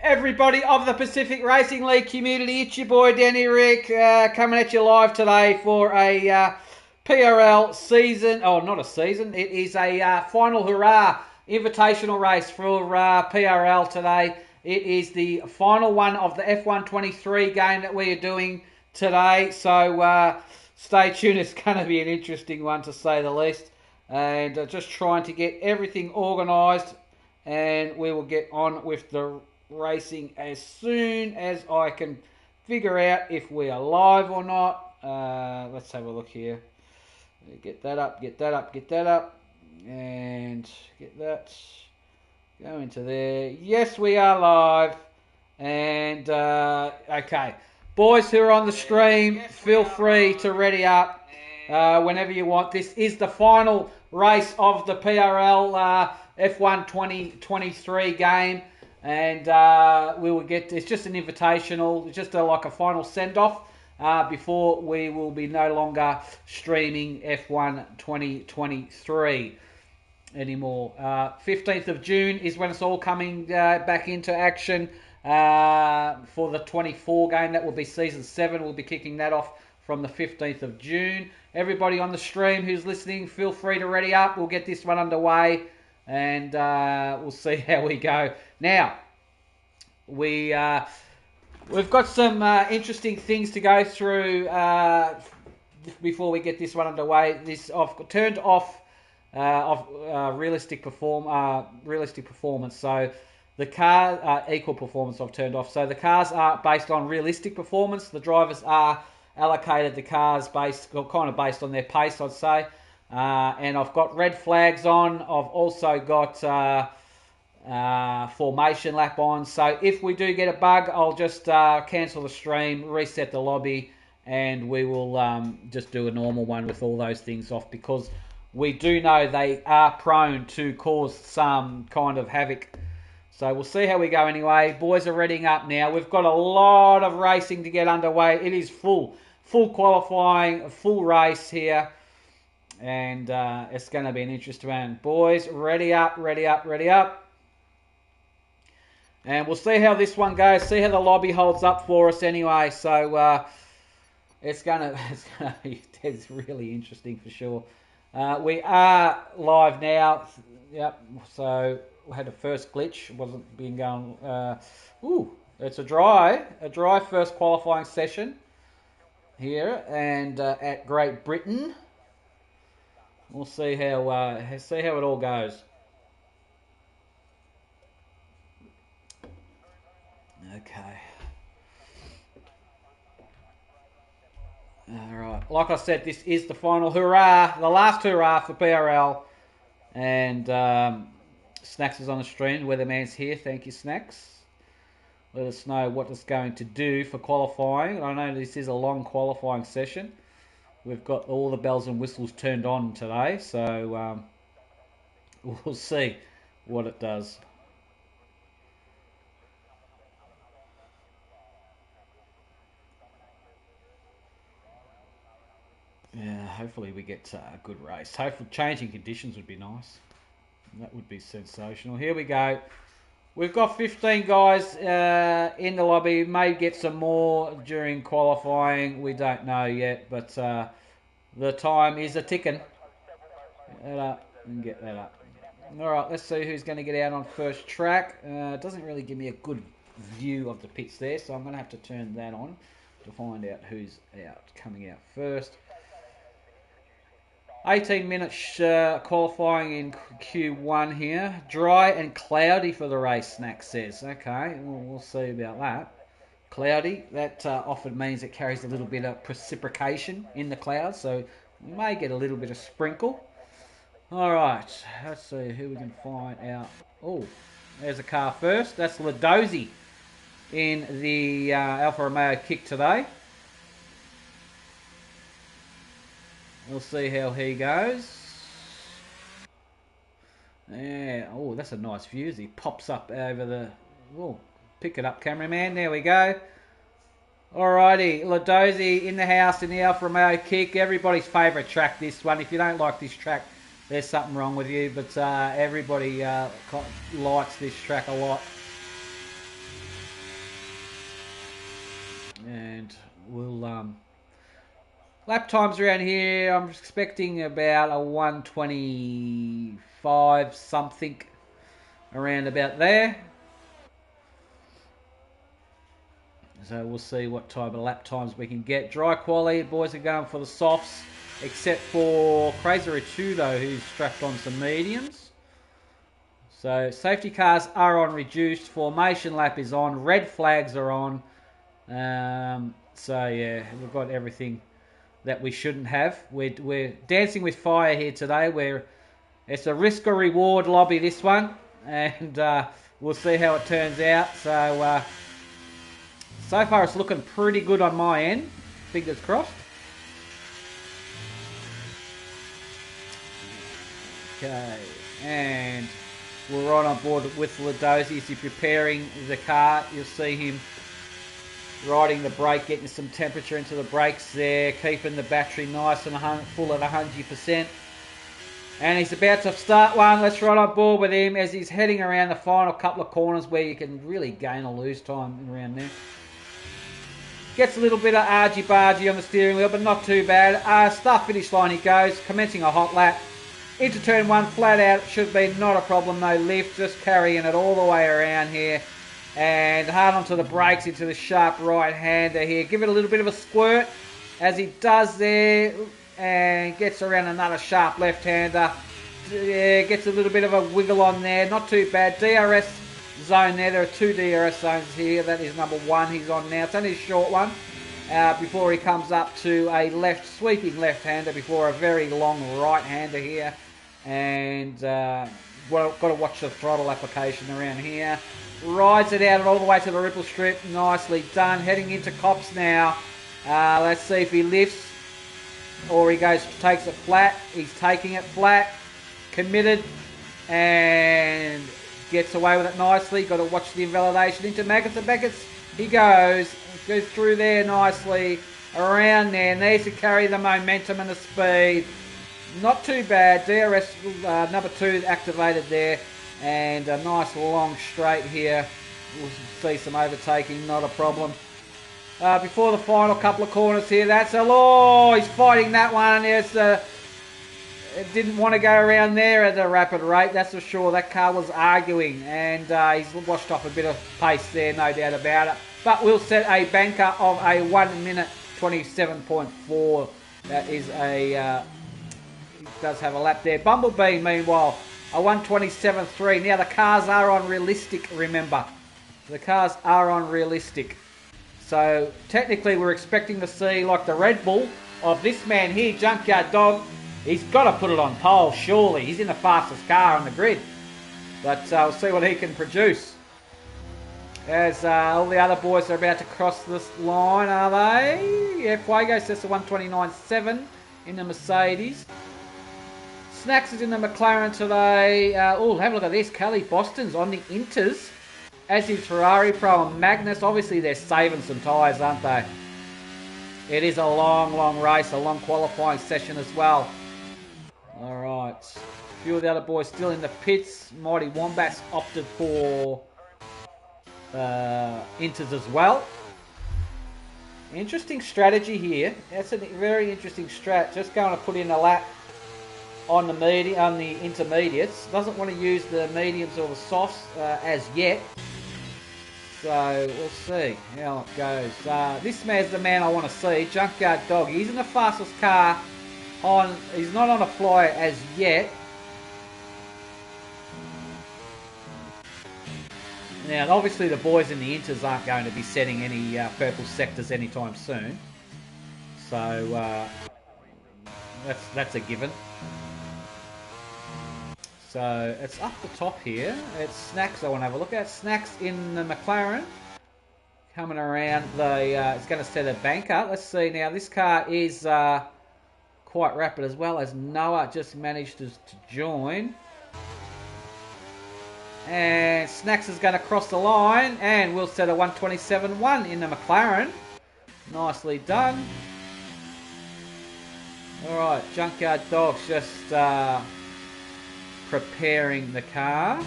Everybody of the Pacific Racing League community, it's your boy Danny Rick coming at you live today for a PRL season, not a season, it is a final hurrah invitational race for PRL today. It is the final one of the F123 game that we are doing today, so stay tuned, it's going to be an interesting one to say the least, and just trying to get everything organised, and we will get on with the racing as soon as I can figure out if we are live or not. Let's have a look here. Get that up, and get that. Go into there. Yes, we are live. And, okay. Boys who are on the stream, feel free to ready up whenever you want. This is the final race of the PRL F1 2023 game. And we will get, it's just an invitational, it's just like a final send-off before we will be no longer streaming F1 2023 anymore. 15th of June is when it's all coming back into action for the 24 game. That will be season 7. We'll be kicking that off from the 15th of June. Everybody on the stream who's listening, feel free to ready up. We'll get this one underway. And we'll see how we go. Now, we've got some interesting things to go through before we get this one underway. I've turned off realistic performance. So the car equal performance I've turned off. So the cars are based on realistic performance. The drivers are allocated the cars based on their pace, I'd say. And I've got red flags on. I've also got formation lap on. So if we do get a bug, I'll just cancel the stream, reset the lobby, and we will just do a normal one with all those things off, because we do know they are prone to cause some kind of havoc. So we'll see how we go anyway. Boys are readying up now. We've got a lot of racing to get underway. It is full qualifying, full race here. And it's going to be an interesting one. Boys, ready up. And we'll see how this one goes. See how the lobby holds up for us anyway. So it's going to be it's really interesting for sure. We are live now. Yep. So we had a first glitch. It wasn't being going. It's a dry first qualifying session here and at Great Britain. We'll see how it all goes. Okay. All right. Like I said, this is the final hurrah, the last hurrah for PRL, and Snacks is on the stream. Weatherman's here. Thank you, Snacks. Let us know what it's going to do for qualifying. I know this is a long qualifying session. We've got all the bells and whistles turned on today, so we'll see what it does. Yeah, hopefully we get a good race. Hopefully changing conditions would be nice. That would be sensational. Here we go. We've got 15 guys in the lobby. May get some more during qualifying. We don't know yet, but the time is a-ticking. Get that up and get that up. All right, let's see who's going to get out on first track. It doesn't really give me a good view of the pits there, so I'm going to have to turn that on to find out who's coming out first. 18 minutes qualifying in Q1 here. Dry and cloudy for the race, Snack says. Okay, we'll see about that. Cloudy, that often means it carries a little bit of precipitation in the clouds, so we may get a little bit of sprinkle. All right, let's see who we can find out. Oh, there's a car first. That's Ladozi in the Alfa Romeo kick today. We'll see how he goes. Yeah, oh, that's a nice view as he pops up over the... Oh, pick it up, cameraman. There we go. Alrighty, Ladozi in the house in the Alfa Romeo kick. Everybody's favourite track, this one. If you don't like this track, there's something wrong with you. But everybody likes this track a lot. we'll lap times around here. I'm expecting about a 125 something around about there. So we'll see what type of lap times we can get. Dry quality, boys are going for the softs, except for Crazy Ritudo, who's strapped on some mediums. So safety cars are on reduced. Formation lap is on. Red flags are on. So yeah, we've got everything that we shouldn't have. We're dancing with fire here today. It's a risk or reward lobby, this one, and we'll see how it turns out. So so far it's looking pretty good on my end. Fingers crossed. Okay, and we're right on board with Ladosi. He's preparing the car. You'll see him riding the brake, getting some temperature into the brakes there, keeping the battery nice and full at 100%. And he's about to start one. Let's ride on board with him as he's heading around the final couple of corners where you can really gain or lose time around there. Gets a little bit of argy-bargy on the steering wheel, but not too bad. Start-finish line he goes, commencing a hot lap. Into turn one, flat out, should be not a problem, no lift, just carrying it all the way around here. And hard onto the brakes into the sharp right-hander here. Give it a little bit of a squirt as he does there, and gets around another sharp left-hander. Yeah, gets a little bit of a wiggle on there, not too bad. DRS zone there are 2 DRS zones here. That is number 1 he's on now. It's only a short one before he comes up to a sweeping left-hander before a very long right-hander here. And got to watch the throttle application around here. Rides it out all the way to the ripple strip. Nicely done. Heading into Cops now. Let's see if he lifts or he takes it flat. He's taking it flat. Committed and gets away with it nicely. Got to watch the invalidation into Maggots and Beckett's. He goes through there nicely. Around there. Needs to carry the momentum and the speed. Not too bad. DRS number 2 activated there. And a nice long straight here. We'll see some overtaking, not a problem. Before the final couple of corners here, that's a law. He's fighting that one. It didn't want to go around there at a rapid rate, that's for sure. That car was arguing, and he's washed off a bit of pace there, no doubt about it. But we'll set a banker of a 1 minute 27.4. That is a... he does have a lap there. Bumblebee, meanwhile, a 127.3. Now, the cars are on realistic, remember. The cars are on realistic. So, technically, we're expecting to see, like the Red Bull of this man here, Junkyard Dog. He's got to put it on pole, surely. He's in the fastest car on the grid. But we'll see what he can produce. As all the other boys are about to cross this line, are they? Yeah, Fuego says a 129.7 in the Mercedes. Snacks is in the McLaren today. Have a look at this. Kelly Boston's on the Inters. As is Ferrari Pro and Magnus. Obviously, they're saving some tyres, aren't they? It is a long, long race. A long qualifying session as well. Alright. A few of the other boys still in the pits. Mighty Wombats opted for Inters as well. Interesting strategy here. That's a very interesting strat. Just going to put in a lap on the intermediates. Doesn't want to use the mediums or the softs as yet. So we'll see how it goes. This man's the man I want to see. Junkyard Dog. He's in the fastest car. He's not on a flyer as yet. Now, obviously, the boys in the Inters aren't going to be setting any purple sectors anytime soon. So that's a given. So it's up the top here. It's Snacks I want to have a look at. Snacks in the McLaren. Coming around it's going to set a banker. Let's see now. This car is quite rapid as well, as Noah just managed to join. And Snacks is going to cross the line, and we'll set a 127.1 in the McLaren. Nicely done. Alright, Junkyard Dog's just preparing the car.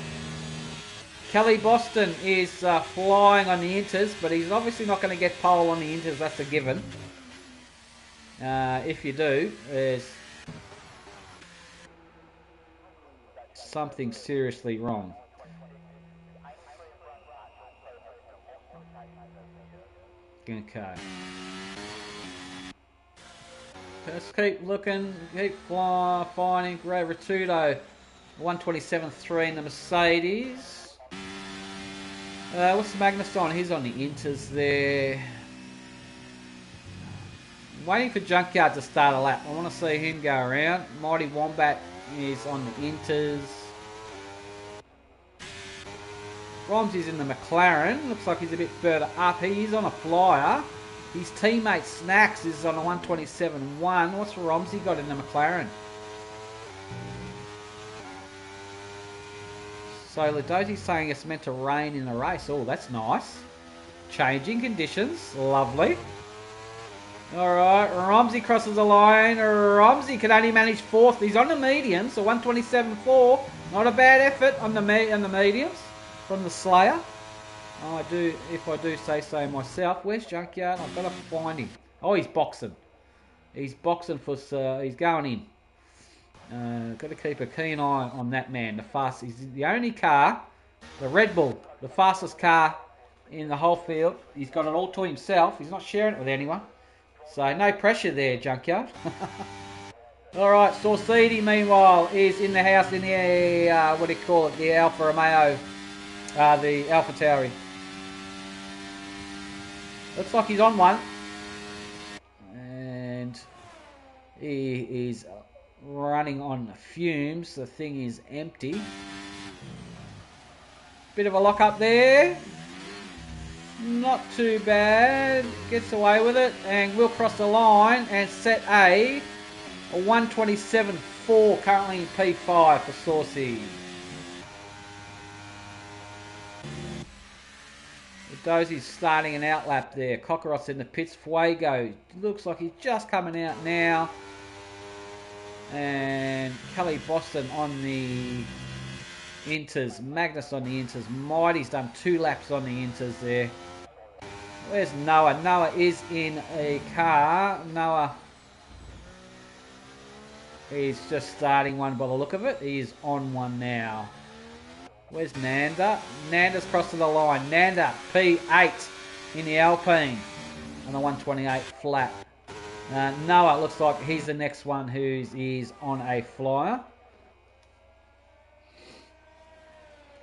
Kelly Boston is flying on the inters, but he's obviously not going to get pole on the inters. That's a given. If you do, there's something seriously wrong. Okay. Let's keep looking, keep finding. Ray Rotudo, 127.3 in the Mercedes. What's the Magnus on? He's on the inters there. Waiting for Junkyard to start a lap. I want to see him go around. Mighty Wombat is on the inters. Romsey's in the McLaren. Looks like he's a bit further up. He is on a flyer. His teammate Snacks is on a 127.1. What's Romsey got in the McLaren? So Ludosi's saying it's meant to rain in the race. Oh, that's nice. Changing conditions. Lovely. Alright, Romsey crosses the line. Romsey can only manage 4th. He's on the mediums, so 127.4. Not a bad effort on the mediums from the Slayer. If I do say so myself. Where's Junkyard? I've got to find him. Oh, he's boxing. He's boxing for. He's going in. Got to keep a keen eye on that man. The fast. He's the only car, the Red Bull, the fastest car in the whole field. He's got it all to himself. He's not sharing it with anyone. So no pressure there, Junkyard. All right, Saucidi meanwhile is in the house in the what do you call it? The Alfa Romeo, the Alpha Tauri. Looks like he's on one. And he is running on fumes. The thing is empty. Bit of a lock up there. Not too bad. Gets away with it. And will cross the line and set a 127.4 currently in P5 for Saucy. Dozie's starting an outlap there. Kokorot's in the pits. Fuego looks like he's just coming out now. And Kelly Boston on the inters. Magnus on the inters. Mighty's done 2 laps on the inters there. Where's Noah? Noah is in a car. Noah is just starting one by the look of it. He is on one now. Where's Nanda? Nanda's crossing the line. Nanda, P8 in the Alpine on the 128 flat. Noah looks like he's the next one who is on a flyer.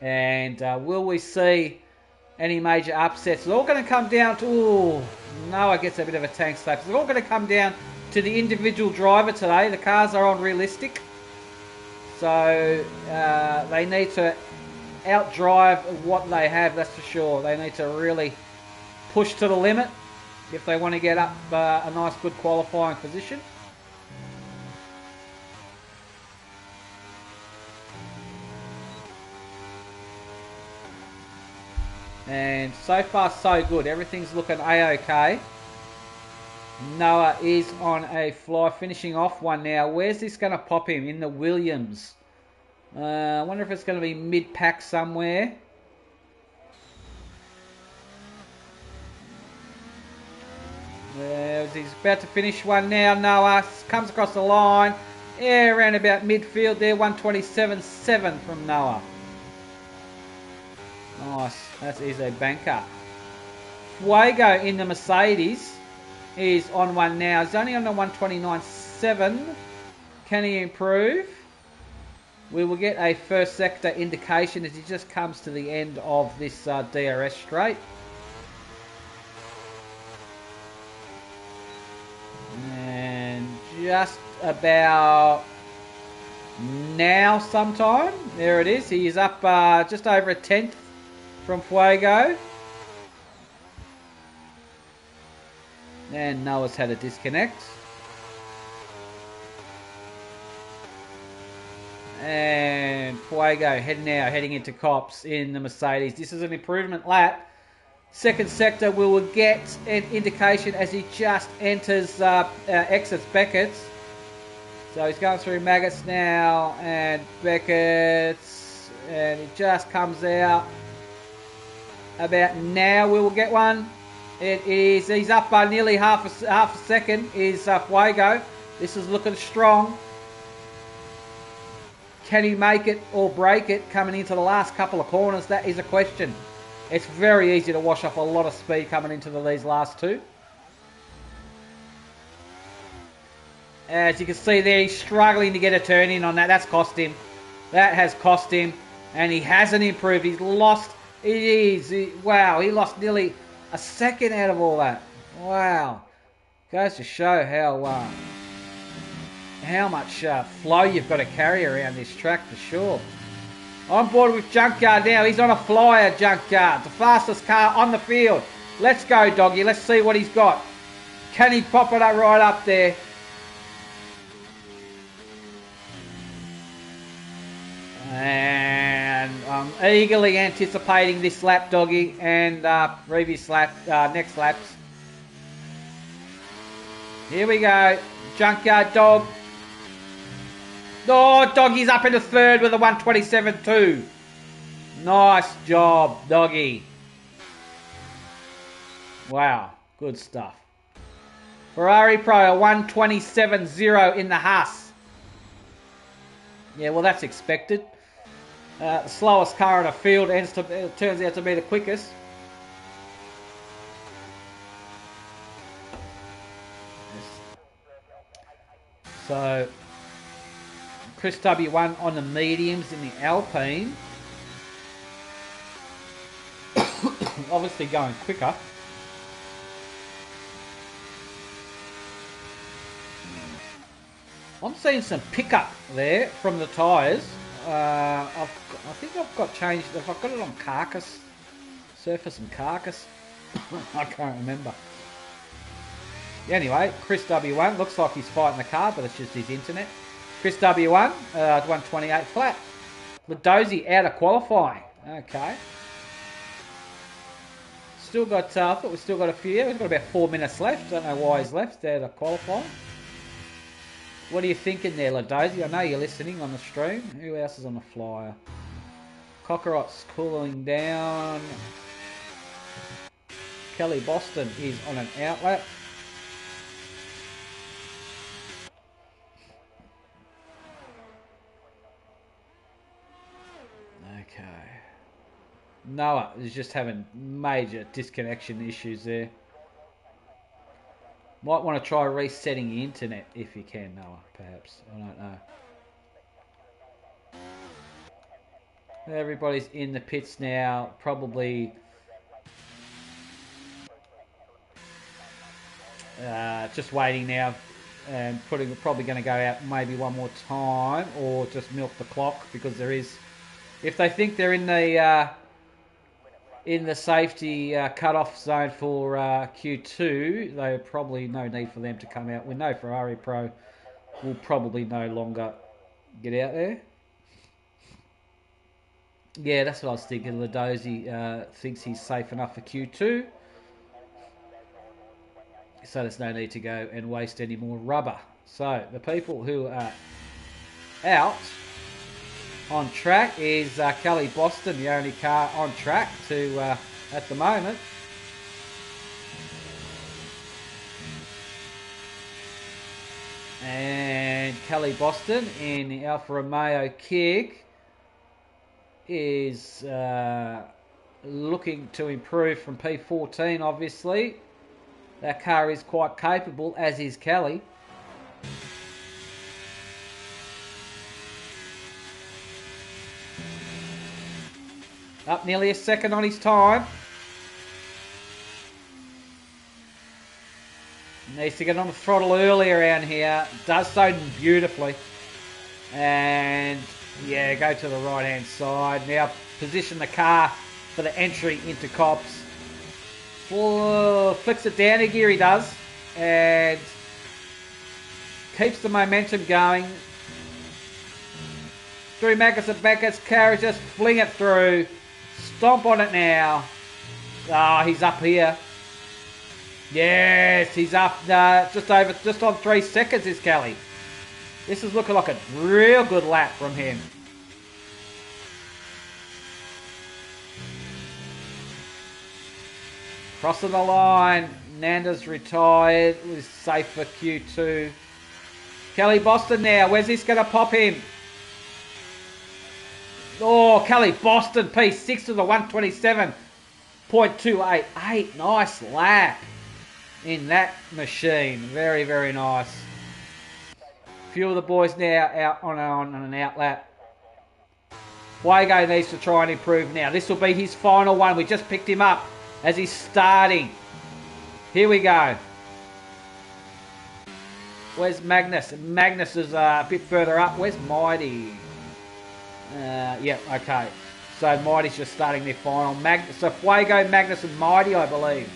And will we see any major upsets? It's all going to come down to... Ooh, Noah gets a bit of a tank slap. It's all going to come down to the individual driver today. The cars are on realistic. So they need to outdrive what they have, that's for sure. They need to really push to the limit if they want to get up a nice good qualifying position. And so far so good. Everything's looking a-okay. Noah is on a fly, finishing off one now. Where's this going to pop him? In the Williams. I wonder if it's going to be mid-pack somewhere. He's about to finish one now. Noah comes across the line. Yeah, around about midfield there. 127.7 from Noah. Nice. That is a banker. Fuego in the Mercedes is on one now. He's only on the 129.7. Can he improve? We will get a first sector indication as he just comes to the end of this DRS straight. And just about now sometime. There it is. He is up just over a tenth from Fuego. And Noah's had a disconnect. And Fuego heading into Cops in the Mercedes. This is an improvement lap. Second sector, we will get an indication as he just enters, exits Beckett's. So he's going through Maggots now and Beckett's. And he just comes out. about now we will get one. He's up by nearly half a second, is Fuego. This is looking strong. Can he make it or break it coming into the last couple of corners? That is a question. It's very easy to wash off a lot of speed coming into these last two. As you can see there, he's struggling to get a turn in on that. That's cost him. That has cost him. And he hasn't improved. He's lost. Wow, he lost nearly a second out of all that. Wow. Goes to show how much flow you've got to carry around this track for sure. On board with Junkyard now. He's on a flyer, Junkyard. The fastest car on the field. Let's go, doggy. Let's see what he's got. Can he pop it up right up there? And I'm eagerly anticipating this lap, doggy, and previous lap, next laps. Here we go. Junkyard dog. Oh, doggy's up into third with a 127.2. Nice job, doggy. Wow, good stuff. Ferrari Pro, a 127.0 in the Haas. Yeah, well, that's expected. The slowest car in the field turns out to be the quickest. So, Chris W1 on the mediums in the Alpine. Obviously going quicker. I'm seeing some pickup there from the tyres. I think I've got changed. If I've got it on carcass, surface and carcass, I can't remember. Anyway, Chris W1 looks like he's fighting the car, but it's just his internet. Chris W1, 128 flat. Ladozi out of qualifying. Okay. Still got, I thought we still got a few. We've got about 4 minutes left. Don't know why he's left out of qualifying. What are you thinking there, Ladozi? I know you're listening on the stream. Who else is on the flyer? Cockrott's cooling down. Kelly Boston is on an outlap. Okay. Noah is just having major disconnection issues there. Might want to try resetting the internet if you can, Noah, perhaps. I don't know. Everybody's in the pits now, probably just waiting now and probably going to go out maybe one more time or just milk the clock because there is, if they think they're in the safety cut-off zone for Q2, there's probably no need for them to come out. We know Ferrari Pro will probably no longer get out there. Yeah, that's what I was thinking. Ladozi thinks he's safe enough for Q2. So there's no need to go and waste any more rubber. So the people who are out on track is Kelly Boston, the only car on track to at the moment. And Kelly Boston in the Alfa Romeo Kick is looking to improve from P14, obviously. That car is quite capable, as is Kelly. Up nearly a second on his time. Needs to get on the throttle early around here. Does so beautifully. And yeah, go to the right hand side. Now position the car for the entry into Cops. Flicks it down a gear, he does. And keeps the momentum going. Through Magus and Beckett's carriage, just fling it through. Stomp on it now. Ah, he's up here. Yes, he's up just on 3 seconds is Kelly. This is looking like a real good lap from him. Crossing the line. Nanda's retired. It was safe for Q2. Kelly Boston now. Where's this going to pop him? Oh, Kelly Boston, P6 to the 127.288. Nice lap in that machine. Very, very nice. A few of the boys now out on an out lap. Fuego needs to try and improve now. This will be his final one. We just picked him up as he's starting. Here we go. Where's Magnus? Magnus is a bit further up. Where's Mighty? Yep, okay. So Mighty's just starting their final. So Fuego, Magnus and Mighty, I believe.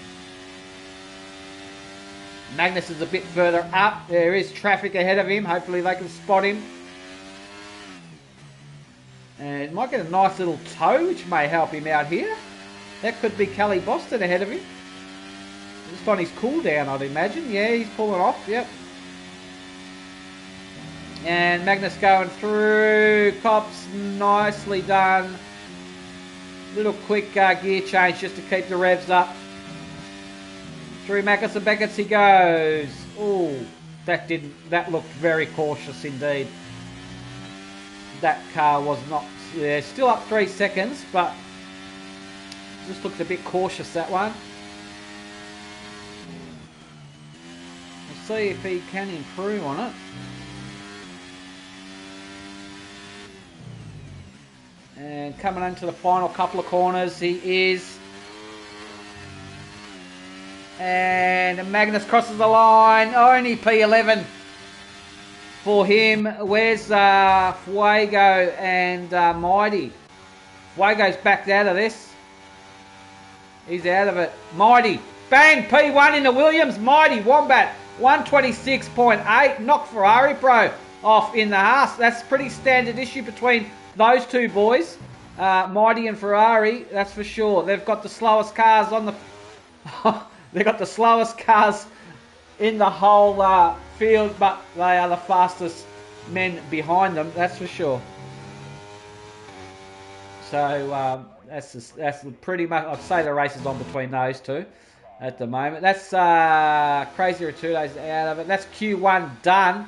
Magnus is a bit further up. There is traffic ahead of him. Hopefully they can spot him. And might get a nice little tow, which may help him out here. That could be Kelly Boston ahead of him. Just on his cool down, I'd imagine. Yeah, he's pulling off. Yep. And Magnus going through. Cops, nicely done. Little quick gear change just to keep the revs up. Through Magnus and Beckett's he goes. Oh, that looked very cautious indeed. That car was not, yeah, still up 3 seconds, but just looked a bit cautious, that one. We'll see if he can improve on it. And coming into the final couple of corners, he is. And Magnus crosses the line. Only P11 for him. Where's Fuego and Mighty? Fuego's backed out of this. He's out of it. Mighty. Bang! P1 in the Williams. Mighty Wombat. 126.8. Knocked Ferrari Pro off in the Haas. That's pretty standard issue between those two boys. Mighty and Ferrari, that's for sure. They've got the slowest cars on the... They've got the slowest cars in the whole field, but they are the fastest men behind them, that's for sure. So that's pretty much, I'd say the race is on between those two at the moment. That's Crazy Rotudo's out of it. That's Q1 done.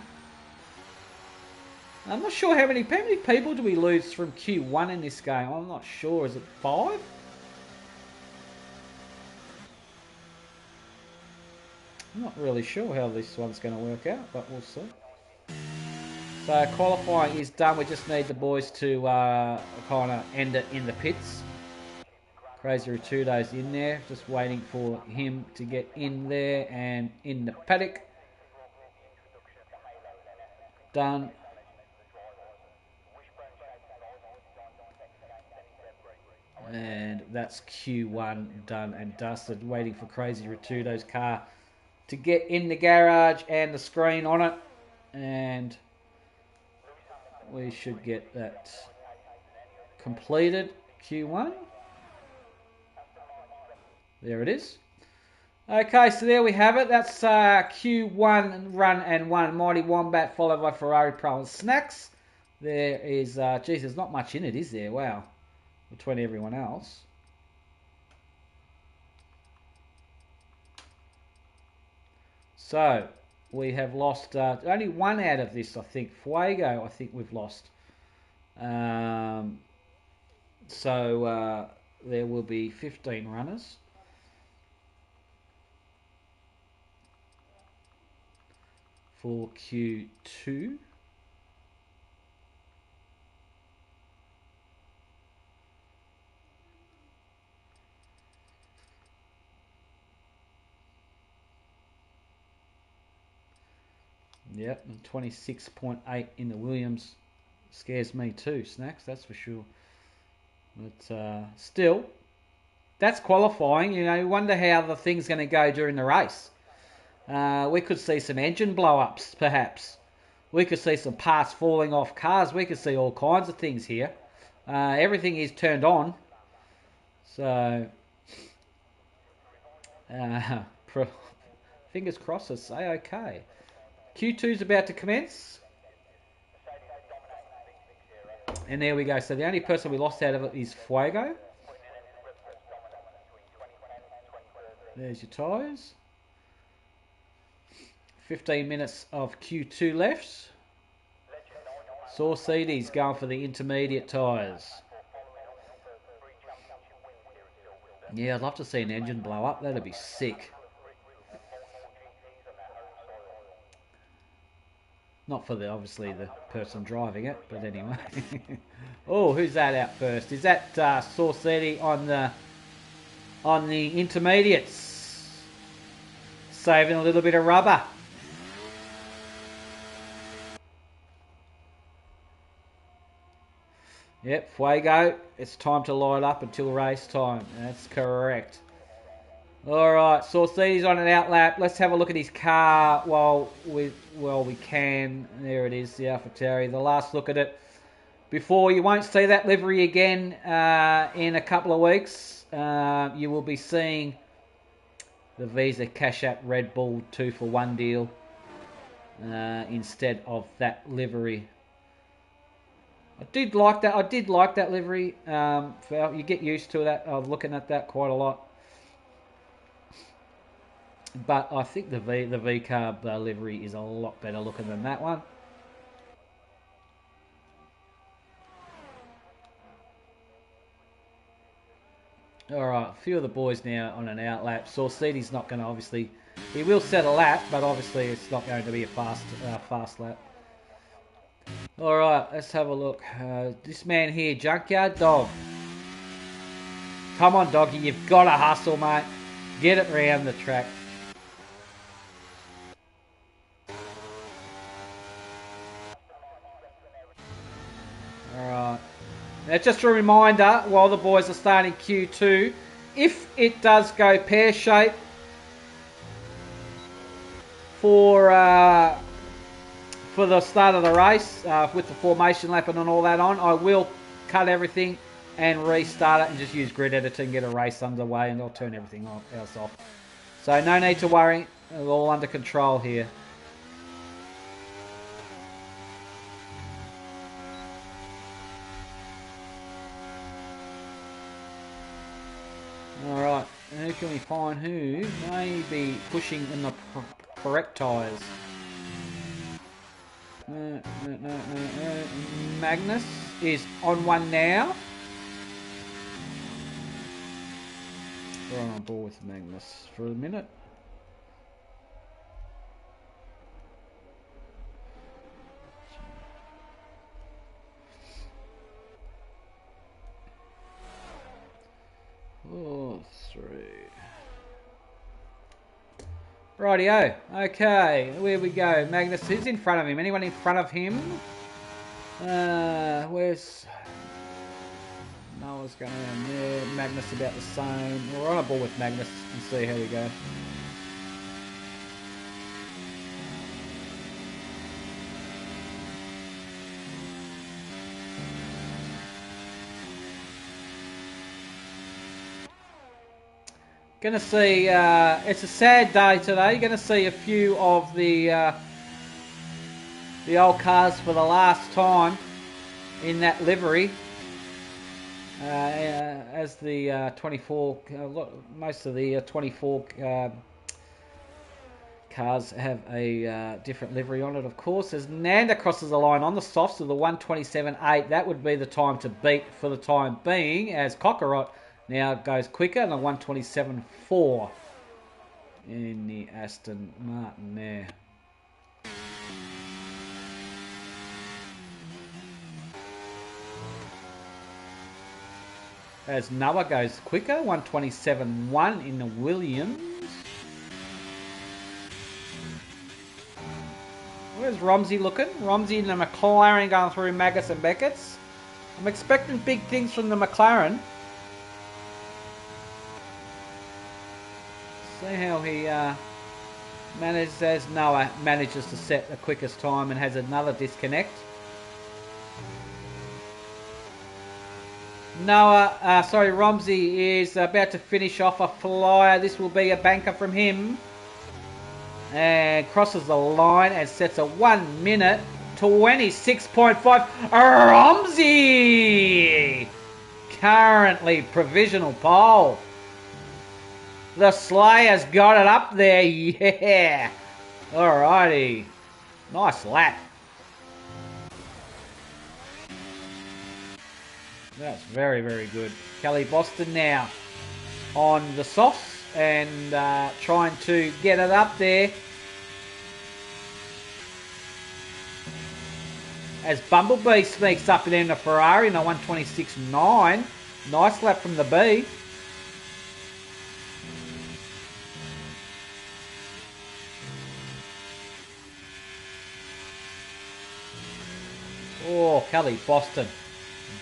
I'm not sure how many people do we lose from Q1 in this game. I'm not sure. Is it 5? I'm not really sure how this one's going to work out, but we'll see. So qualifying is done. We just need the boys to kind of end it in the pits. Crazy Rotudo's in there. Just waiting for him to get in there and in the paddock. Done. And that's Q1 done and dusted. Waiting for Crazy Rotudo's car to get in the garage and the screen on it. And we should get that completed. Q1. There it is. Okay, so there we have it. That's Q1 run and 1. Mighty Wombat followed by Ferrari Pro and Snacks. There is, geez, there's not much in it, is there? Wow. Between everyone else. So, we have lost only one out of this, I think. Fuego, I think we've lost. So, there will be 15 runners. For Q2. Yep, and 26.8 in the Williams scares me too, Snacks, that's for sure. But still, that's qualifying. You know, you wonder how the thing's going to go during the race. We could see some engine blow-ups, perhaps. We could see some parts falling off cars. We could see all kinds of things here. Everything is turned on. So, fingers crossed, it's okay. Q2's about to commence. And there we go. So the only person we lost out of it is Fuego. There's your tyres. 15 minutes of Q2 left. Saucedy's going for the intermediate tyres. Yeah, I'd love to see an engine blow up. That'd be sick. Not for obviously the person driving it, but anyway. Oh, who's that out first? Is that Saucedy on the intermediates? Saving a little bit of rubber. Yep, Fuego. It's time to light up until race time. That's correct. Alright, Saucedy's on an outlap. Let's have a look at his car while we can. There it is, the AlphaTauri. The last look at it before you won't see that livery again in a couple of weeks. You will be seeing the Visa Cash App Red Bull 2-for-1 deal instead of that livery. I did like that livery. You get used to that. I was looking at that quite a lot. But I think the V-Carb livery is a lot better looking than that one. Alright, a few of the boys now on an outlap. Saucedy's not going to obviously... He will set a lap, but obviously it's not going to be a fast lap. Alright, let's have a look. This man here, Junkyard Dog. Come on, Doggy, you've got to hustle, mate. Get it round the track. Alright. Now, just a reminder, while the boys are starting Q2, if it does go pear-shaped for the start of the race, with the formation lapping and all that on, I will cut everything and restart it and just use grid editor and get a race underway, and I'll turn everything else off. So no need to worry, it's all under control here. Alright, who can we find who may be pushing in the correct tyres? Magnus is on one now. We're on board with Magnus for a minute. Rightio. Okay, where we go? Magnus is in front of him. Anyone in front of him? Where's... Noah's going on there. Magnus about the same. We're on a ball with Magnus and see how we go. Going to see, it's a sad day today. You're going to see a few of the old cars for the last time in that livery. As the 24, most of the 24 cars have a different livery on it, of course. As Nanda crosses the line on the softs of the 127.8, that would be the time to beat for the time being, as Cockeriot now goes quicker than 127.4 in the Aston Martin there. As Noah goes quicker, 127.1 in the Williams. Where's Romsey looking? Romsey in the McLaren going through Magus and Beckett's. I'm expecting big things from the McLaren. See how he manages, as Noah manages to set the quickest time and has another disconnect. Romsey is about to finish off a flyer. This will be a banker from him. And crosses the line and sets a 1 minute 26.5. Romsey! Currently provisional pole. The Slayer's got it up there. Yeah. Alrighty. Nice lap. That's very, very good. Kelly Boston now on the softs and trying to get it up there. As Bumblebee sneaks up in the Ferrari in a 126.9. Nice lap from the B. Oh, Kelly Boston.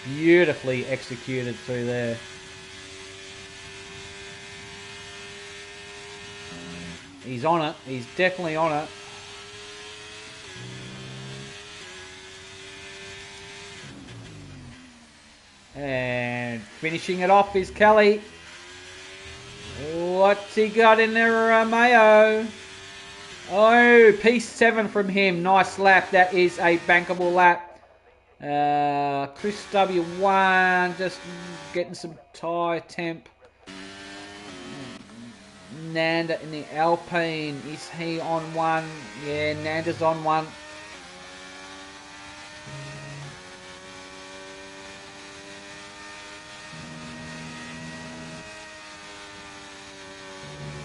Beautifully executed through there. He's on it. He's definitely on it. And finishing it off is Kelly. What's he got in there, Mayo? Oh, P7 from him. Nice lap. That is a bankable lap. Chris W1 just getting some tyre temp. Nanda in the Alpine. Is he on one? Yeah, Nanda's on one.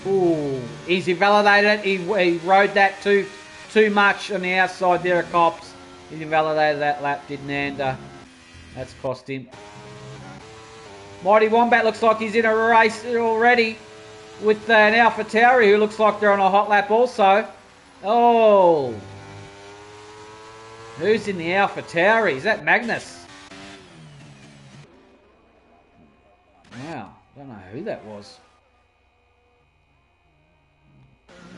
Ooh, he's invalidated. He rode that too much on the outside there of Cops. He invalidated that lap, did Nanda. That's cost him. Mighty Wombat looks like he's in a race already with an AlphaTauri who looks like they're on a hot lap also. Oh. Who's in the AlphaTauri? Is that Magnus? Wow, don't know who that was.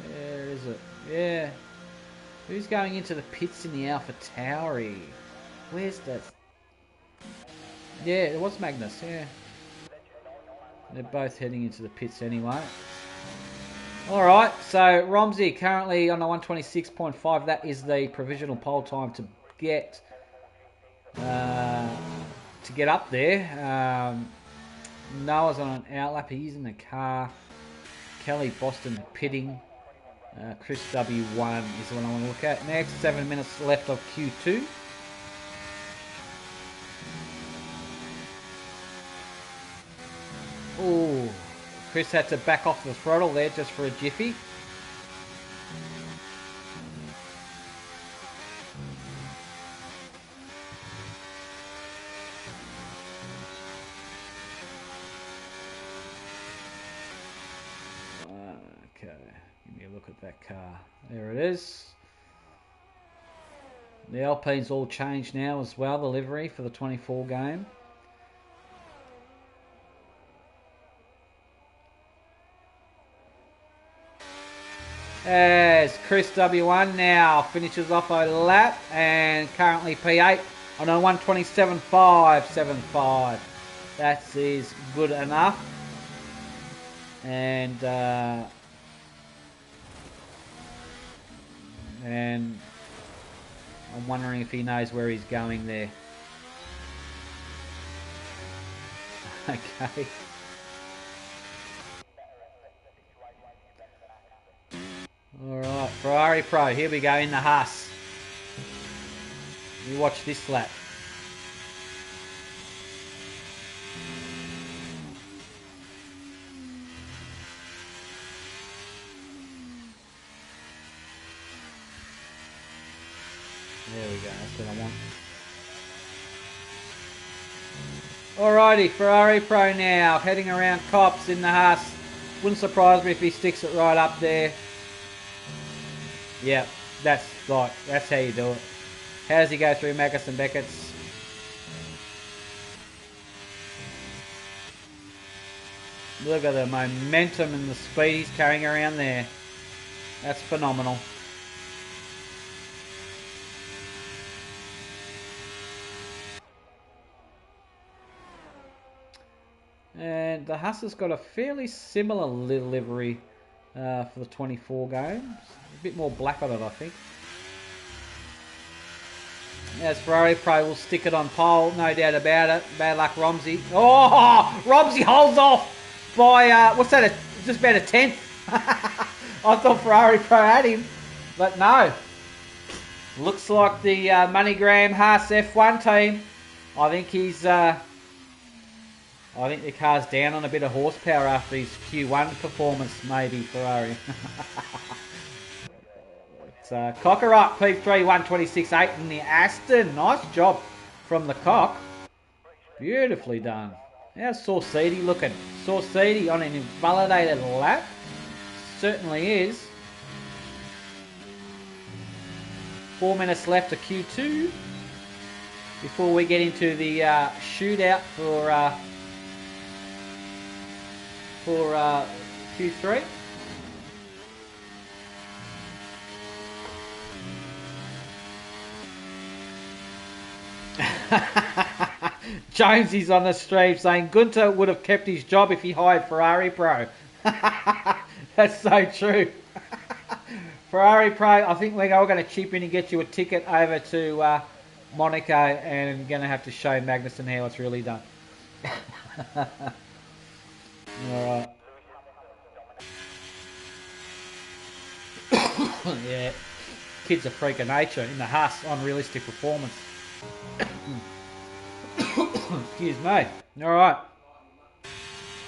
Where is it? Yeah. Who's going into the pits in the AlphaTauri? Where's that? Yeah, it was Magnus, yeah. They're both heading into the pits anyway. Alright, so Romsey currently on the 126.5. That is the provisional pole time to get up there. Noah's on an outlap. He's in the car. Kelly Boston pitting. Chris W1 is the one I want to look at. Next, 7 minutes left of Q2. Oh, Chris had to back off the throttle there just for a jiffy. Okay, give me a look at that car. There it is. The Alpine's all changed now as well, the livery for the 24 game. As Chris W1 now finishes off a lap and currently P8 on a 127.575. That is good enough. And I'm wondering if he knows where he's going there. Okay. Alright, Ferrari Pro, here we go in the Haas. You watch this lap. There we go, that's what I want. Alrighty, Ferrari Pro now, heading around Cops in the Haas. Wouldn't surprise me if he sticks it right up there. Yeah, that's how you do it. How does he go through Magus and Beckett's? Look at the momentum and the speed he's carrying around there. That's phenomenal. And the Haas has got a fairly similar livery for the 24 games. A bit more black on it, I think. As Ferrari Pro will stick it on pole, no doubt about it. Bad luck, Romsey. Oh, Romsey holds off by, what's that? Is just about a 10th. I thought Ferrari Pro had him, but no. Looks like the MoneyGram Haas F1 team. I think he's. I think the car's down on a bit of horsepower after his Q1 performance, maybe Ferrari. It's Cocker up P3 126.8 in the Aston. Nice job from the cock. Beautifully done. How's Saucedo looking? Saucedo on an invalidated lap. Certainly is. 4 minutes left to Q2 before we get into the shootout for Q3. Jonesy's on the stream saying Gunter would have kept his job if he hired Ferrari Pro. That's so true. Ferrari Pro, I think we're going to chip in and get you a ticket over to Monaco, and going to have to show Magnussen how it's really done. Alright. Yeah. Kid's a freak of nature in the Haas unrealistic performance. Excuse me. Alright.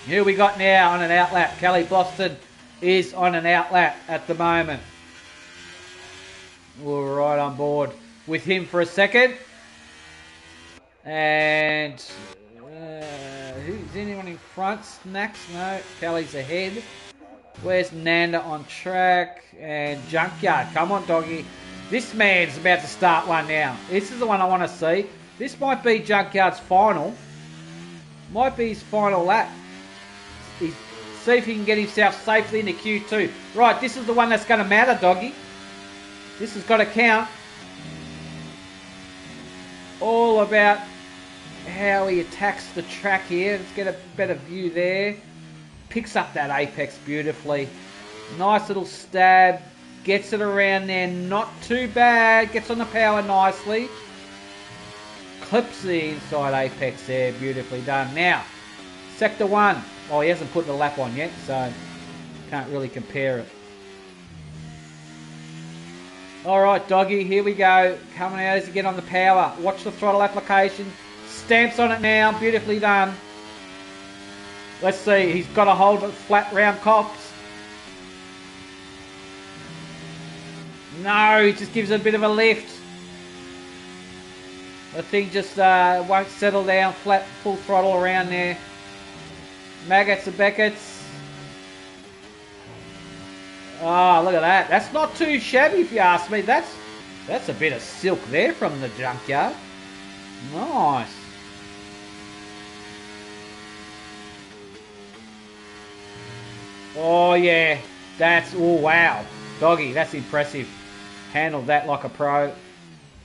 Who we got now on an outlap? Kelly Boston is on an outlap at the moment. We're right on board with him for a second. And who's anyone in front? Snacks? No. Kelly's ahead. Where's Nanda on track? And Junkyard. Come on, doggy. This man's about to start one now. This is the one I want to see. This might be Junkyard's final. Might be his final lap. See if he can get himself safely into Q2. Right, this is the one that's going to matter, doggy. This has got to count. All about how he attacks the track here. Let's get a better view there. Picks up that apex beautifully. Nice little stab. Gets it around there. Not too bad. Gets on the power nicely. Clips the inside apex there. Beautifully done. Now, Sector 1. Oh, he hasn't put the lap on yet, so can't really compare it. Alright, doggy, here we go. Coming out as you get on the power. Watch the throttle application. Stamps on it now. Beautifully done. Let's see. He's got a hold of it. Flat round cops. No, he just gives it a bit of a lift. The thing just won't settle down. Flat, full throttle around there. Maggots and Beckett's. Oh, look at that. That's not too shabby if you ask me. That's a bit of silk there from the Junkyard. Nice. Oh, yeah. Oh, wow. Doggy, that's impressive. Handled that like a pro.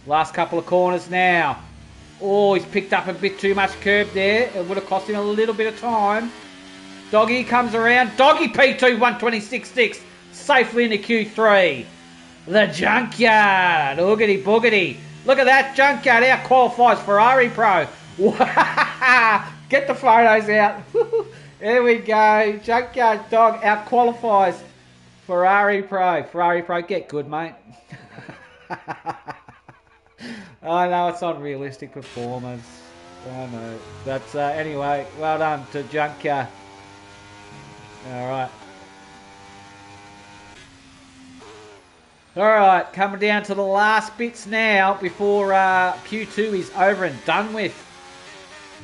Last couple of corners now. Oh, he's picked up a bit too much curb there. It would have cost him a little bit of time. Doggy comes around. Doggy P2 126.6. Safely into Q3. The Junkyard. Oogity boogity. Look at that. Junkyard out qualifies Ferrari Pro. Get the photos out. There we go. Junkyard dog out qualifies Ferrari Pro. Ferrari Pro, get good, mate. I know it's unrealistic performance. I know. But anyway, well done to Junkyard. Alright. Alright, coming down to the last bits now before Q2 is over and done with.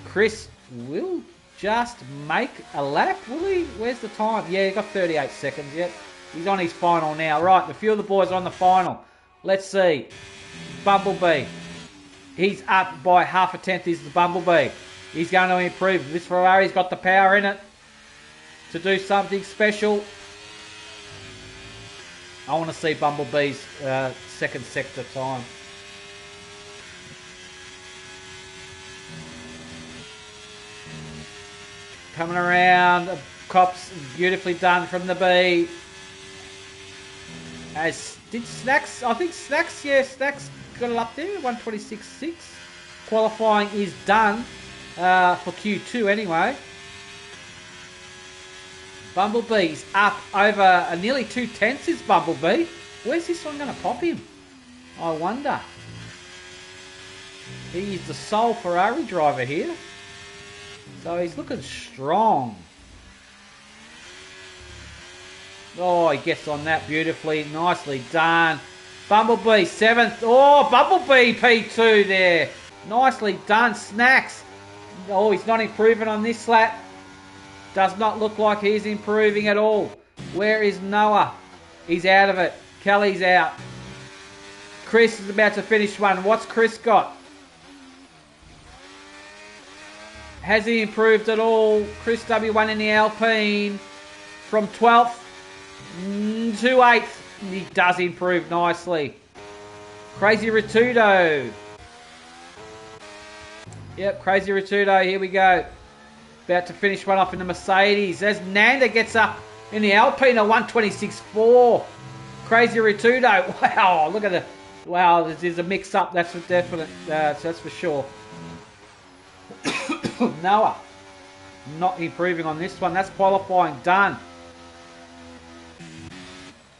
Chris will just make a lap, will he? Where's the time? Yeah, he got 38 seconds yet. He's on his final now. Right, a few of the boys are on the final. Let's see. Bumblebee. He's up by half a tenth is the Bumblebee. He's going to improve. This Ferrari's got the power in it to do something special. I want to see Bumblebee's second sector time. Coming around, cops beautifully done from the B. As did Snacks, I think Snacks, yeah, Snacks got it up there, 126.6. Qualifying is done for Q2 anyway. Bumblebee's up over nearly 2/10 is Bumblebee. Where's this one going to pop him? I wonder. He's the sole Ferrari driver here. So he's looking strong. Oh, he gets on that beautifully. Nicely done. Bumblebee 7th. Oh, Bumblebee P2 there. Nicely done. Snacks. Oh, he's not improving on this lap. Does not look like he's improving at all. Where is Noah? He's out of it. Kelly's out. Chris is about to finish one. What's Chris got? Has he improved at all? Chris W1 in the Alpine from 12th to 8th. He does improve nicely. Crazy Ritudo. Yep, Crazy Ritudo. Here we go. About to finish one off in the Mercedes. As Nanda gets up in the Alpine, a 126.4. Crazy Ritudo. Wow, look at the... Wow, there's a mix-up. That's for definite. That's for sure. Noah. Not improving on this one. That's qualifying done.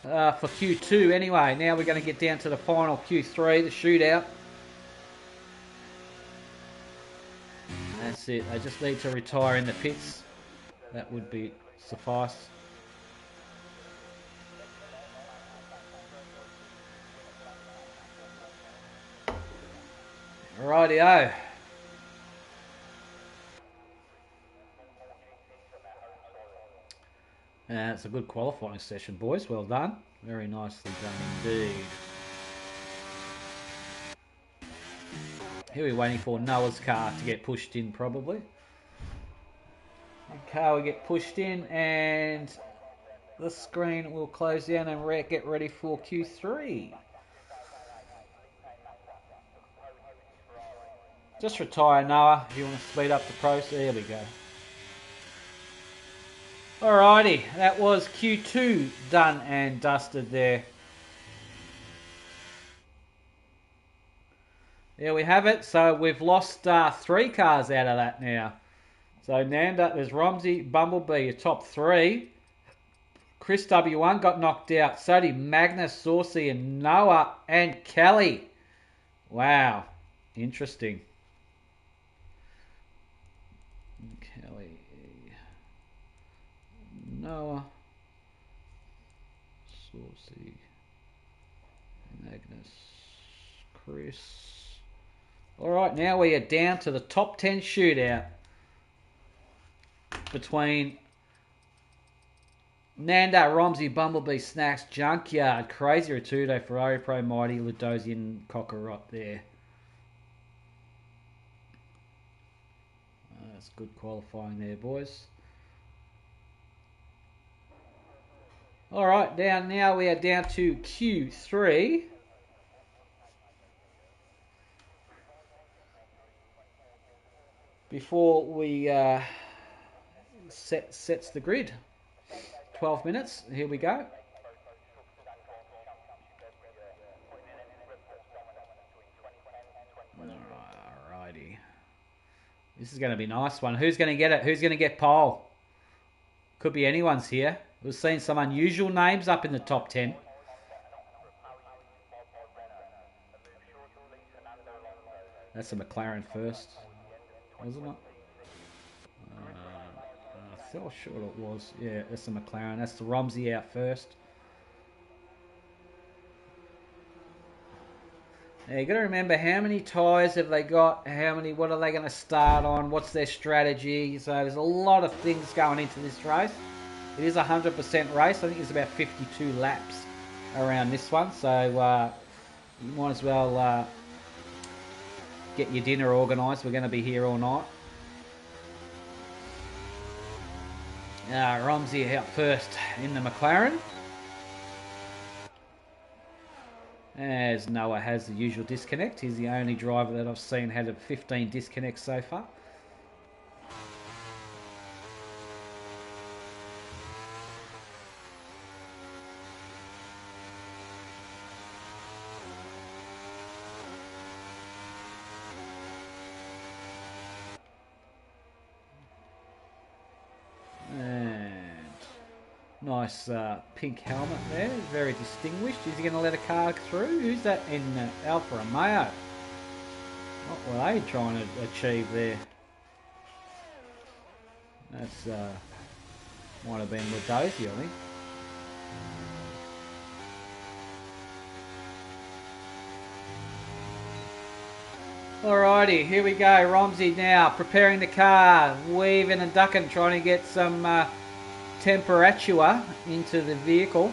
For Q2 anyway. Now we're going to get down to the final Q3, the shootout. That's it. They just need to retire in the pits. That would be suffice. Rightio. It's a good qualifying session, boys. Well done. Very nicely done indeed. Here we're waiting for Noah's car to get pushed in, probably. The car will get pushed in and the screen will close down and get ready for Q3. Just retire, Noah, if you want to speed up the process. There we go. Alrighty, that was Q2 done and dusted there. There we have it. So we've lost 3 cars out of that now. So Nanda, there's Romsey, Bumblebee, your top 3. Chris W1 got knocked out. So did Magnus, Saucy, and Noah and Kelly. Wow, interesting. Kelly, Noah, Saucy, Magnus, Chris. Alright, now we are down to the top 10 shootout between Nanda, Romsey, Bumblebee, Snacks, Junkyard, Crazy Ritudo, Ferrari Pro Mighty, Ludosian, Cockkerot there. That's good qualifying there, boys. Alright, now we are down to Q3. Before we sets the grid. 12 minutes, here we go. Alrighty. This is going to be a nice one. Who's going to get it? Who's going to get pole? Could be anyone's here. We've seen some unusual names up in the top 10. That's a McLaren first, wasn't it? I feel sure it was. Yeah, that's the McLaren. That's the Romsey out first. Now you got to remember how many tyres have they got? What are they going to start on? What's their strategy? So there's a lot of things going into this race. It is a 100% race. I think there's about 52 laps around this one. So you might as well get your dinner organised. We're going to be here all night. Romsey out first in the McLaren. As Noah has the usual disconnect. He's the only driver that I've seen had 15 disconnects so far. And Nice pink helmet there, very distinguished. Is he going to let a car through? Who's that in Alfa Romeo? What were they trying to achieve there? That's might have been Ladosi, I think. Alrighty, here we go. Romsey now preparing the car, weaving and ducking, trying to get some temperature into the vehicle.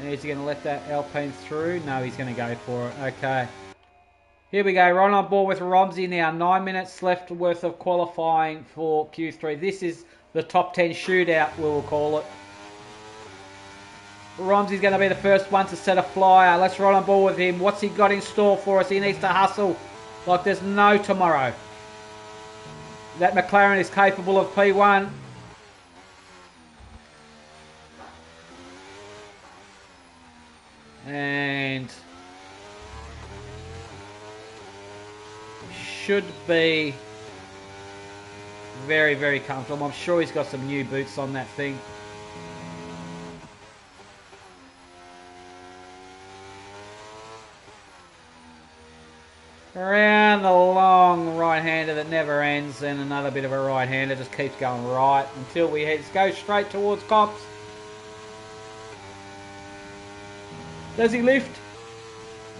And is he going to let that Alpine through? No, he's going to go for it. Okay. Here we go. Right on board with Romsey now. 9 minutes left worth of qualifying for Q3. This is the top 10 shootout, we'll call it. Romsey's going to be the first one to set a flyer. Let's roll on board with him. What's he got in store for us? He needs to hustle like there's no tomorrow. That McLaren is capable of P1. And should be very, very comfortable. I'm sure he's got some new boots on that thing. Around the long right-hander that never ends, and another bit of a right-hander, just keeps going right until we go straight towards Cops. Does he lift?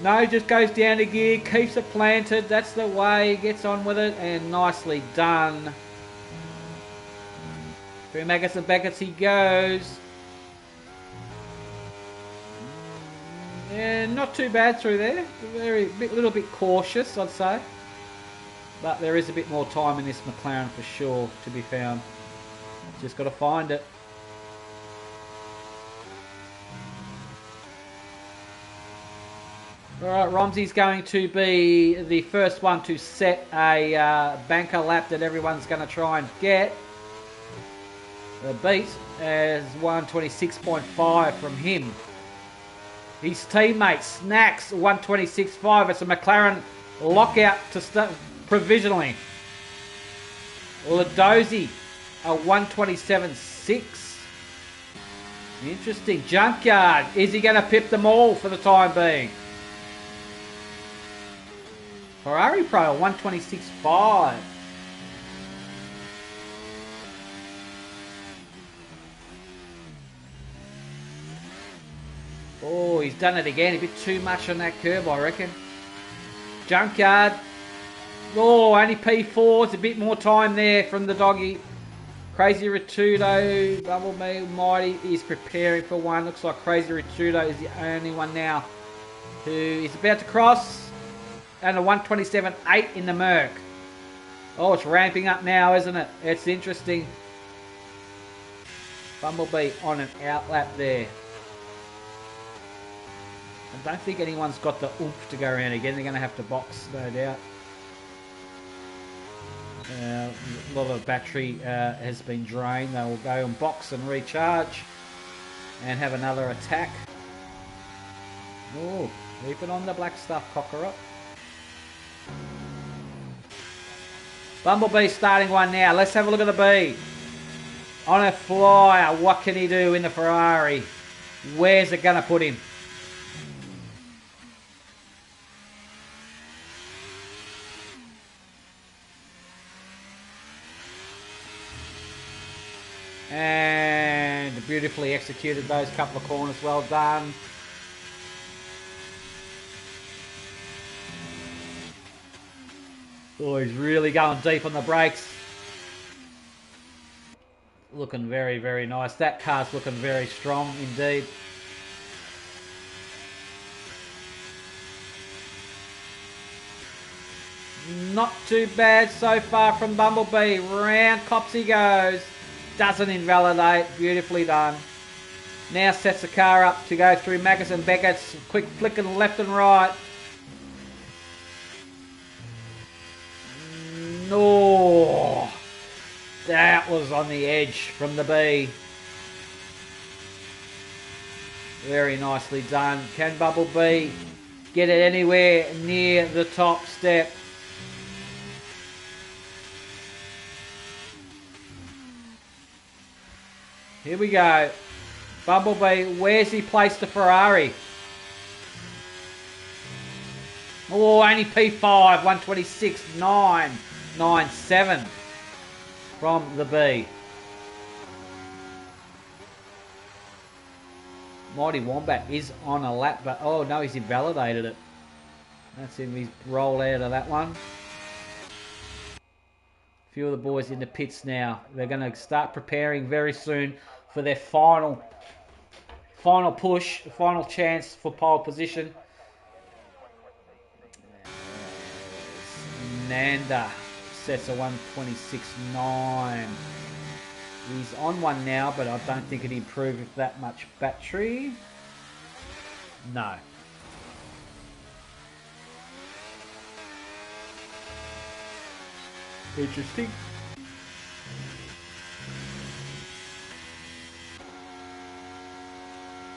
No, just goes down to gear, keeps it planted, that's the way, gets on with it, and nicely done. Through Maggots and Beckett's he goes. Yeah, not too bad through there. Little bit cautious, I'd say. But there is a bit more time in this McLaren for sure to be found. Just got to find it. Alright, Romsey's going to be the first one to set a banker lap that everyone's going to try and get. The beat as 126.5 from him. His teammate Snacks 126.5. It's a McLaren lockout to start provisionally. Ladosi a 127.6. Interesting. Junkyard. Is he going to pip them all for the time being? Ferrari Pro 126.5. Oh, he's done it again. A bit too much on that curb, I reckon. Junkyard. Oh, only P4s. A bit more time there from the doggy. Crazy Ritudo. Bumblebee Mighty is preparing for one. Looks like Crazy Ritudo is the only one now who is about to cross. And a 127.8 in the Merc. Oh, it's ramping up now, isn't it? It's interesting. Bumblebee on an outlap there. I don't think anyone's got the oomph to go around again. They're going to have to box, no doubt. A lot of battery has been drained. They will go and box and recharge and have another attack. Oh, keep it on the black stuff, cocker up. Bumblebee starting one now. Let's have a look at the B. On a flyer, what can he do in the Ferrari? Where's it going to put him? And beautifully executed those couple of corners. Well done. Oh, he's really going deep on the brakes. Looking very, very nice. That car's looking very strong indeed. Not too bad so far from Bumblebee. Round Cops he goes. Doesn't invalidate. Beautifully done. Now sets the car up to go through Maggots and Beckett's. Quick flicking left and right. No, that was on the edge from the B. Very nicely done. Can Bumblebee get it anywhere near the top step? Here we go. Bumblebee, where's he placed the Ferrari? Oh, only P5, 126.997 from the B. Mighty Wombat is on a lap, but oh no, he's invalidated it. That's him, he's rolled out of that one. A few of the boys in the pits now. They're going to start preparing very soon for their final push, final chance for pole position. Nanda sets a 126.9. He's on one now, but I don't think it'd improve with that much battery. No. Interesting.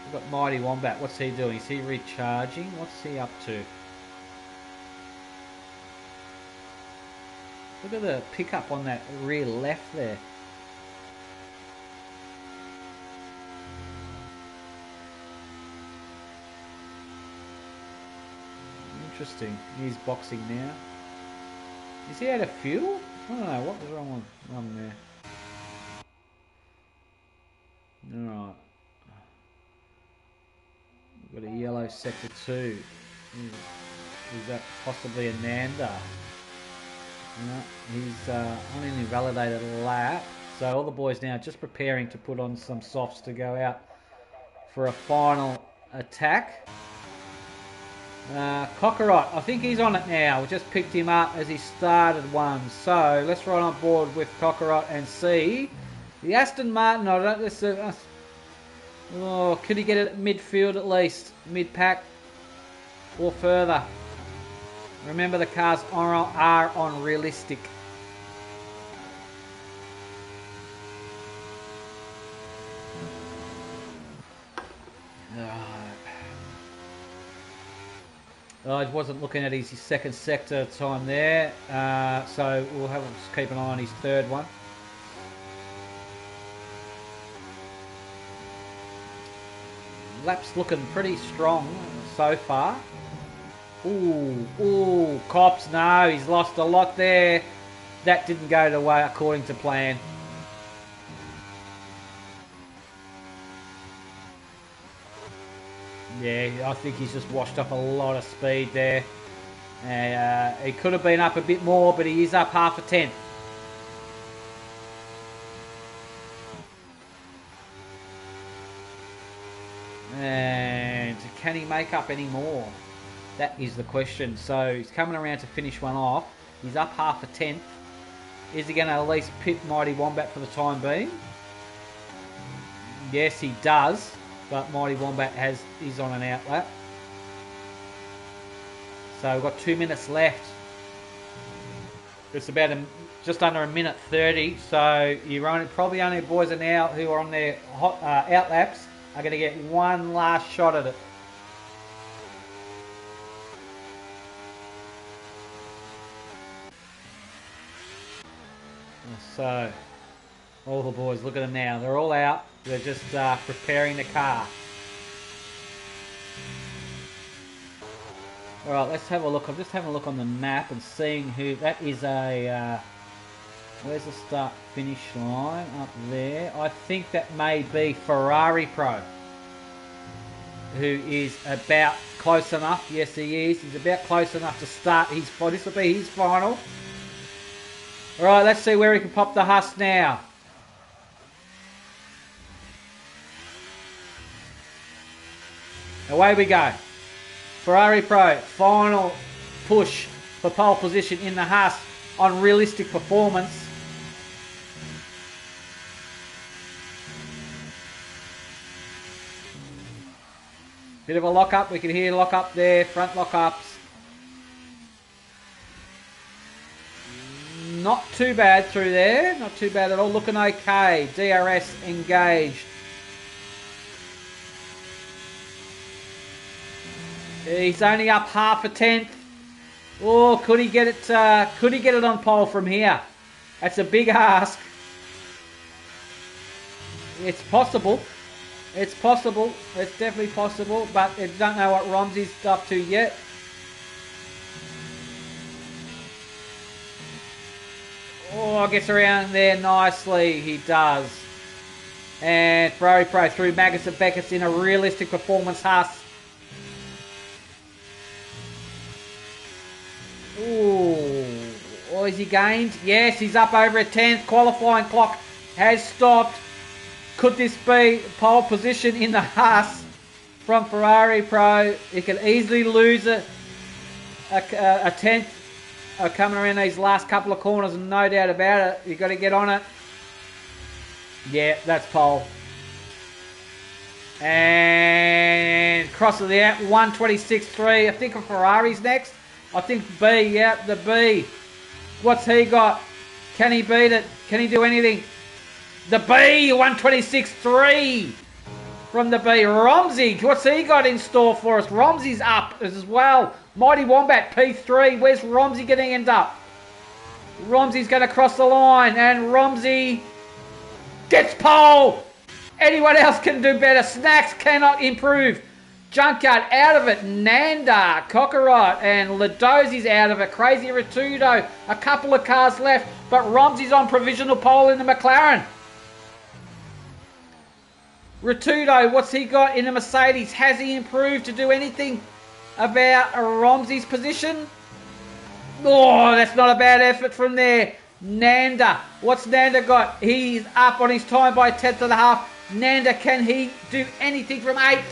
We've got Mighty Wombat. What's he doing? Is he recharging? What's he up to? Look at the pickup on that rear left there. Interesting. He's boxing now. Is he out of fuel? I don't know. What was wrong there? Alright. We've got a yellow sector 2. Is that possibly a Nanda? No, he's on an invalidated lap. So all the boys now just preparing to put on some softs to go out for a final attack. Cockeriot, I think he's on it now. We just picked him up as he started one. So let's ride on board with Cockeriot and see. The Aston Martin, I don't oh, could he get it at midfield at least? Mid-pack or further? Remember, the cars are unrealistic. I wasn't looking at his second sector time there, so we'll have to keep an eye on his third one. Lap's looking pretty strong so far. Ooh, Cops, no, he's lost a lot there. That didn't go the way according to plan. Yeah, I think he's just washed up a lot of speed there. He could have been up a bit more, but he is up half a tenth. And can he make up any more? That is the question. So he's coming around to finish one off. He's up half a tenth. Is he going to at least pit Mighty Wombat for the time being? Yes, he does. But Mighty Wombat is on an outlap. So we've got 2 minutes left. It's about just under a minute 30. So you're probably only boys are now who are on their outlaps are going to get one last shot at it. So, all the boys, look at them now. They're all out. They're just preparing the car. Alright, let's have a look. I'm just having a look on the map and seeing who... That is a... where's the start-finish line? Up there. I think that may be Ferrari Pro, who is about close enough. Yes, he is. He's about close enough to start his... This will be his final. Alright, let's see where he can pop the husk now. Away we go. Ferrari Pro, final push for pole position in the husk on realistic performance. Bit of a lock up, we can hear lock up there, front lock ups. Not too bad through there, not too bad at all, looking okay. DRS engaged. He's only up half a tenth. Oh, could he get it on pole from here? That's a big ask. It's possible. It's possible. It's definitely possible. But I don't know what Romsey's up to yet. Oh, gets around there nicely. He does. And Ferrari Pro through Magus and Beckett's in a realistic performance, Haas. Ooh. Oh, is he gained? Yes, he's up over a 10th. Qualifying clock has stopped. Could this be pole position in the Haas from Ferrari Pro? He can easily lose a 10th coming around these last couple of corners, no doubt about it. You've got to get on it. Yeah, that's pole. And crosses the out, 126.3. I think Ferrari's next. I think B, yeah, the B. What's he got? Can he beat it? Can he do anything? The B, 126.3 from the B. Romsey, what's he got in store for us? Romsey's up as well. Mighty Wombat, P3. Where's Romsey going to end up? Romsey's going to cross the line, and Romsey gets pole. Anyone else can do better. Snacks cannot improve. Junkyard out of it. Nanda, Cockeriot, and Ladosi's out of it. Crazy Ratudo. A couple of cars left, but Romsey's on provisional pole in the McLaren. Ratudo, what's he got in the Mercedes? Has he improved to do anything about Romsey's position? Oh, that's not a bad effort from there. Nanda, what's Nanda got? He's up on his time by a 10th and a half. Nanda, can he do anything from 8th?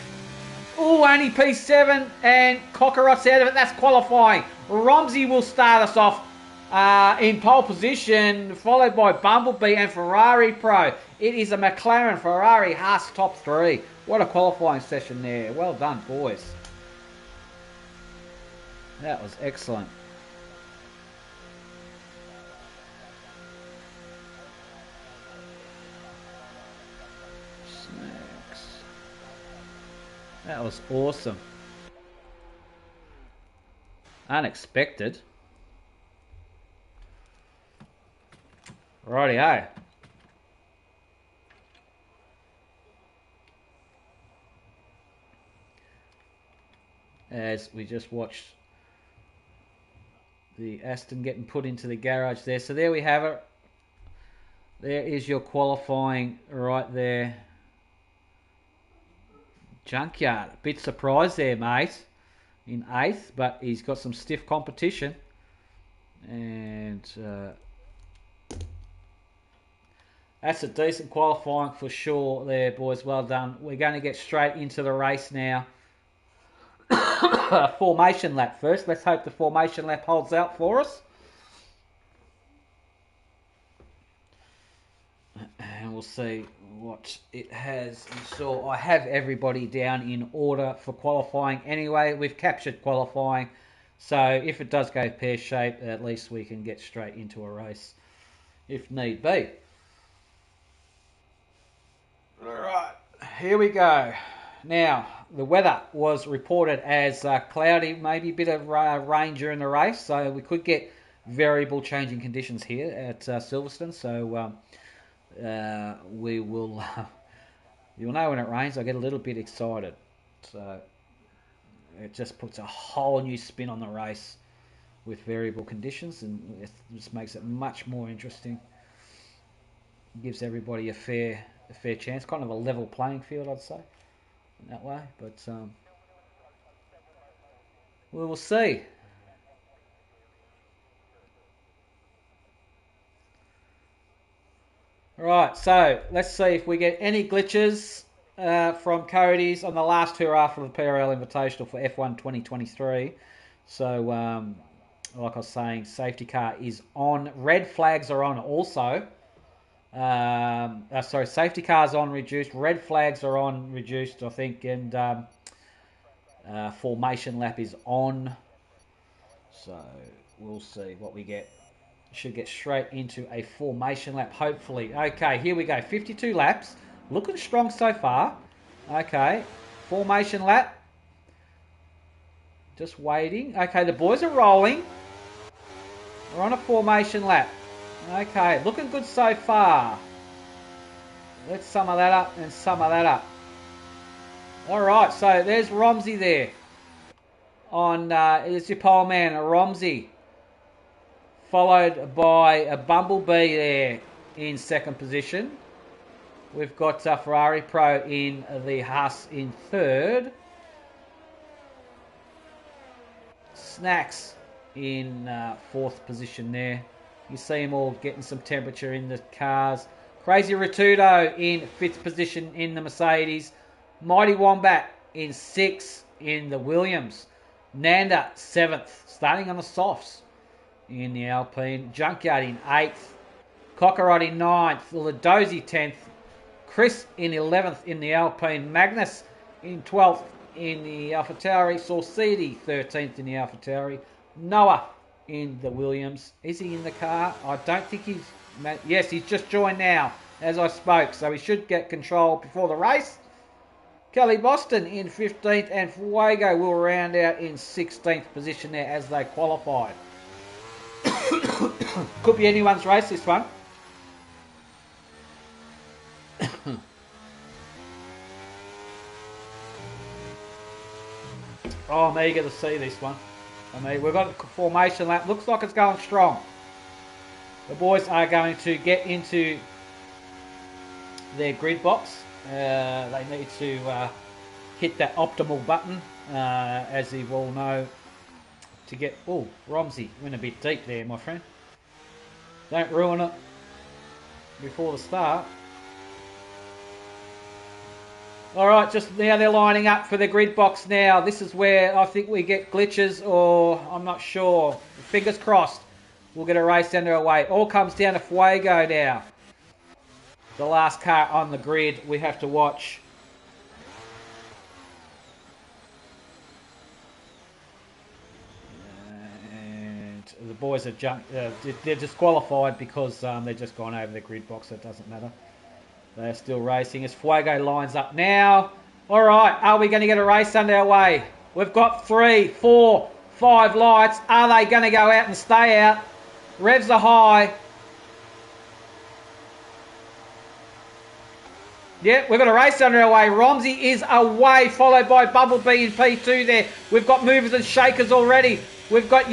Oh, only P7, and Cockeriot's out of it. That's qualifying. Romsey will start us off in pole position, followed by Bumblebee and Ferrari Pro. It is a McLaren Ferrari Haas top 3. What a qualifying session there. Well done, boys. That was excellent. Snacks. That was awesome. Unexpected. Rightio. As we just watched the Aston getting put into the garage there. So there we have it. There is your qualifying right there. Junkyard. A bit surprised there, mate. In 8th, but he's got some stiff competition. And that's a decent qualifying for sure there, boys. Well done. We're going to get straight into the race now. Formation lap first. Let's hope the formation lap holds out for us. And we'll see what it has in store. I have everybody down in order for qualifying anyway. We've captured qualifying. So if it does go pear-shaped, at least we can get straight into a race if need be. Alright, here we go. Now, the weather was reported as cloudy, maybe a bit of rain during the race, so we could get variable changing conditions here at Silverstone. So we will, you'll know when it rains, I get a little bit excited. So it just puts a whole new spin on the race with variable conditions, and it just makes it much more interesting. Gives everybody a fair chance, kind of a level playing field, I'd say, in that way. But we will see. Right, so let's see if we get any glitches from Cody's on the last hurrah for the PRL Invitational for F1 2023. So, like I was saying, safety car is on. Red flags are on also. Sorry, safety car's on reduced. Red flags are on reduced, I think, and formation lap is on. So we'll see what we get. Should get straight into a formation lap, hopefully. Okay, here we go. 52 laps. Looking strong so far. Okay, formation lap. Just waiting. Okay, the boys are rolling. We're on a formation lap. Okay, looking good so far. Let's sum of that up and sum of that up. Alright, so there's Romsey there. It's your pole man, Romsey. Followed by a Bumblebee there in second position. We've got Ferrari Pro in the Haas in third. Snacks in fourth position there. You see them all getting some temperature in the cars. Crazy Rotudo in fifth position in the Mercedes. Mighty Wombat in sixth in the Williams. Nanda seventh, starting on the softs in the Alpine. Junkyard in eighth. Cockerot in ninth. Ladozi 10th. Chris in 11th in the Alpine. Magnus in 12th in the AlphaTauri. Saucidi 13th in the AlphaTauri. Noah in the Williams. Is he in the car? I don't think he's... Yes, he's just joined now as I spoke, so he should get control before the race. Kelly Boston in 15th, and Fuego will round out in 16th position there as they qualified. Could be anyone's race, this one. Oh, I'm eager to see this one. I mean, we've got a formation lap. Looks like it's going strong. The boys are going to get into their grid box. They need to hit that optimal button, as you all know, to get... Oh, Romsey went a bit deep there, my friend. Don't ruin it before the start. Alright, just now they're lining up for the grid box now. This is where I think we get glitches, or I'm not sure. Fingers crossed. We'll get a race underway. All comes down to Fuego now. The last car on the grid we have to watch. And the boys are they're disqualified because they've just gone over the grid box, so it doesn't matter. They're still racing as Fuego lines up now. Alright, are we going to get a race underway? We've got 3, 4, 5 lights. Are they going to go out and stay out? Revs are high. Yep, we've got a race underway. Romsey is away, followed by Bumblebee in P2 there. We've got movers and shakers already. We've got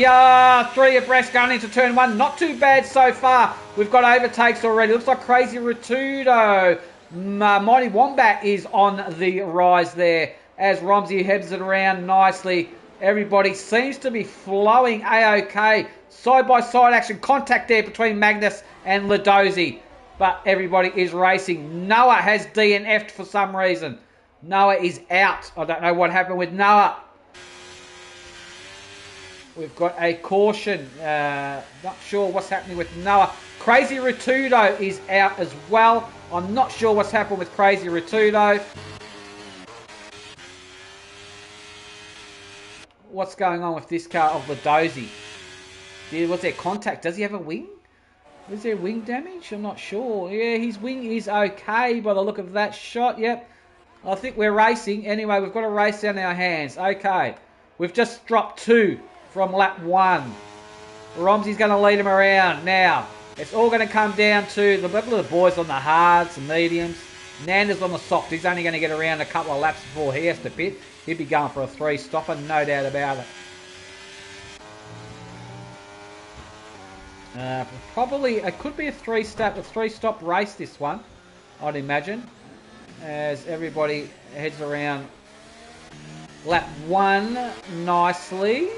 3 abreast going into turn 1. Not too bad so far. We've got overtakes already. Looks like Crazy Rotudo. Mighty Wombat is on the rise there as Romsey heads it around nicely. Everybody seems to be flowing A-OK. Side-by-side action. Contact there between Magnus and Ladozi. But everybody is racing. Noah has DNF'd for some reason. Noah is out. I don't know what happened with Noah. We've got a caution. Not sure what's happening with Noah. Crazy Rotudo is out as well. I'm not sure what's happened with Crazy Rotudo. What's going on with this car of Ladozi? Was there contact? Does he have a wing? Is there wing damage? I'm not sure. Yeah, his wing is okay by the look of that shot. Yep. I think we're racing. Anyway, we've got a race down our hands. Okay. We've just dropped 2 from lap 1. Romsey's going to lead him around. Now, it's all going to come down to the boys on the hards and mediums. Nanda's on the soft. He's only going to get around a couple of laps before he has to pit. He'll be going for a 3-stopper, no doubt about it. Probably, it could be a 3-stop race, this one, I'd imagine, as everybody heads around lap 1 nicely.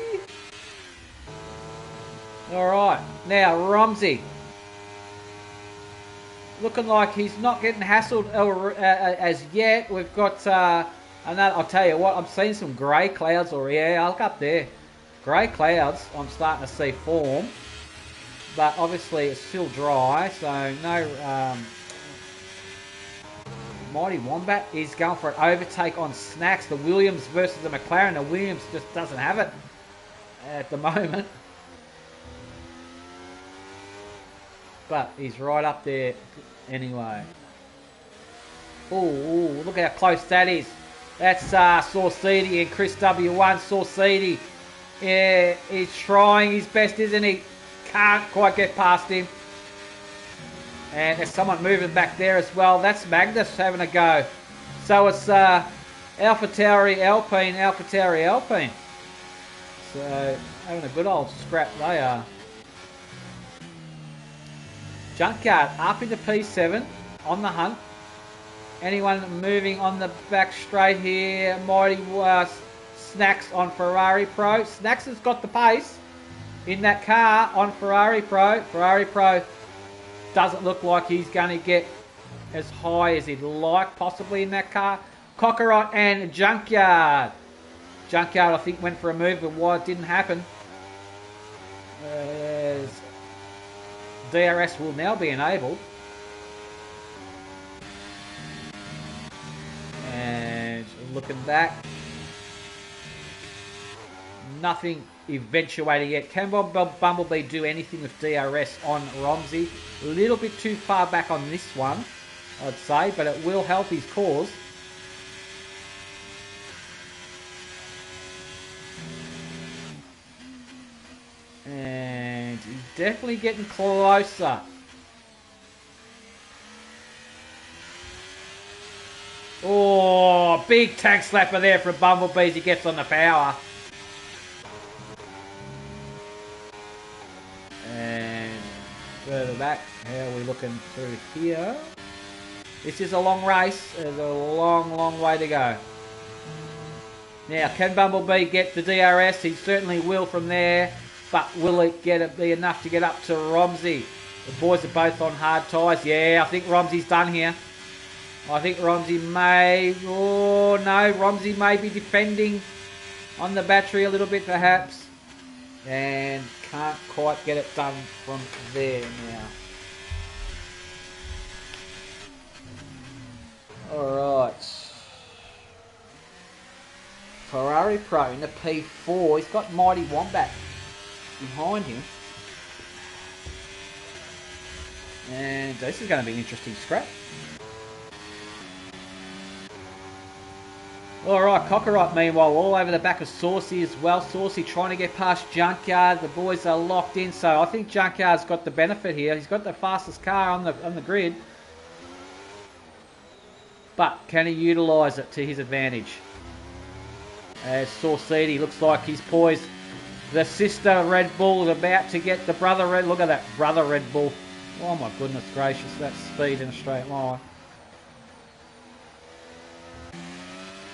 Alright, now Romsey, looking like he's not getting hassled as yet. We've got, another, I'll tell you what, I'm seeing some grey clouds, or yeah, I'll look up there. Grey clouds, I'm starting to see form. But obviously it's still dry, so no... Mighty Wombat is going for an overtake on Snacks. The Williams versus the McLaren. The Williams just doesn't have it at the moment. But he's right up there anyway. Ooh, look how close that is. That's Saucidi and Chris W1. Saucidi, yeah, he's trying his best, isn't he? Can't quite get past him. And there's someone moving back there as well. That's Magnus having a go. So it's AlphaTauri Alpine. So having a good old scrap they are. Junkyard up into P7 on the hunt. Anyone moving on the back straight here? Mighty Snacks on Ferrari Pro. Snacks has got the pace in that car on Ferrari Pro. Ferrari Pro doesn't look like he's going to get as high as he'd like possibly in that car. Cockeriot and Junkyard. Junkyard I think went for a move, but why it didn't happen. DRS will now be enabled. And looking back, nothing eventuating yet. Can Bumblebee do anything with DRS on Romsey? A little bit too far back on this one, I'd say, but it will help his cause. And he's definitely getting closer. Oh, big tank slapper there for Bumblebee as he gets on the power. And further back, how are we looking through here? This is a long race. There's a long, long way to go. Now, can Bumblebee get the DRS? He certainly will from there. But will it be enough to get up to Romsey? The boys are both on hard tyres. Yeah, I think Romsey's done here. I think Romsey may... Oh, no. Romsey may be defending on the battery a little bit, perhaps. And can't quite get it done from there now. Alright. Ferrari Pro in the P4. He's got Mighty Wombat behind him. And this is going to be an interesting scrap. Alright, Cockeriot meanwhile all over the back of Saucy as well. Saucy trying to get past Junkyard. The boys are locked in, so I think Junkyard's got the benefit here. He's got the fastest car on the grid. But can he utilise it to his advantage? As Saucy looks like he's poised. The sister Red Bull is about to get the brother Red... Look at that, brother Red Bull. Oh my goodness gracious, that speed in a straight line.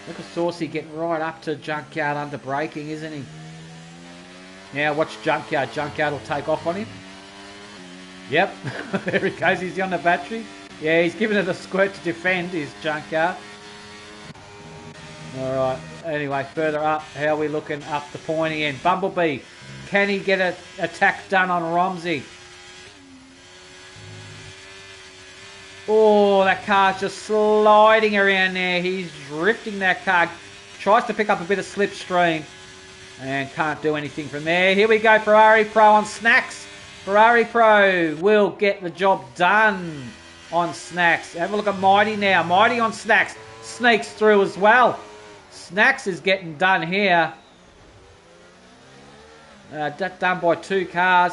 Look at Saucy getting right up to Junkyard under braking, isn't he? Now watch Junkyard. Junkyard will take off on him. Yep, there he goes. He's on the battery. Yeah, he's giving it a squirt to defend his Junkyard. Alright, anyway, further up, how are we looking up the pointy end? Bumblebee, can he get an attack done on Romsey? Oh, that car's just sliding around there. He's drifting that car. Tries to pick up a bit of slipstream and can't do anything from there. Here we go, Ferrari Pro on Snacks. Ferrari Pro will get the job done on Snacks. Have a look at Mighty now. Mighty on Snacks. Sneaks through as well. Snacks is getting done here. Done by two cars.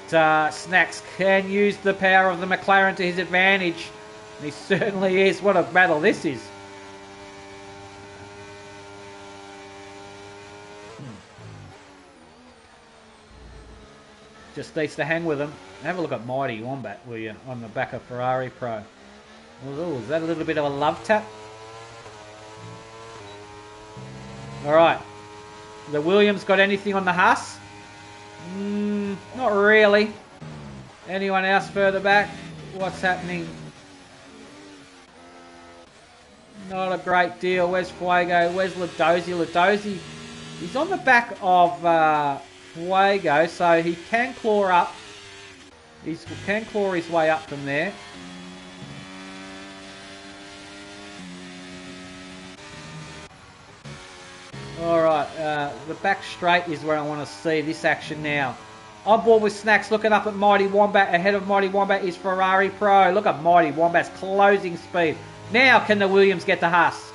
Snacks can use the power of the McLaren to his advantage. And he certainly is. What a battle this is. Just needs to hang with him. Have a look at Mighty Wombat, will you, on the back of Ferrari Pro. Oh, is that a little bit of a love tap? Alright. The Williams got anything on the Haas? Not really. Anyone else further back? What's happening? Not a great deal. Where's Fuego? Where's Ladozi? Ladozi, he's on the back of Fuego, so he can claw up. He can claw his way up from there. Alright, the back straight is where I want to see this action now. On board with Snacks, looking up at Mighty Wombat. Ahead of Mighty Wombat is Ferrari Pro. Look at Mighty Wombat's closing speed. Now can the Williams get the Haas?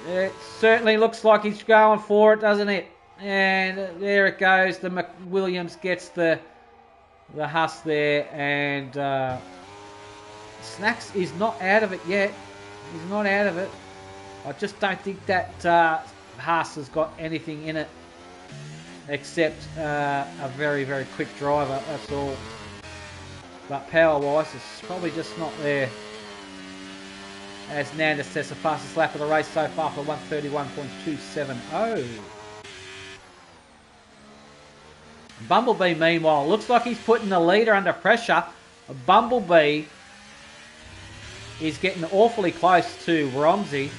It certainly looks like he's going for it, doesn't it? And there it goes. The McWilliams gets the Huss there, and Snacks is not out of it yet. He's not out of it. I just don't think that Haas has got anything in it except a very, very quick driver. That's all. But power-wise, it's probably just not there. As Nanda says, the fastest lap of the race so far for 131.270. Bumblebee, meanwhile, looks like he's putting the leader under pressure. Bumblebee is getting awfully close to Romsey.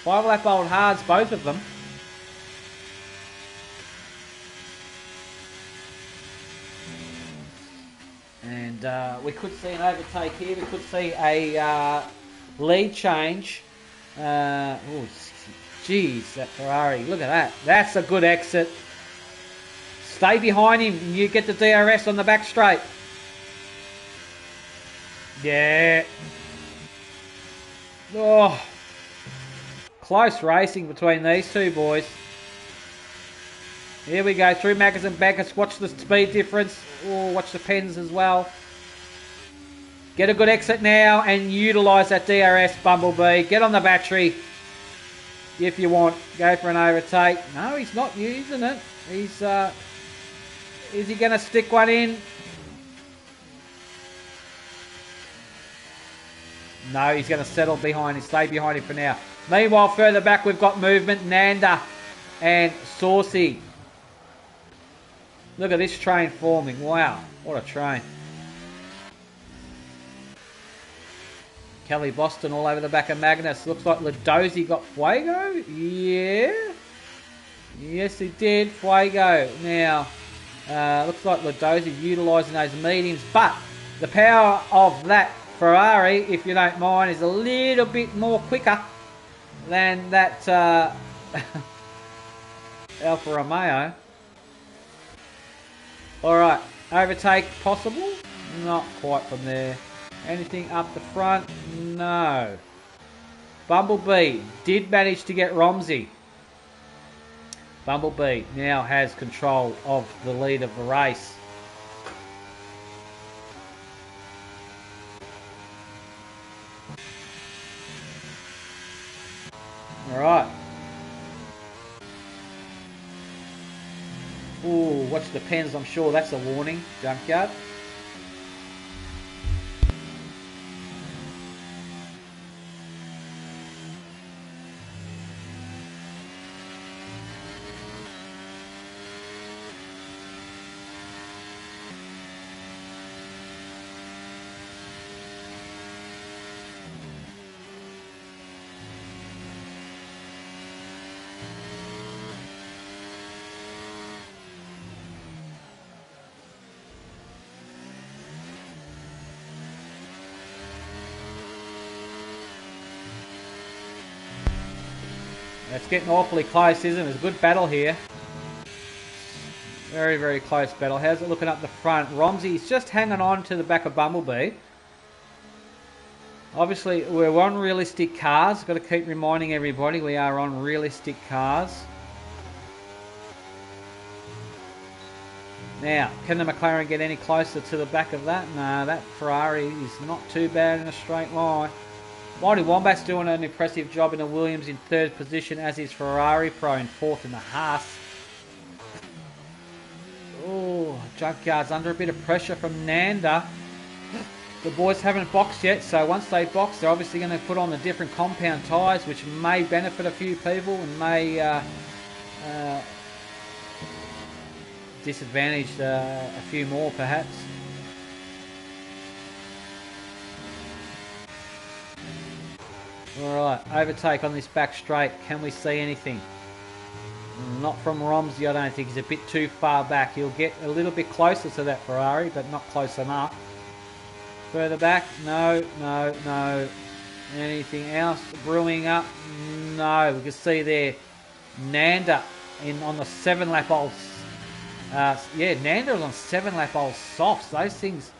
5 lap old hards, both of them. And we could see an overtake here. We could see a lead change. Oh, geez, that Ferrari. Look at that. That's a good exit. Stay behind him and you get the DRS on the back straight. Yeah. Oh. Close racing between these two boys. Here we go, through Magazine Bankers. Watch the speed difference. Oh, watch the pens as well. Get a good exit now and utilise that DRS, Bumblebee. Get on the battery if you want. Go for an overtake. No, he's not using it. He's, is he going to stick one in? No, he's going to settle behind him, stay behind him for now. Meanwhile, further back, we've got movement. Nanda and Saucy. Look at this train forming. Wow, what a train. Kelly Boston all over the back of Magnus. Looks like Ladozi got Fuego. Yeah. Yes, he did. Fuego. Now, looks like Ladozi utilising those mediums. But the power of that Ferrari, if you don't mind, is a little bit more quicker than that Alfa Romeo. Alright, overtake possible? Not quite from there. Anything up the front? No. Bumblebee did manage to get Romsey. Bumblebee now has control of the lead of the race. Alright. Ooh, watch the pens, I'm sure that's a warning. Junkyard. It's getting awfully close, isn't it? It's a good battle here. Very, very close battle. How's it looking up the front? Romsey's just hanging on to the back of Bumblebee. Obviously, we're on realistic cars. Got to keep reminding everybody we are on realistic cars. Now, can the McLaren get any closer to the back of that? No, that Ferrari is not too bad in a straight line. Mighty Wombat's doing an impressive job in the Williams in 3rd position, as is Ferrari Pro in 4th in the Haas. Oh, Junkyard's under a bit of pressure from Nanda. The boys haven't boxed yet, so once they box, they're obviously going to put on the different compound tyres, which may benefit a few people and may disadvantage a few more, perhaps. Alright, overtake on this back straight. Can we see anything? Not from Romsey, I don't think. He's a bit too far back. He'll get a little bit closer to that Ferrari, but not close enough. Further back? No, no, no. Anything else brewing up? No. We can see there Nanda on the 7-lap old... yeah, Nanda was on 7-lap old softs. Those things...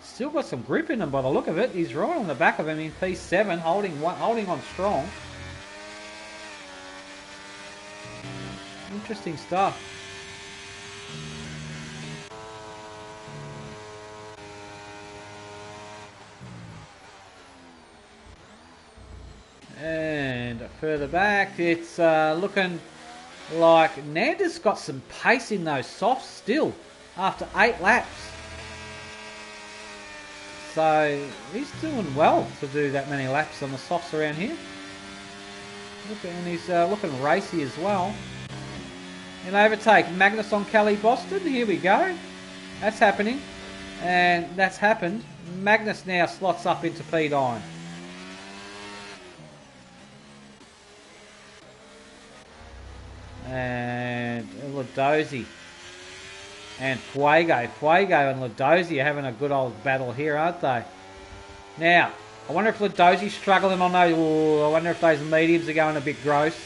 still got some grip in them by the look of it. He's right on the back of him in P7, holding on strong. Interesting stuff. And further back, it's looking like Nanda's got some pace in those softs still after 8 laps. So he's doing well to do that many laps on the softs around here. And he's looking racy as well. And overtake Magnus on Kelly Boston. Here we go. That's happening. And that's happened. Magnus now slots up into P9. And Ladozi and Fuego. Fuego and Ladozi are having a good old battle here, aren't they? Now, I wonder if Ladozi's struggling on those. Ooh, I wonder if those mediums are going a bit gross.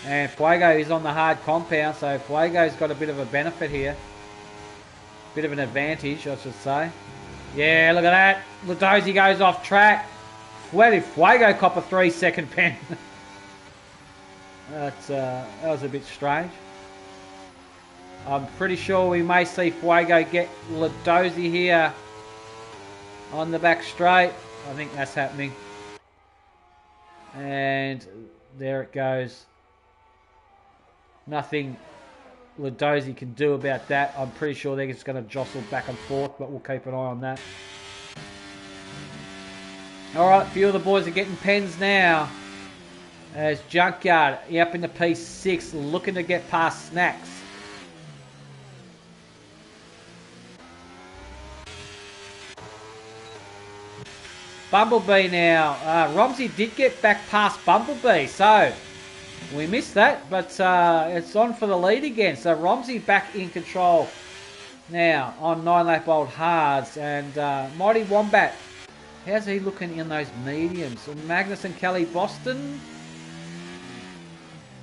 And Fuego is on the hard compound, so Fuego's got a bit of a benefit here. Bit of an advantage, I should say. Yeah, look at that. Ladozi goes off track. Where did Fuego cop a 3-second pen? That was a bit strange. I'm pretty sure we may see Fuego get Ladozi here on the back straight. I think that's happening. And there it goes. Nothing Ladozi can do about that. I'm pretty sure they're just going to jostle back and forth, but we'll keep an eye on that. Alright, a few of the boys are getting pens now. As Junkyard up in the P6, looking to get past Snacks. Bumblebee now. Romsey did get back past Bumblebee, so we missed that, but it's on for the lead again. So Romsey back in control now on 9-lap-old hards. And Mighty Wombat, how's he looking in those mediums? And Magnus and Kelly Boston.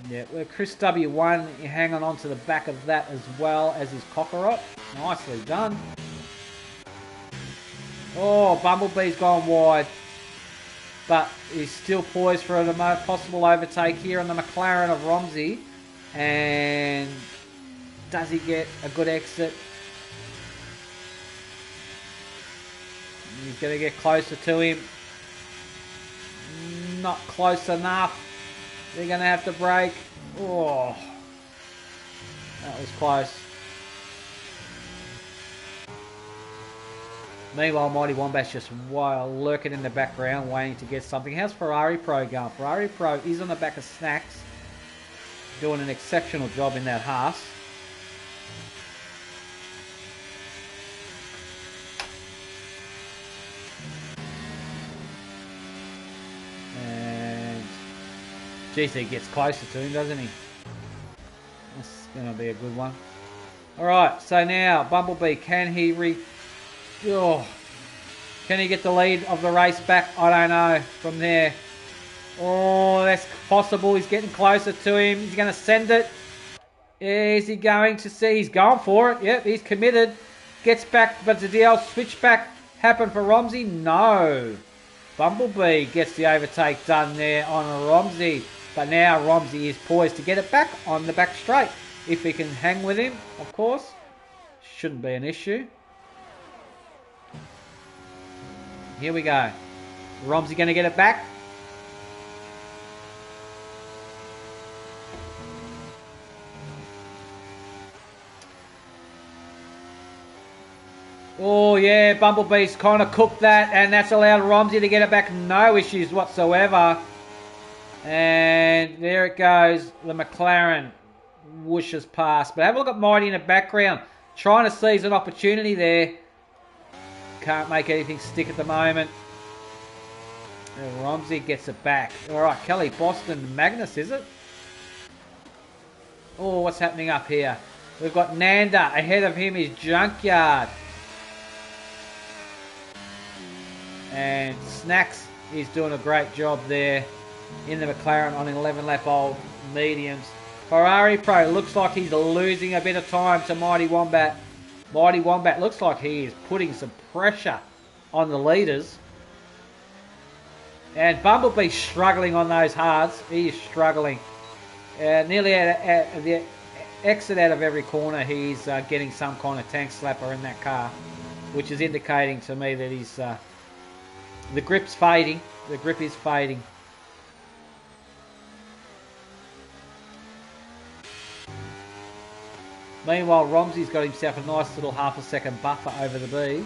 Yeah, Chris W1 hanging on to the back of that as well as his Cockeriot. Nicely done. Oh, Bumblebee's gone wide. But he's still poised for a possible overtake here on the McLaren of Romsey. And does he get a good exit? He's going to get closer to him. Not close enough. They're going to have to brake. Oh, that was close. Meanwhile, Mighty Wombat's just lurking in the background, waiting to get something. How's Ferrari Pro going? Ferrari Pro is on the back of Snacks, doing an exceptional job in that Haas. GC gets closer to him, doesn't he? That's going to be a good one. Alright, so now Bumblebee, can he can he get the lead of the race back? I don't know from there. Oh, that's possible. He's getting closer to him. He's going to send it. Is he going to see? He's going for it. Yep, he's committed. Gets back, but did the old switchback happen for Romsey? No. Bumblebee gets the overtake done there on Romsey. But now Romsey is poised to get it back on the back straight. If he can hang with him, of course. Shouldn't be an issue. Here we go. Romsey going to get it back. Oh yeah, Bumblebee's kind of cooked that, and that's allowed Romsey to get it back. No issues whatsoever. And there it goes. The McLaren whooshes past. But have a look at Mighty in the background. Trying to seize an opportunity there. Can't make anything stick at the moment. And Romsey gets it back. Alright, Kelly Boston Magnus, is it? Oh, what's happening up here? We've got Nanda. Ahead of him is Junkyard. And Snacks is doing a great job there in the McLaren on 11-lap-old mediums. Ferrari Pro looks like he's losing a bit of time to Mighty Wombat. Mighty Wombat looks like he is putting some pressure on the leaders. And Bumblebee's struggling on those hards. He is struggling. Nearly exit out of every corner, he's getting some kind of tank slapper in that car, which is indicating to me that he's the grip's fading. The grip is fading. Meanwhile, Romsey's got himself a nice little half a second buffer over the B.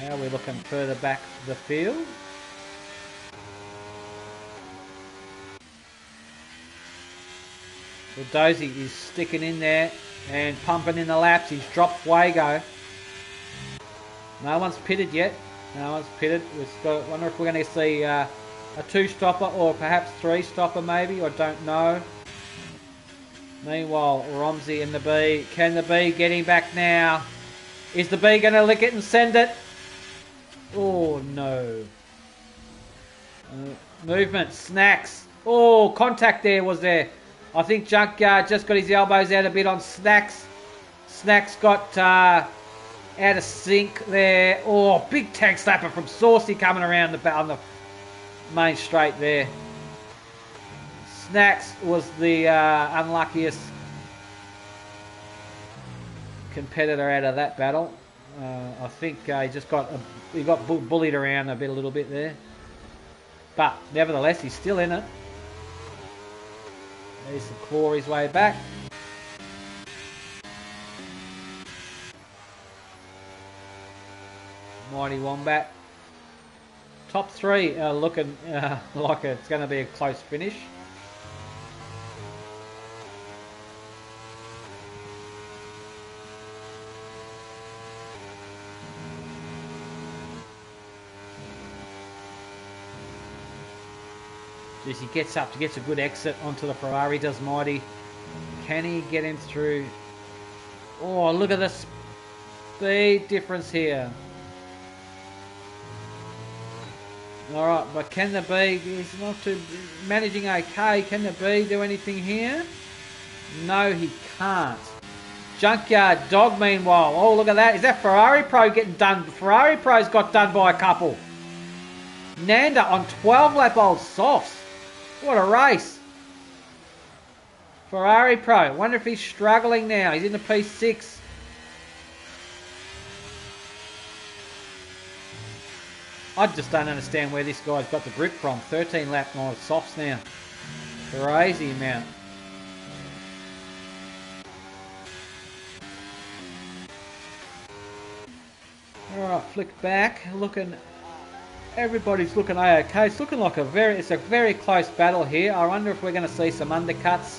How are we looking further back the field? Well, Dozy is sticking in there and pumping in the laps. He's dropped Fuego. No one's pitted yet. No one's pitted. I wonder if we're going to see a 2-stopper or perhaps 3-stopper maybe. I don't know. Meanwhile, Romsey in the B. Can the B get him back now? Is the B going to lick it and send it? Oh, no. Movement. Snacks. Oh, contact there was there. I think Junkyard just got his elbows out a bit on Snacks. Snacks got out of sync there. Oh, big tank slapper from Saucy coming around on the main straight there. Snacks was the unluckiest competitor out of that battle. I think he got bullied around a little bit there. But nevertheless, he's still in it. He's to claw his way back. Mighty Wombat. Top 3 looking like it's going to be a close finish. As he gets up, he gets a good exit onto the Ferrari, does Mighty. Can he get him through? Oh, look at the speed difference here. Alright, but can the B, he's not too managing okay. Can the B do anything here? No, he can't. Junkyard Dog, meanwhile. Oh, look at that. Is that Ferrari Pro getting done? Ferrari Pro's got done by a couple. Nanda on 12-lap-old softs. What a race. Ferrari Pro. Wonder if he's struggling now. He's in the P6. I just don't understand where this guy's got the grip from. 13-lap on softs now. Crazy amount. Alright, flick back. Everybody's looking okay. It's looking like it's a very close battle here. I wonder if we're going to see some undercuts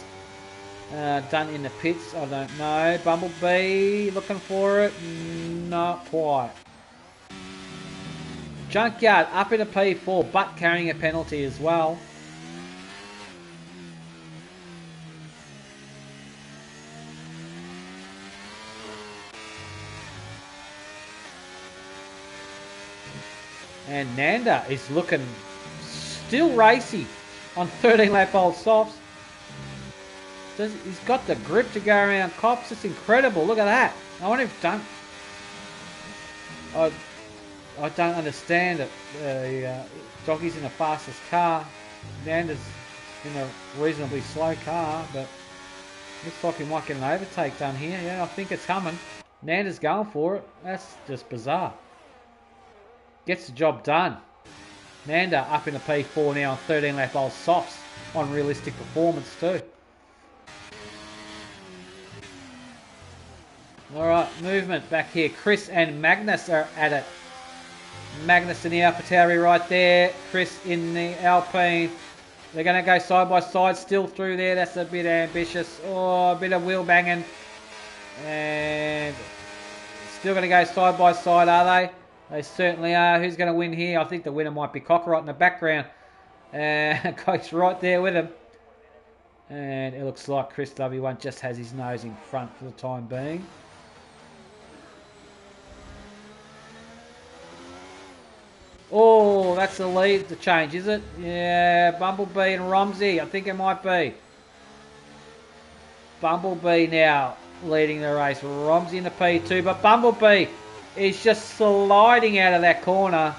done in the pits. I don't know. Bumblebee looking for it. Not quite. Junkyard up in a P4, but carrying a penalty as well. And Nanda is looking still racy on 13-lap-old softs. He's got the grip to go around cops. It's incredible. Look at that. I wonder if I don't understand it. Jockey's in the fastest car. Nanda's in a reasonably slow car, but looks like he might get an overtake done here. Yeah, I think it's coming. Nanda's going for it. That's just bizarre. Gets the job done. Nanda up in a P4 now on 13-lap-old softs on realistic performance too. Alright, movement back here. Chris and Magnus are at it. Magnus in the AlphaTauri right there. Chris in the Alpine. They're going to go side by side still through there. That's a bit ambitious. Oh, a bit of wheel banging. And still going to go side by side, are they? They certainly are. Who's going to win here? I think the winner might be Cockeright in the background. And Coach's right there with him. And it looks like Chris W1 just has his nose in front for the time being. Oh, that's the lead to change, is it? Yeah, Bumblebee and Romsey. I think it might be. Bumblebee now leading the race. Romsey in the P2, but Bumblebee is just sliding out of that corner.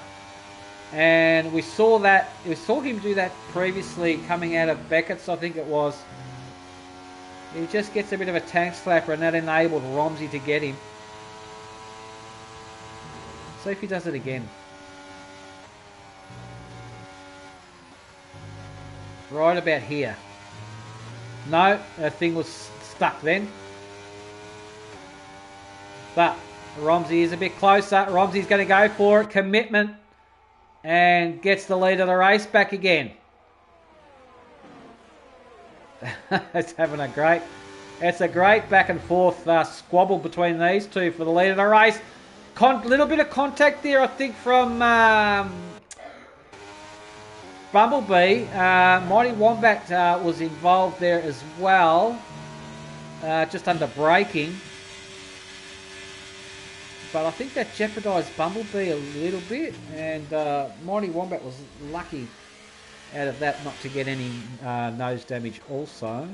And we saw him do that previously coming out of Beckett's, I think it was. He just gets a bit of a tank slapper, and that enabled Romsey to get him. See if he does it again. Right about here. No, that thing was stuck then. But Romsey is a bit closer. Romsey's going to go for it. Commitment. And gets the lead of the race back again. It's a great back and forth squabble between these two for the lead of the race. Little bit of contact there, I think, from Bumblebee. Mighty Wombat was involved there as well, just under braking. But I think that jeopardised Bumblebee a little bit, and Mighty Wombat was lucky out of that not to get any nose damage also.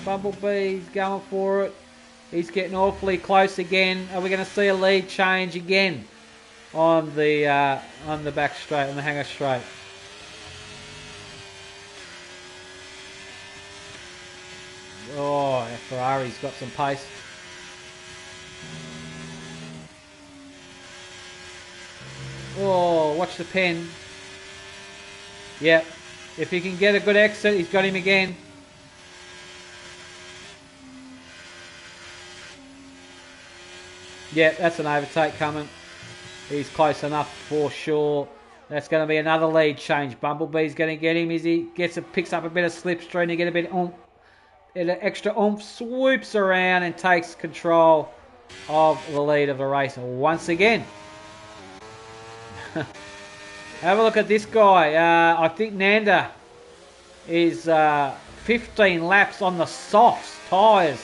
Bumblebee's going for it. He's getting awfully close again. Are we going to see a lead change again on the back straight, on the hanger straight? Oh, Ferrari's got some pace. Oh, watch the pen. Yep. If he can get a good exit, he's got him again. Yeah, that's an overtake coming. He's close enough for sure. That's going to be another lead change. Bumblebee's going to get him as he picks up a bit of slipstream to get a bit of oomph. An extra oomph, swoops around and takes control of the lead of the race once again. Have a look at this guy. I think Nanda is 15 laps on the softs tyres.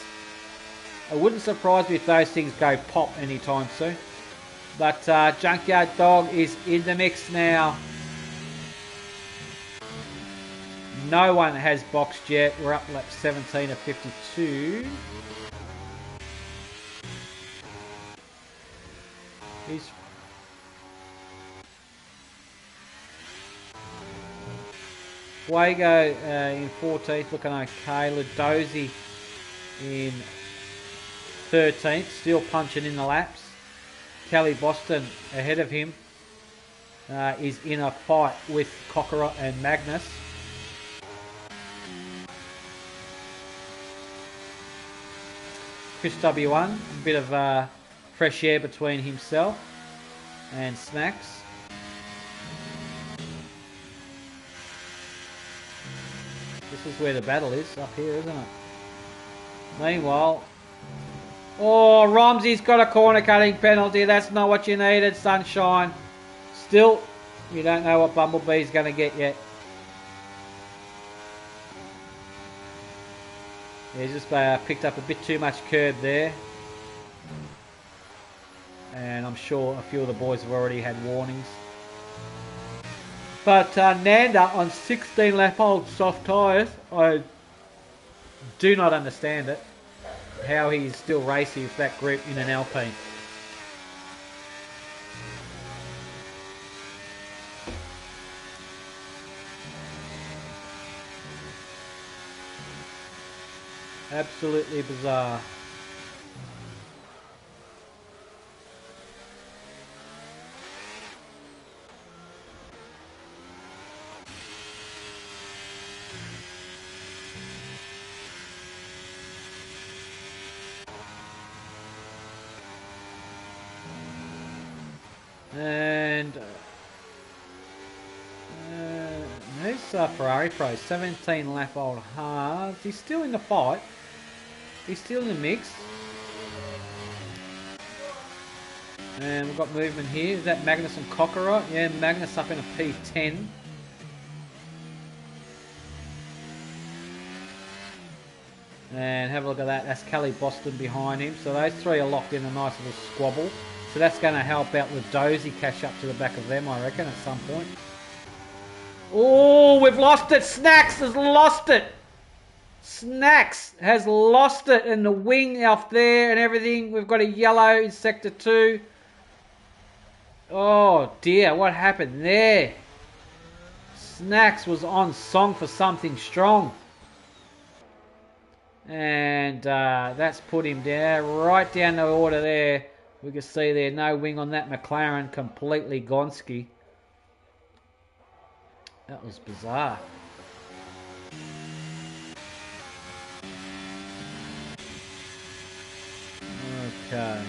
It wouldn't surprise me if those things go pop anytime soon. But Junkyard Dog is in the mix now. No one has boxed yet. We're up lap 17 of 52. Fuego in 14th, looking okay. Ludosi in 13th, still punching in the laps. Kelly Boston ahead of him is in a fight with Cockera and Magnus. Chris W1, a bit of fresh air between himself and Snacks. This is where the battle is, up here, isn't it? Meanwhile, oh, Romsey's got a corner cutting penalty. That's not what you needed, Sunshine. Still, you don't know what Bumblebee's going to get yet. He just picked up a bit too much curb there. And I'm sure a few of the boys have already had warnings. But Nanda on 16 lap old soft tyres, I do not understand it. How he's still racing with that group in an Alpine. Absolutely bizarre. And there's Ferrari Pro, 17 lap old Haas. He's still in the fight. He's still in the mix. And we've got movement here. Is that Magnus and Cockera? Yeah, Magnus up in a P10. And have a look at that. That's Kelly Boston behind him. So those three are locked in a nice little squabble. So that's going to help out with Dozy catch up to the back of them, I reckon, at some point. Oh, we've lost it. Snacks has lost it. Snacks has lost it, and the wing off there and everything. We've got a yellow in sector 2. Oh dear, what happened there? Snacks was on song for something strong. And that's put him down, right down the order there. We can see there, no wing on that McLaren, completely Gonski. That was bizarre. Okay.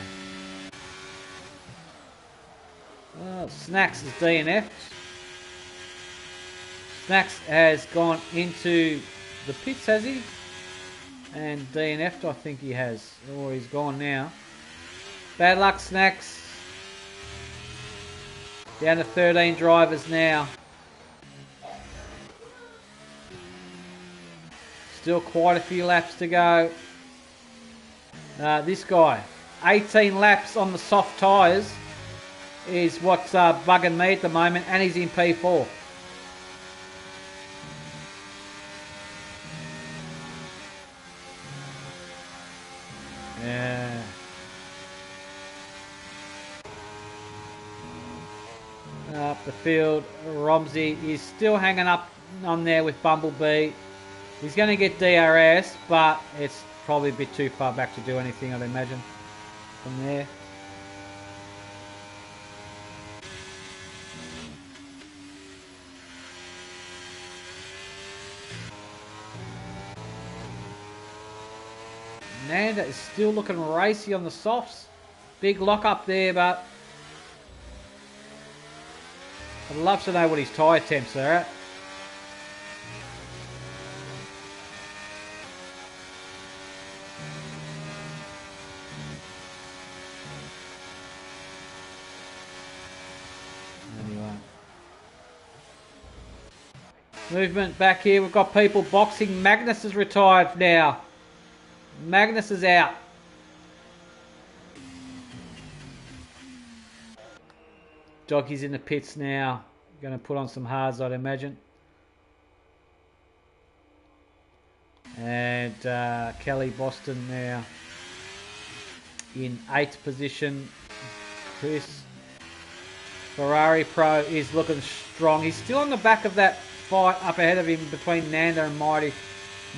Well, Snacks is DNF. Snacks has gone into the pits, has he? And DNF'd, I think he has. Or he's gone now. Bad luck, Snacks. Down to 13 drivers now. Still quite a few laps to go. This guy, 18 laps on the soft tyres is what's bugging me at the moment, and he's in P4. Yeah. Up the field, Romsey is still hanging up on there with Bumblebee. He's going to get DRS, but it's probably a bit too far back to do anything, I'd imagine, from there. Nanda is still looking racy on the softs. Big lock up there, but I'd love to know what his tyre temps are at. Anyway. Movement back here. We've got people boxing. Magnus is retired now. Magnus is out. Jockey's in the pits now. Going to put on some hards, I'd imagine. And Kelly Boston now in 8th position. Chris Ferrari Pro is looking strong. He's still on the back of that fight up ahead of him between Nanda and Mighty.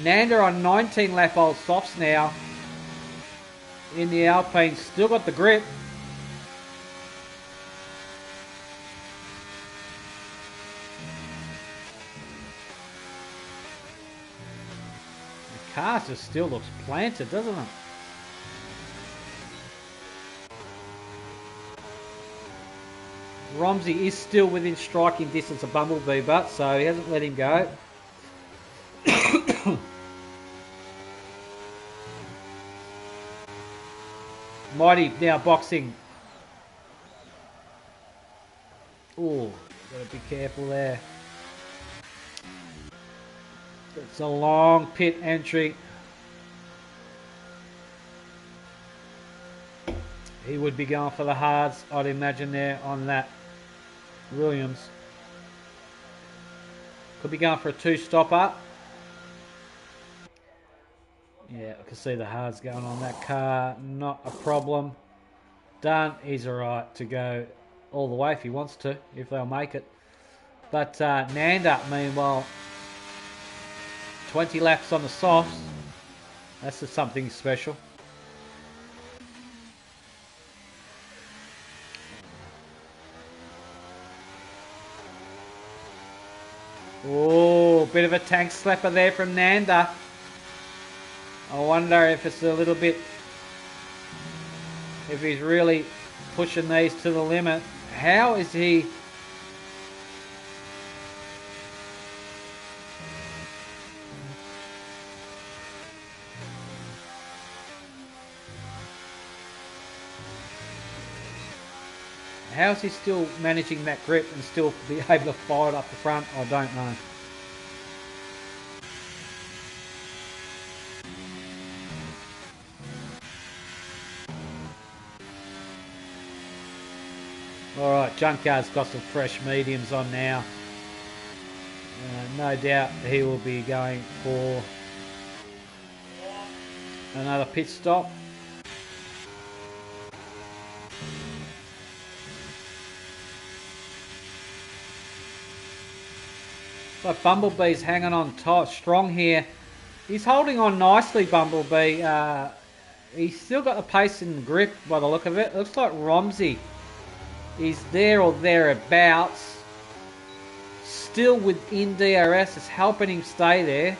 Nanda on 19 lap old softs now in the Alpine. Still got the grip. The car just still looks planted, doesn't it? Romsey is still within striking distance of Bumblebee, but so he hasn't let him go. Mighty now boxing. Oh, gotta be careful there. It's a long pit entry. He would be going for the hards, I'd imagine, there on that Williams. Could be going for a 2-stopper. Yeah, I can see the hards going on that car. Not a problem. Done. He's alright to go all the way if he wants to, if they'll make it. But Nanda, meanwhile, 20 laps on the softs. That's just something special. Oh, bit of a tank slapper there from Nanda. I wonder if it's a little bit, if he's really pushing these to the limit. How is he? How is he still managing that grip and still be able to fire it up the front? I don't know. Alright, Junkyard's got some fresh mediums on now. No doubt he will be going for another pit stop. So Bumblebee's hanging on tight, strong here. He's holding on nicely, Bumblebee. He's still got the pace and grip by the look of it. Looks like Romsey is there or thereabouts. Still within DRS. It's helping him stay there.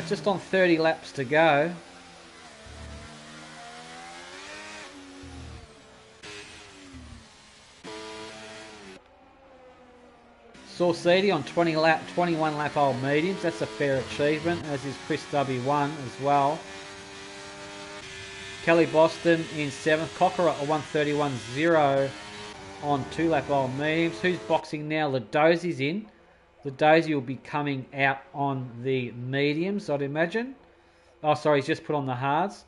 Just on 30 laps to go. Saucedi on 21 lap old mediums. That's a fair achievement, as is Chris W1 as well. Kelly Boston in 7th. Cocker at a 131.0 on 2 lap old mediums. Who's boxing now? Ladosi's in. Ladosi will be coming out on the mediums, I'd imagine. Oh, sorry, he's just put on the hards.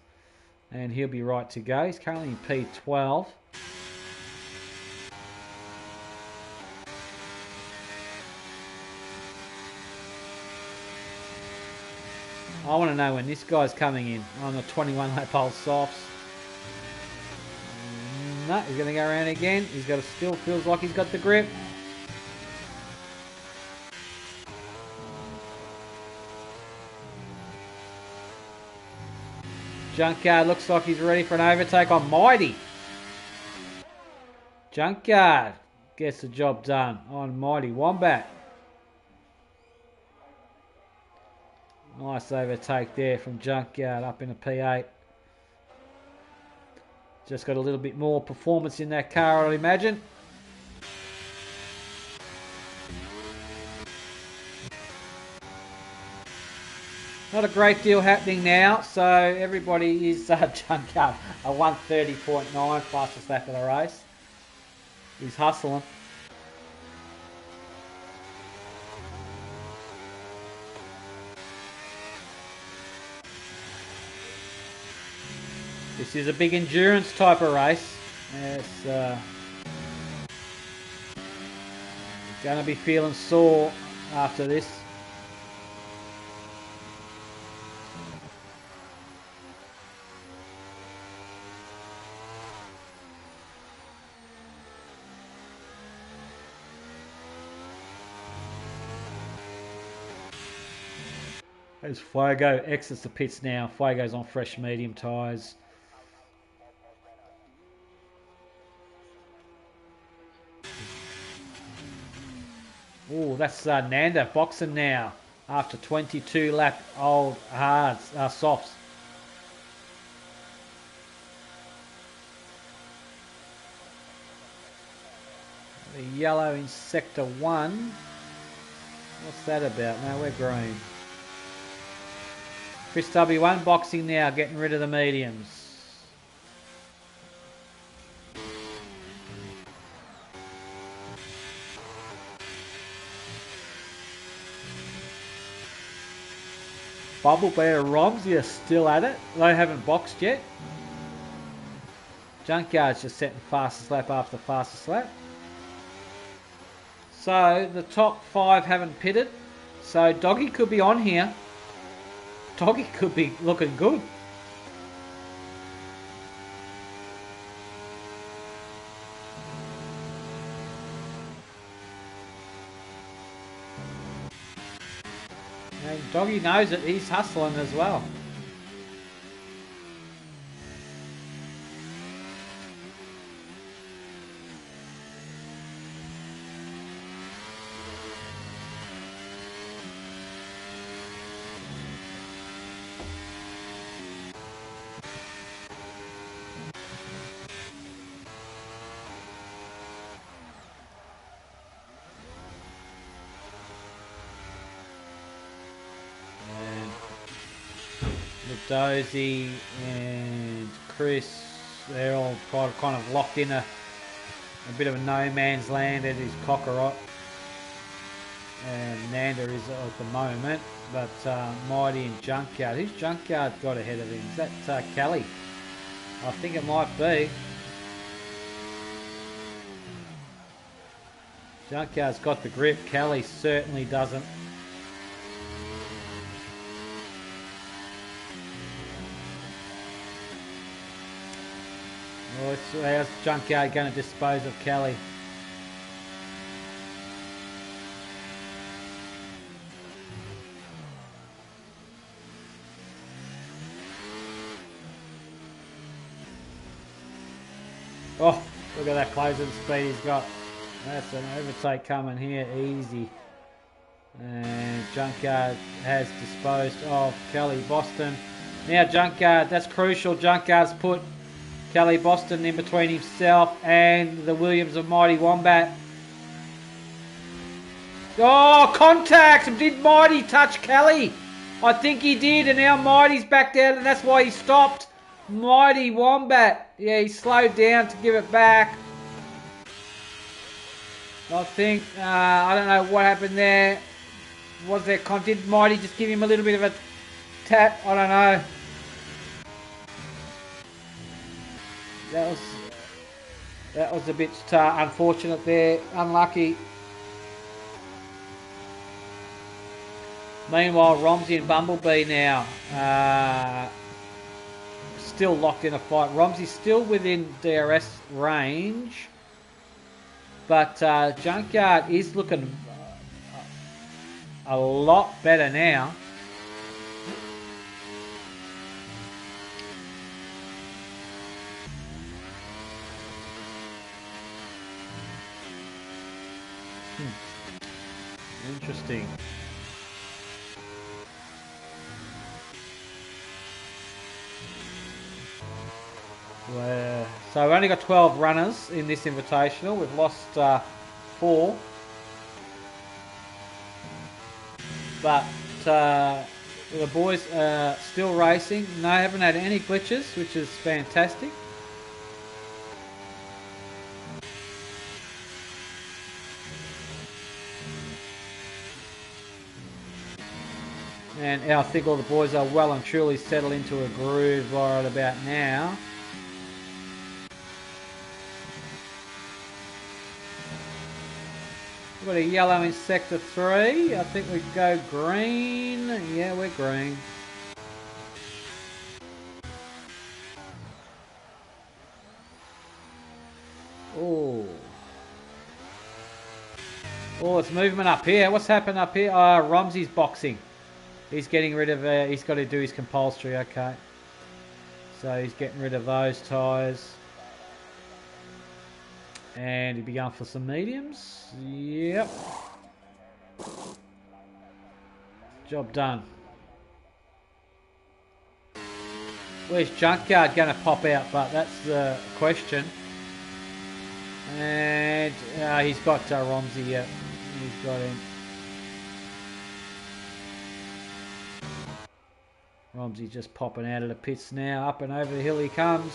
And he'll be right to go. He's currently in P12. I want to know when this guy's coming in on the 21 lap old softs. No, he's going to go around again. He's got still feels like he's got the grip. Junkyard looks like he's ready for an overtake on Mighty. Junkyard gets the job done on Mighty Wombat. Nice overtake there from Junkyard up in a P8. Just got a little bit more performance in that car, I'd imagine. Not a great deal happening now, so everybody is Junkyard a 130.9 fastest lap of the race. He's hustling. This is a big endurance type of race. It's going to be feeling sore after this. As Fuego exits the pits now, Fuego's on fresh medium tyres. Oh, that's Nanda boxing now after 22 lap old hards, softs. The yellow in sector 1. What's that about? No, we're green. Chris W1 boxing now, getting rid of the mediums. Bumblebee and Romsey are still at it. They haven't boxed yet. Junkyard's just setting fastest lap after fastest lap. So the top 5 haven't pitted. So Doggy could be on here. Doggy could be looking good. And Doggy knows it. He's hustling as well. Dozy and Chris, they're all kind of locked in a bit of a no man's land at his Cockerot. And Nanda is at the moment, but Mighty and Junkyard. Who's Junkyard got ahead of him? Is that Kelly? I think it might be. Junkyard's got the grip. Kelly certainly doesn't. Oh, how's Junkyard going to dispose of Kelly? Oh, look at that closing speed he's got. That's an overtake coming here, easy. And Junkyard has disposed of Kelly Boston. Now Junkyard, that's crucial. Junkyard's put Kelly Boston in between himself and the Williams of Mighty Wombat. Oh, contact! Did Mighty touch Kelly? I think he did, and now Mighty's backed out, and that's why he stopped. Mighty Wombat. Yeah, he slowed down to give it back. I think, I don't know what happened there. Was there did Mighty just give him a little bit of a tap? I don't know. That was a bit unfortunate there. Unlucky. Meanwhile, Romsey and Bumblebee now still locked in a fight. Romsey's still within DRS range, but Junkyard is looking a lot better now. Interesting. So we've only got 12 runners in this invitational. We've lost 4. But the boys are still racing. No, haven't had any glitches, which is fantastic. And I think all the boys are well and truly settled into a groove right about now. We've got a yellow in sector 3. I think we go green. Yeah, we're green. Oh. Oh, it's movement up here. What's happened up here? Romsey's boxing. He's getting rid of, he's got to do his compulsory, okay. So he's getting rid of those tyres. And he'll be going for some mediums. Yep. Job done. Where's Junkyard going to pop out? But that's the question. And he's got Romsey, yep. He's got him. Romsey just popping out of the pits now. Up and over the hill he comes.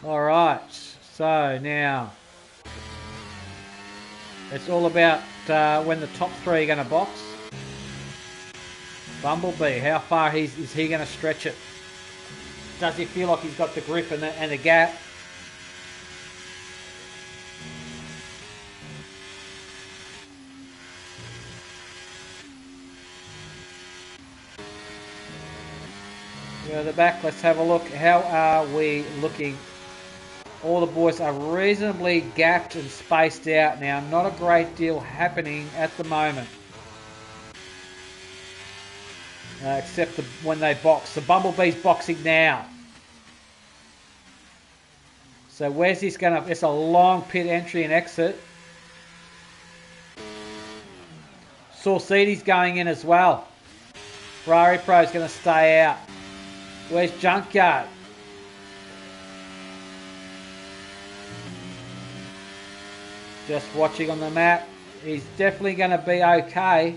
Alright, so now it's all about when the top 3 are going to box. Bumblebee, how far is he going to stretch it? Does he feel like he's got the grip and the gap? Go to the back, let's have a look. How are we looking? All the boys are reasonably gapped and spaced out now. Not a great deal happening at the moment. Except when they box. The Bumblebee's boxing now. So where's this going to... It's a long pit entry and exit. Saucidi's going in as well. Ferrari Pro's going to stay out. Where's Junkyard? Just watching on the map. He's definitely going to be okay.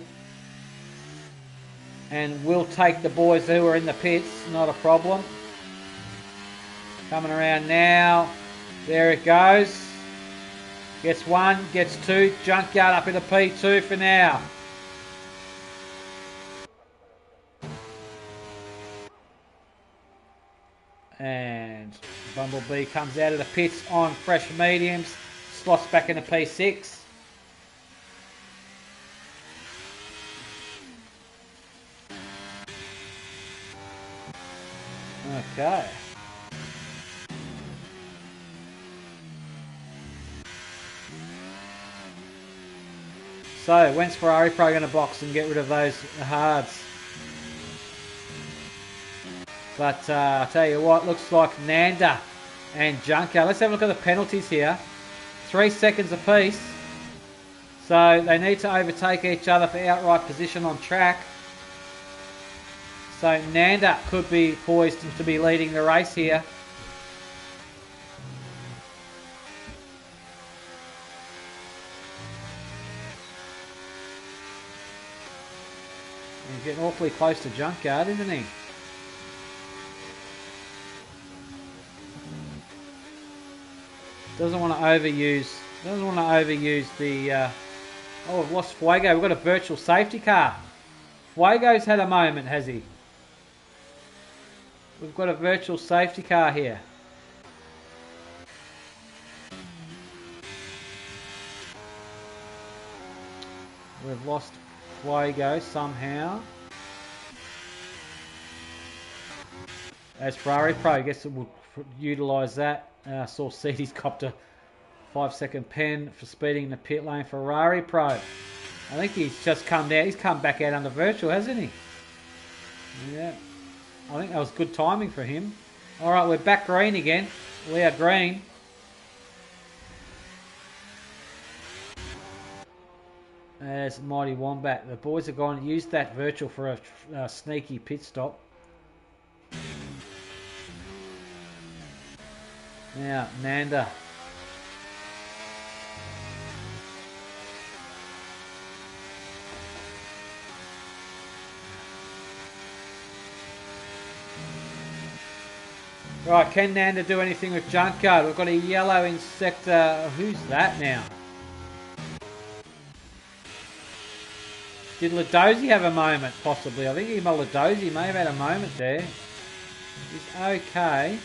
And we'll take the boys who are in the pits. Not a problem. Coming around now. There it goes. Gets 1, gets 2. Junkyard up into P2 for now. And Bumblebee comes out of the pits on fresh mediums. spots back into P6. Okay. So, when's Ferrari Pro going to box and get rid of those hards? But I'll tell you what, looks like Nanda and Junker. Let's have a look at the penalties here. 3 seconds apiece. So they need to overtake each other for outright position on track. So Nanda could be poised to be leading the race here. He's getting awfully close to Junkyard, isn't he? Doesn't want to overuse the... oh, we've lost Fuego. We've got a virtual safety car. Fuego's had a moment, has he? We've got a virtual safety car here. We've lost Fuego somehow. As Ferrari Pro, I guess it will utilise that. Saw Cede's copped a 5-second pen for speeding in the pit lane. Ferrari Pro. I think he's just come down. He's come back out under virtual, hasn't he? Yeah. I think that was good timing for him. Alright, we're back green again. We are green. There's Mighty Wombat. The boys are going to use that virtual for a sneaky pit stop. Now, Nanda. Right, can Nanda do anything with Junkyard? We've got a yellow insector. Who's that now? Did Ladozi have a moment, possibly? I think Ladozi may have had a moment there. He's okay.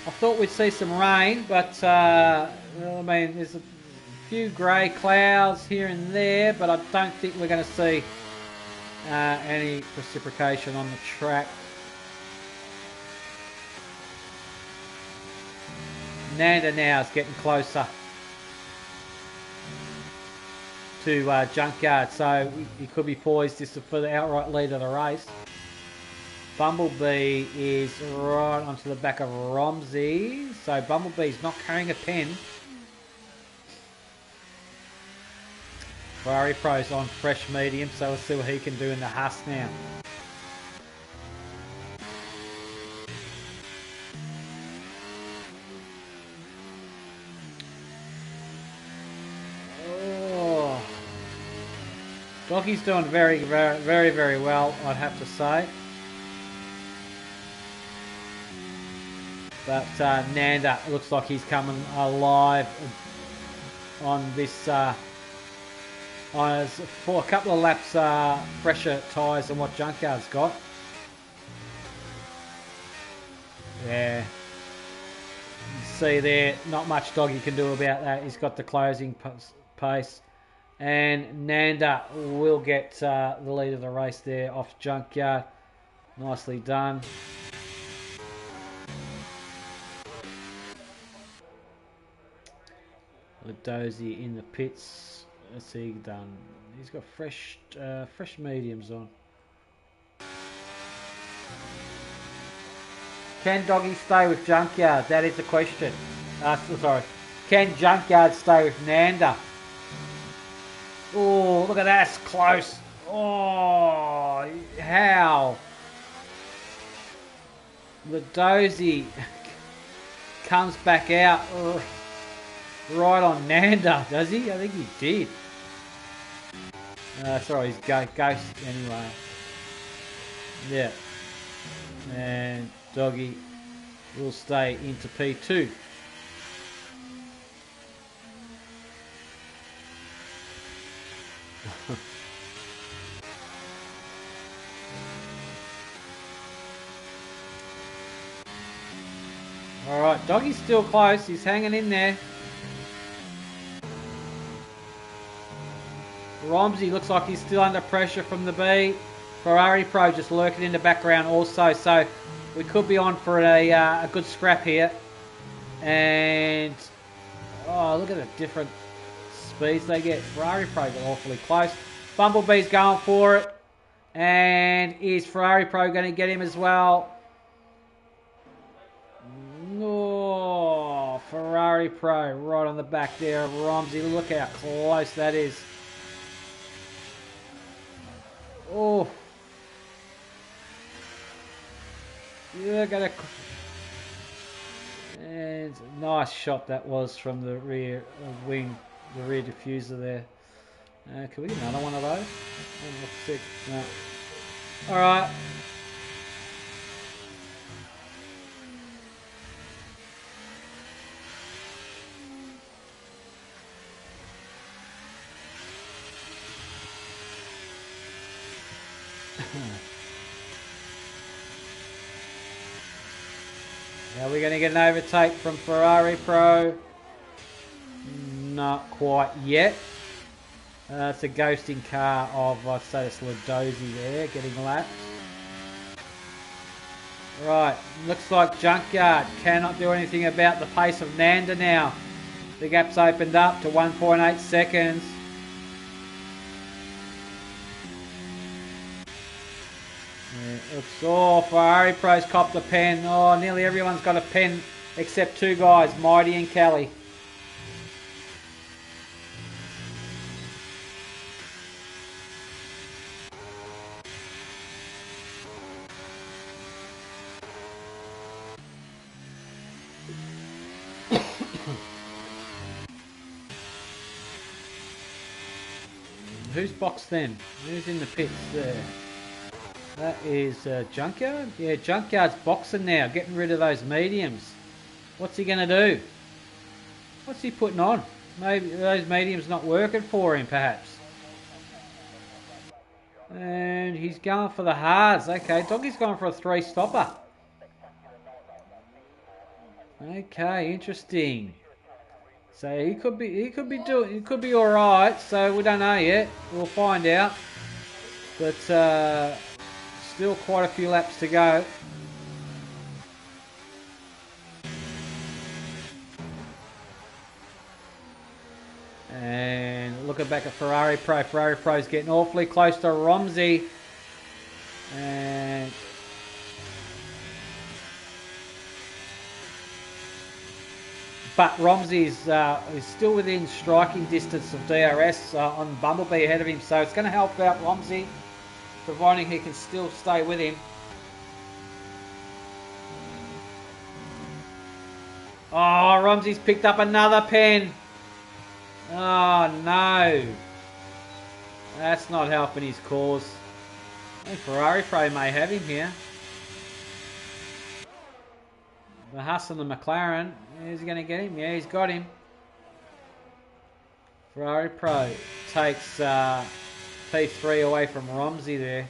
I thought we'd see some rain, but I mean, there's a few grey clouds here and there, but I don't think we're going to see any precipitation on the track. Nanda now is getting closer to Junkyard, so he could be poised just for the outright lead of the race. Bumblebee is right onto the back of Romsey. So Bumblebee's not carrying a pen. Ferrari Pro's on fresh medium, so we'll see what he can do in the Huss now. Oh. Doggy's doing very well, I'd have to say. But Nanda looks like he's coming alive on this for a couple of laps fresher tyres than what Junkyard's got. Yeah. You see there, not much Doggy can do about that. He's got the closing pace. And Nanda will get the lead of the race there off Junkyard. Nicely done. Ladozi in the pits. What's he done? He's got fresh mediums on. Can Doggy stay with Junkyard? That is the question. Sorry. Can Junkyard stay with Nanda? Oh, look at that. That's close. Oh, how? Ladozi comes back out. Ugh. Right on Nanda, does he? I think he did. Sorry, he's ghost anyway. Yeah. And Doggy will stay into P2. Alright, Doggy's still close. He's hanging in there. Romsey looks like he's still under pressure from the B. Ferrari Pro just lurking in the background also. So we could be on for a good scrap here. And oh, look at the different speeds they get. Ferrari Pro are awfully close. Bumblebee's going for it. And is Ferrari Pro going to get him as well? Oh, Ferrari Pro right on the back there of Romsey. Look how close that is. Oh. Yeah, got a... And nice shot that was from the rear wing, the rear diffuser there. Can we get another one of those? No. Alright. Are we going to get an overtake from Ferrari Pro? Not quite yet. It's a ghosting car of, I'd say it's Ladozi there, getting lapped. Right, looks like Junkyard cannot do anything about the pace of Nanda now. The gap's opened up to 1.8 seconds. Oh, Ferrari Pro's copped a pen. Oh, nearly everyone's got a pen except two guys, Mighty and Kelly. Who's boxed then? Who's in the pits there? That is Junkyard? Yeah, Junkyard's boxing now, getting rid of those mediums. What's he going to do? What's he putting on? Maybe those mediums not working for him, perhaps. And he's going for the hards. Okay, Doggy's going for a 3-stopper. Okay, interesting. So he could be all right. So we don't know yet. We'll find out. But still quite a few laps to go. And looking back at Ferrari Pro. Ferrari Pro's getting awfully close to Romsey. And but Romsey is still within striking distance of DRS on Bumblebee ahead of him. So it's going to help out Romsey, providing he can still stay with him. Oh, Romsey's picked up another pen. Oh, no. That's not helping his cause. I think Ferrari Pro may have him here. The Haas and the McLaren. Is he going to get him? Yeah, he's got him. Ferrari Pro takes P3 away from Romsey there.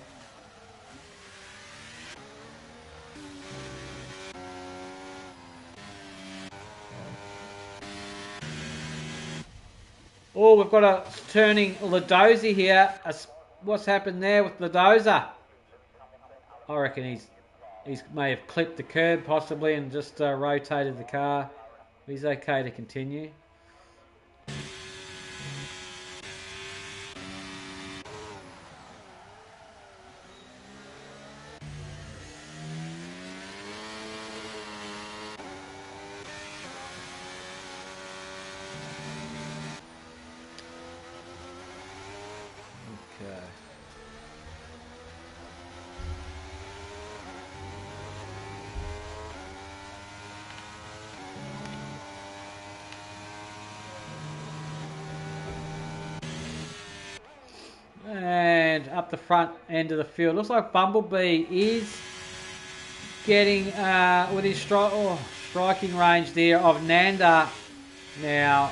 Oh, we've got a turning Ladozi here. What's happened there with Ladoza? I reckon he's may have clipped the curb possibly and just rotated the car. He's okay to continue. Okay. And up the front end of the field. Looks like Bumblebee is getting within striking range there of Nanda. Now,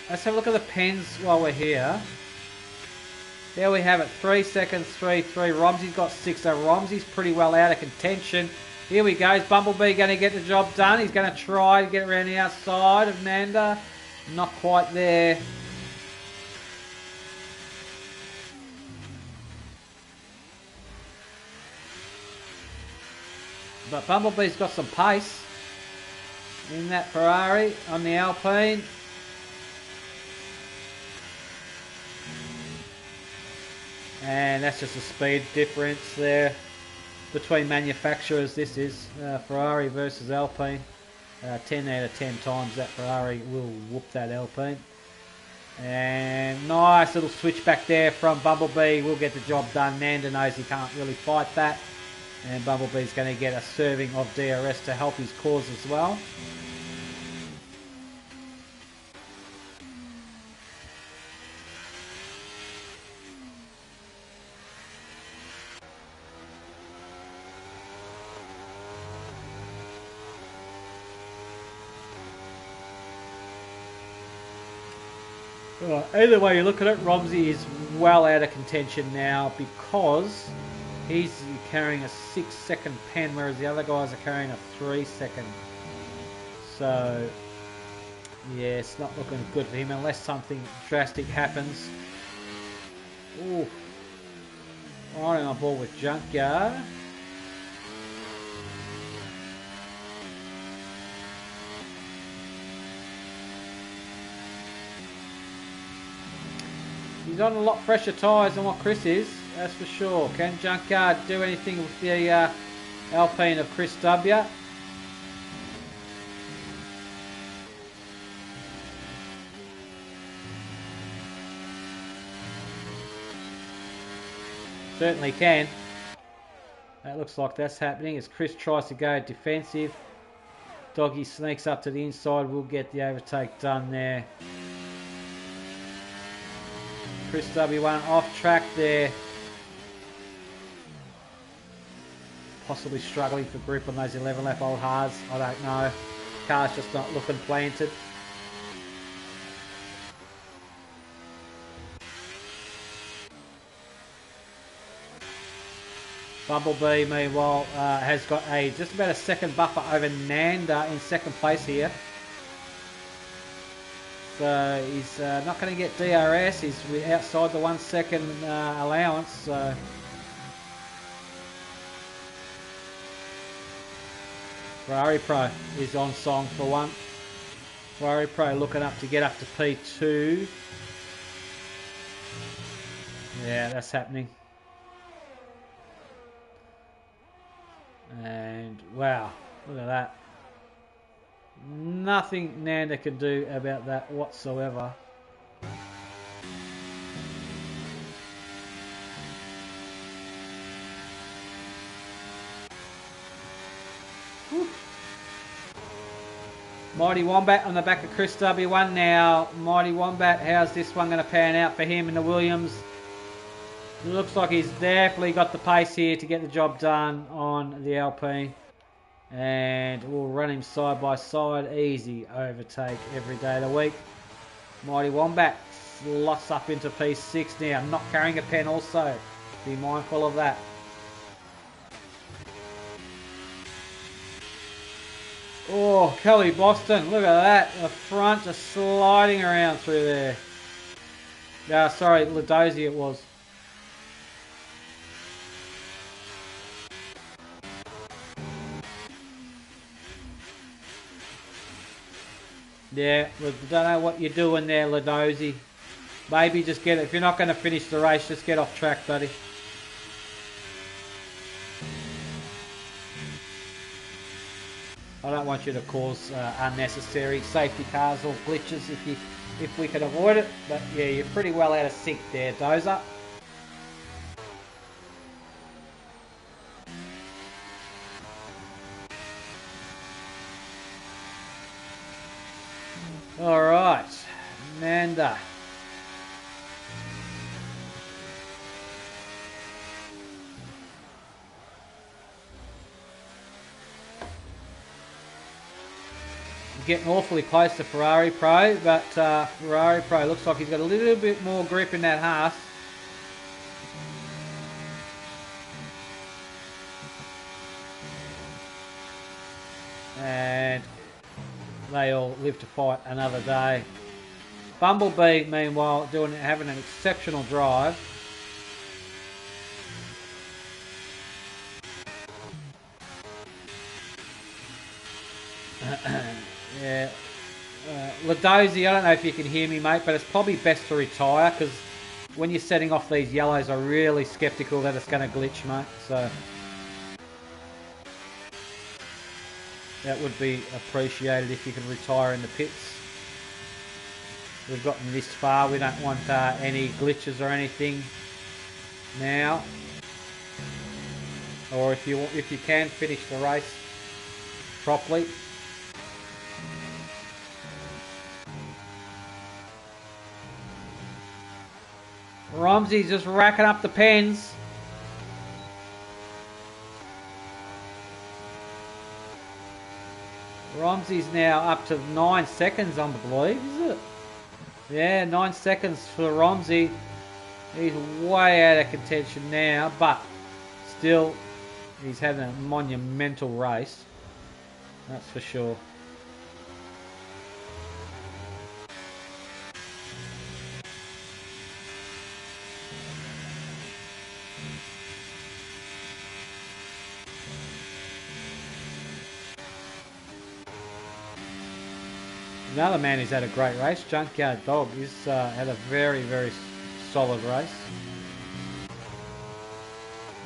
let's have a look at the pens while we're here. There we have it. 3 seconds, 3-3. Romsey's got 6. So Romsey's pretty well out of contention. Here we go. Is Bumblebee going to get the job done? He's going to try to get around the outside of Nanda. Not quite there. But Bumblebee's got some pace in that Ferrari on the Alpine. And that's just a speed difference there between manufacturers. This is Ferrari versus Alpine. 10 out of 10 times that Ferrari will whoop that Alpine. And nice little switch back there from Bumblebee. Will get the job done. Nanda knows he can't really fight that. And Bumblebee's going to get a serving of DRS to help his cause as well. Either way you look at it, Romsey is well out of contention now because he's carrying a 6-second pen, whereas the other guys are carrying a 3-second. So, yeah, it's not looking good for him unless something drastic happens. Ooh, riding on board with Junkyard. He's on a lot fresher tyres than what Chris is, that's for sure. Can Junkyard do anything with the Alpine of Chris W? Certainly can. That looks like that's happening as Chris tries to go defensive. Doggy sneaks up to the inside, will get the overtake done there. Chris W1 off track there. Possibly struggling for grip on those 11 lap old hards. I don't know. Car's just not looking planted. Bumblebee, meanwhile, has got just about a second buffer over Nanda in second place here. So he's not going to get DRS. He's outside the 1 second allowance. So Ferrari Pro is on song for one. Ferrari Pro looking up to get up to P2. Yeah, that's happening. And wow, look at that. Nothing Nanda can do about that whatsoever. Whew. Mighty Wombat on the back of Chris W1 now. Mighty Wombat, how's this one going to pan out for him in the Williams? It looks like he's definitely got the pace here to get the job done on the Alpine. And we'll run him side by side. Easy overtake every day of the week. Mighty Wombat slots up into P6 now. Not carrying a pen also. Be mindful of that. Oh, Kelly Boston. Look at that. The front just sliding around through there. Sorry, Ladozi it was. Yeah, we don't know what you're doing there, Ladozi. Maybe just get it. If you're not going to finish the race, just get off track, buddy. I don't want you to cause unnecessary safety cars or glitches if we can avoid it. But yeah, you're pretty well out of sync there, Dozer. Alright, Nanda. Getting awfully close to Ferrari Pro, but Ferrari Pro looks like he's got a little bit more grip in that Haas. they all live to fight another day. Bumblebee, meanwhile, having an exceptional drive. Yeah. Ladozy, I don't know if you can hear me, mate, but it's probably best to retire because when you're setting off these yellows, I'm really sceptical that it's going to glitch, mate. So that would be appreciated if you can retire in the pits. We've gotten this far. We don't want any glitches or anything now. Or if you can finish the race properly. Romsey's just racking up the pens. Romsey's now up to 9 seconds, I believe, is it? Yeah, 9 seconds for Romsey. He's way out of contention now, but still, he's had a monumental race. That's for sure. Another man who's had a great race, Junkyard Dog, he's had a very, very solid race.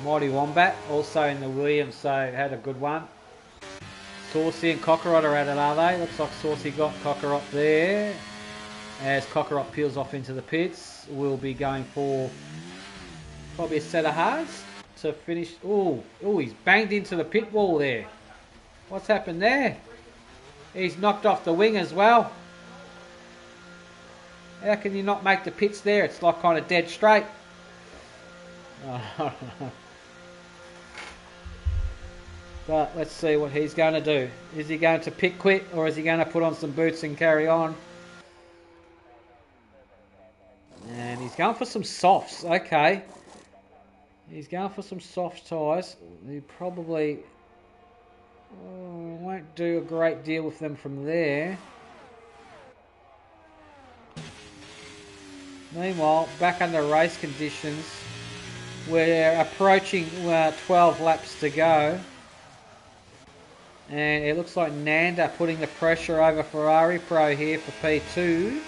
Mighty Wombat, also in the Williams, so had a good one. Saucy and Cockeriot are at it, are they? Looks like Saucy got Cockeriot there. As Cockeriot peels off into the pits, we'll be going for probably a set of halves to finish. Oh, he's banged into the pit wall there. What's happened there? He's knocked off the wing as well. How can you not make the pits there? It's like kind of dead straight. But let's see what he's going to do. Is he going to pit quit or is he going to put on some boots and carry on? And he's going for some softs. Okay. He's going for some soft tyres. He probably won't do a great deal with them from there. Meanwhile, back under race conditions, we're approaching 12 laps to go. And it looks like Nanda putting the pressure over Ferrari Pro here for P2.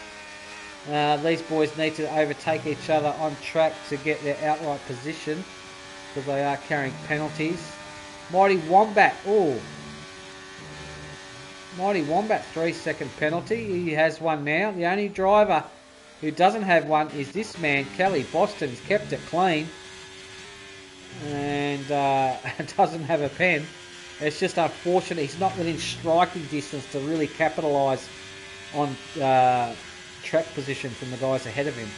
These boys need to overtake each other on track to get their outright position because they are carrying penalties. Mighty Wombat, Mighty Wombat, 3-second penalty. He has one now. The only driver who doesn't have one is this man, Kelly Boston. He's kept it clean and doesn't have a pen. It's just unfortunate he's not within striking distance to really capitalise on track position from the guys ahead of him.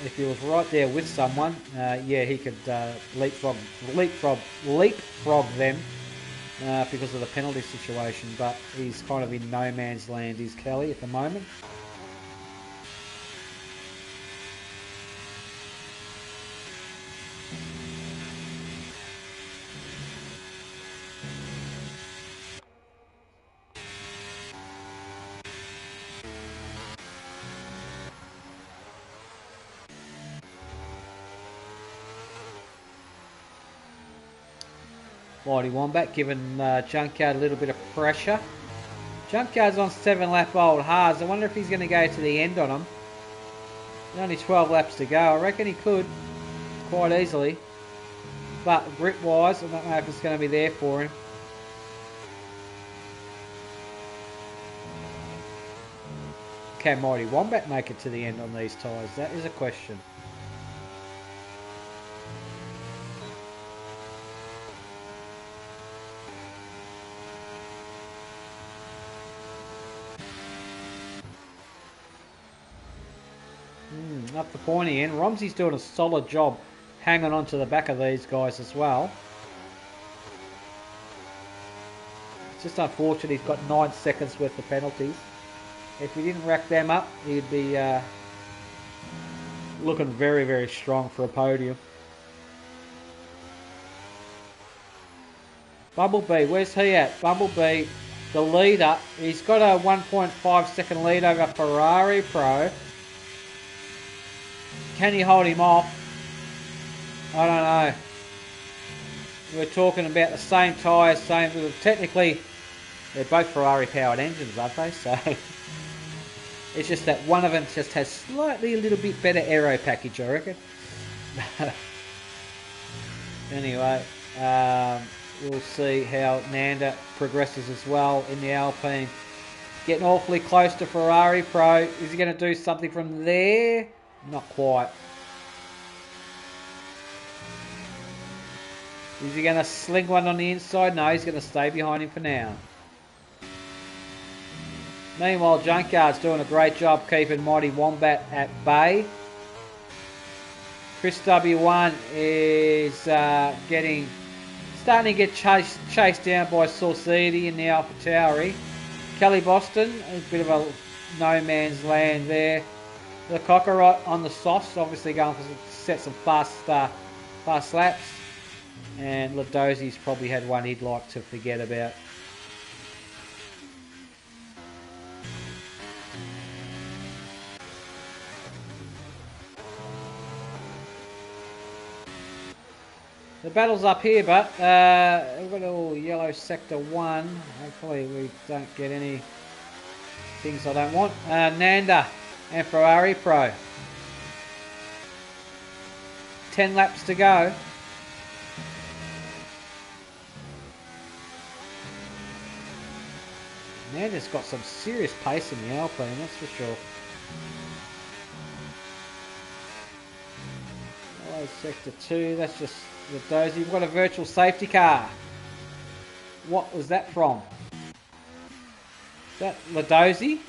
If he was right there with someone, yeah, he could leapfrog them because of the penalty situation, but he's kind of in no man's land, is Kelly, at the moment. Mighty Wombat giving Junkyard a little bit of pressure. Junkyard's on 7-lap old hards. I wonder if he's going to go to the end on him. Only 12 laps to go. I reckon he could quite easily. But grip-wise, I don't know if it's going to be there for him. Can Mighty Wombat make it to the end on these tyres? That is a question. Up the pointy end. Romsey's doing a solid job hanging on to the back of these guys as well. It's just unfortunate he's got 9 seconds worth of penalties. If he didn't rack them up, he'd be looking very, very strong for a podium. Bumblebee, where's he at? Bumblebee the leader. He's got a 1.5 second lead over Ferrari Pro. Can he hold him off? I don't know. We're talking about the same tyres, technically they're both Ferrari powered engines, aren't they? So it's just that one of them just has slightly a little bit better aero package, I reckon. Anyway, we'll see how Nanda progresses as well in the Alpine. Getting awfully close to Ferrari Pro. Is he going to do something from there? Not quite. Is he going to sling one on the inside? No, he's going to stay behind him for now. Meanwhile, Junkyard's doing a great job keeping Mighty Wombat at bay. Chris W1 is starting to get chased down by Saucidi in the Alpha Tauri. Kelly Boston, a bit of a no man's land there. The Cockeriot on the softs, obviously going for set some fast laps. And Ladosi's probably had one he'd like to forget about. The battle's up here, but we've got a little yellow sector 1. Hopefully we don't get any things I don't want. Nanda and Ferrari Pro. 10 laps to go. Nanda's got some serious pace in the Alpine, that's for sure. Yellow sector 2, that's just the dozy. We've got a virtual safety car. What was that from? Is that Ladozi?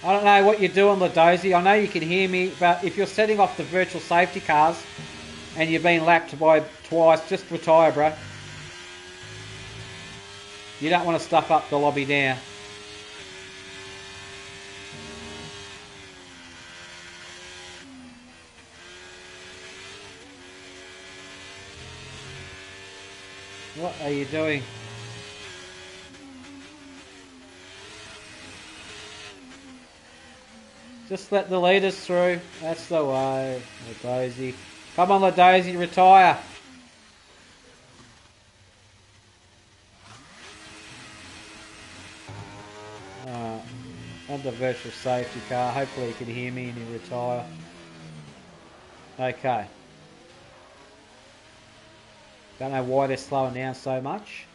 I don't know what you're doing, Ladozi. I know you can hear me, but if you're setting off the virtual safety cars and you've been lapped by twice, just retire, bro. You don't want to stuff up the lobby now. What are you doing? Just let the leaders through. That's the way. Ladozi. Come on, Ladozi, retire. On the virtual safety car. Hopefully you can hear me and you retire. Okay. Don't know why they're slowing down so much.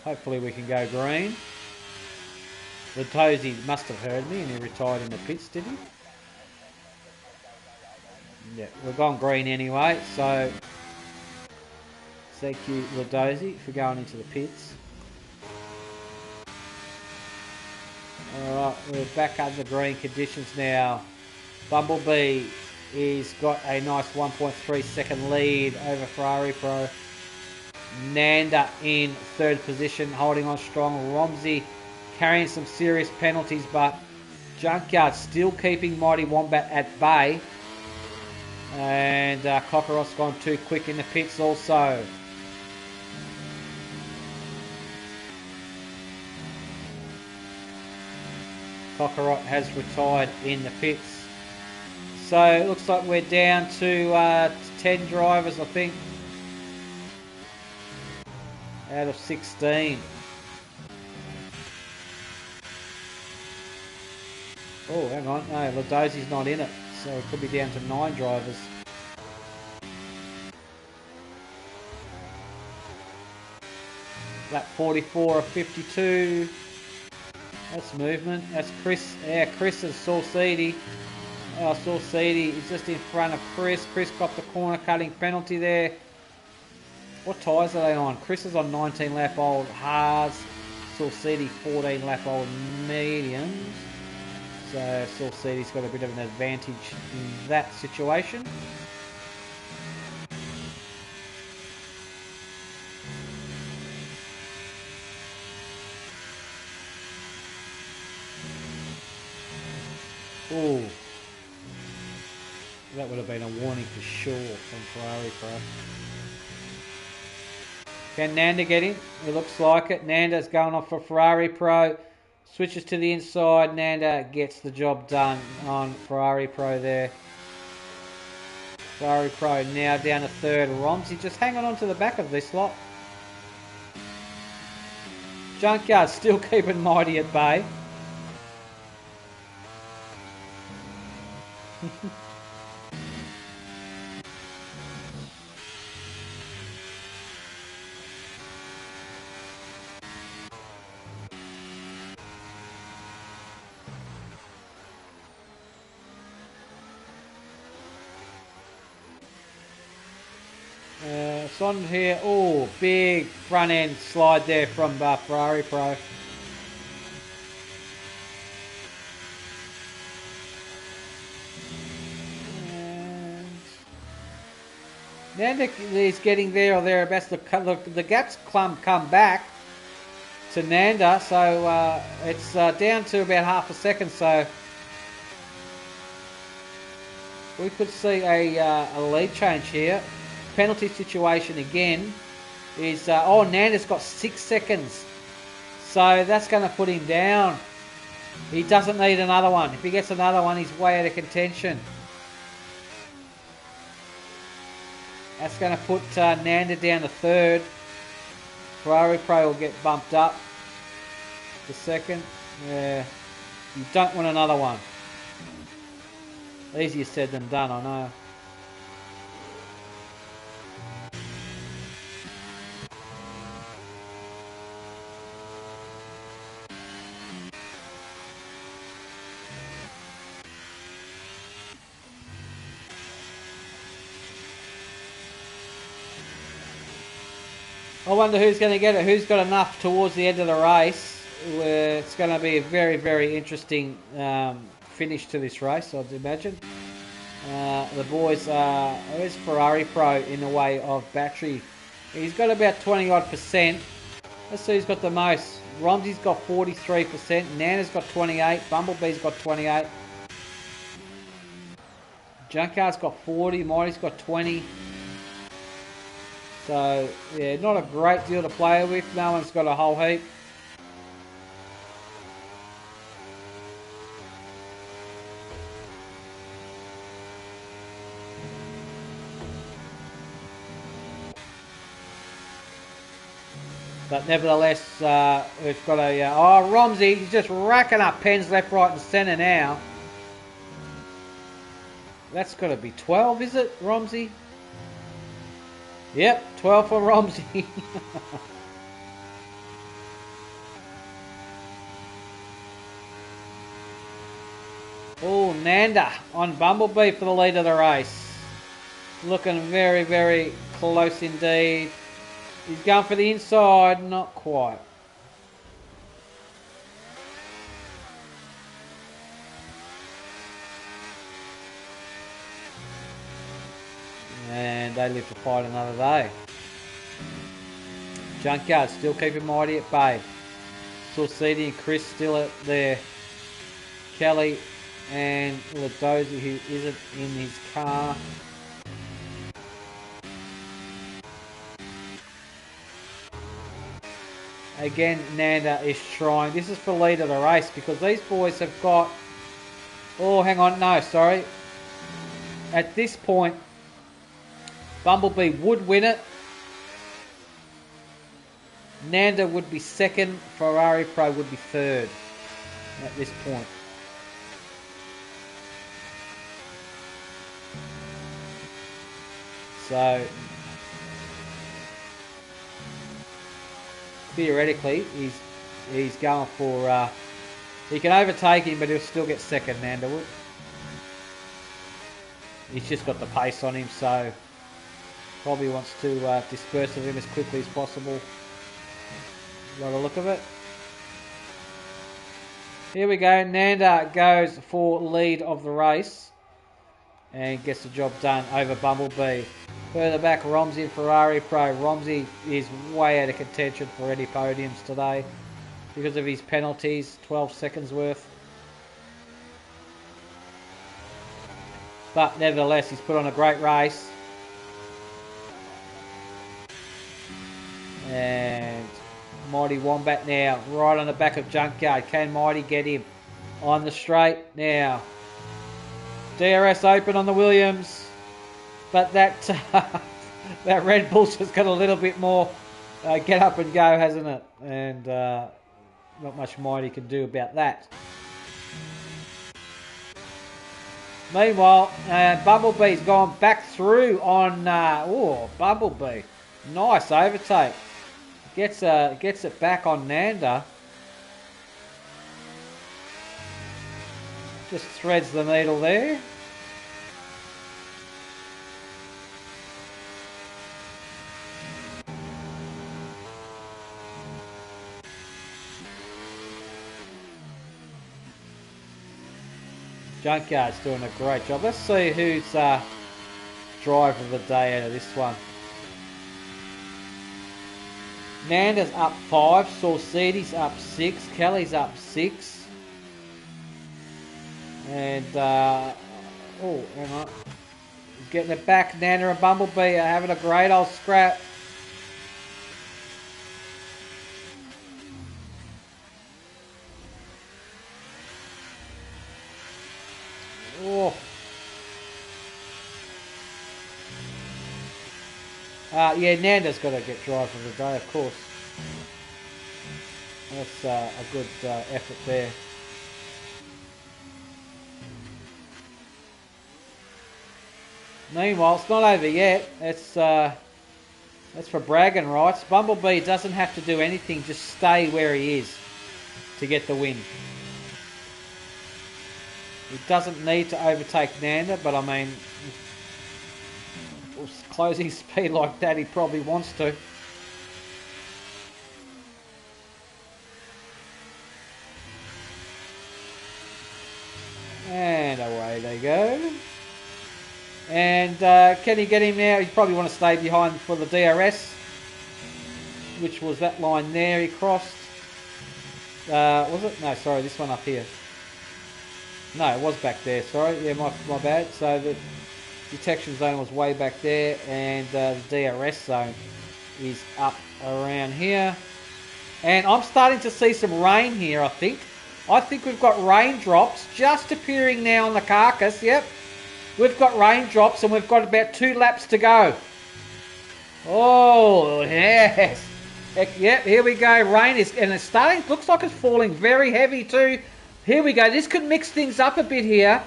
Hopefully we can go green. Ladozi must have heard me and he retired in the pits, did he? Yeah, we've gone green anyway, so thank you, Ladozi, for going into the pits. Alright, we're back under green conditions now. Bumblebee is got a nice 1.3 second lead over Ferrari Pro. Nanda in third position, holding on strong. Romsey carrying some serious penalties, but Junkyard still keeping Mighty Wombat at bay. And Cockerot's gone too quick in the pits also. Cockerot has retired in the pits. So it looks like we're down to 10 drivers, I think, out of 16. Oh, hang on. No, Ladozi's not in it. So it could be down to 9 drivers. Lap 44 of 52. That's movement. That's Chris. Yeah, Chris is Saucidi. Saucidi is just in front of Chris. Chris got the corner cutting penalty there. What tyres are they on? Chris is on 19 lap old hards. Saucidi 14 lap old mediums. So Saucidi's got a bit of an advantage in that situation. Ooh. That would have been a warning for sure from Ferrari Pro. Can Nanda get him? It looks like it. Nanda's going off for Ferrari Pro. Switches to the inside. Nanda gets the job done on Ferrari Pro there. Ferrari Pro now down to third. Romsey just hanging on to the back of this lot. Junkyard still keeping Mighty at bay. It's on here. Oh, big front end slide there from Ferrari Pro. And Nanda is getting there or thereabouts. The gap's come back to Nanda, so it's down to about half a second. So we could see a lead change here. Penalty situation again is Nanda's got 6 seconds, so that's going to put him down. He doesn't need another one. If he gets another one, he's way out of contention. That's going to put Nanda down to third. Ferrari Pro will get bumped up to second. Yeah, you don't want another one. Easier said than done, I know. I wonder who's going to get it. Who's got enough towards the end of the race? It's going to be a very, very interesting finish to this race, I'd imagine. The boys, there's Ferrari Pro in the way of battery. He's got about 20 odd %. Let's see who's got the most. Romsey's got 43%. Nana's got 28. Bumblebee's got 28. Junkyard's got 40. Mighty's got 20. So, yeah, not a great deal to play with. No one's got a whole heap. But nevertheless, we've got a... Romsey, he's just racking up pens left, right and centre now. That's got to be 12, is it, Romsey? Yep, 12 for Romsey. Oh, Nanda on Bumblebee for the lead of the race. Looking very, very close indeed. He's going for the inside, not quite. And they live to fight another day. Junkyard still keeping Mighty at bay. Saucidi and Chris still at there. Kelly and Ladozi, who isn't in his car. Again, Nanda is trying. This is for lead of the race because these boys have got... Oh, hang on. No, sorry. At this point, Bumblebee would win it. Nanda would be second. Ferrari Pro would be third at this point. So, theoretically, he's going for... he can overtake him, but he'll still get second, Nanda would. He's just got the pace on him, so... Probably wants to disperse of him as quickly as possible. By the look of it. Here we go. Nanda goes for lead of the race. And gets the job done over Bumblebee. Further back, Romsey and Ferrari Pro. Romsey is way out of contention for any podiums today. Because of his penalties. 12 seconds worth. But nevertheless, he's put on a great race. And Mighty Wombat now, right on the back of Junkyard. Can Mighty get him on the straight now? DRS open on the Williams. But that that Red Bull's just got a little bit more get up and go, hasn't it? And not much Mighty can do about that. Meanwhile, Bumblebee's gone back through on... Bumblebee. Nice overtake. Gets it back on Nanda. Just threads the needle there. Junkyard's doing a great job. Let's see who's driver of the day out of this one. Nanda's up 5, Saucedi's up 6, Kelly's up 6. And, hang on. He's getting it back. Nanda and Bumblebee are having a great old scrap. Oh. Yeah, Nanda's got to get driver of the day, of course. That's a good effort there. Meanwhile, it's not over yet. It's for bragging rights. Bumblebee doesn't have to do anything, just stay where he is to get the win. He doesn't need to overtake Nanda, but I mean, with closing speed like that, he probably wants to. And away they go. And can he get him now? He probably want to stay behind for the DRS, which was that line there he crossed. Was it? No, sorry, this one up here. No, it was back there, sorry. Yeah, my bad. So the detection zone was way back there, and the DRS zone is up around here. And I'm starting to see some rain here, I think. I think we've got raindrops just appearing now on the carcass. Yep, we've got raindrops, and we've got about 2 laps to go. Oh, yes. Yep, here we go. Rain is, and it's starting, looks like it's falling very heavy too. Here we go. This could mix things up a bit here.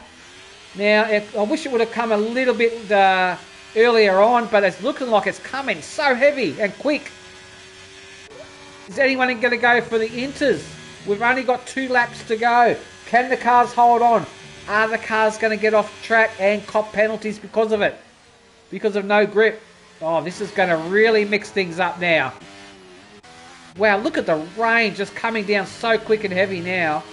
Now, I wish it would have come a little bit earlier on, but it's looking like it's coming so heavy and quick. Is anyone going to go for the inters? We've only got 2 laps to go. Can the cars hold on? Are the cars going to get off track and cop penalties because of it? Because of no grip? Oh, this is going to really mix things up now. Wow, look at the rain just coming down so quick and heavy now.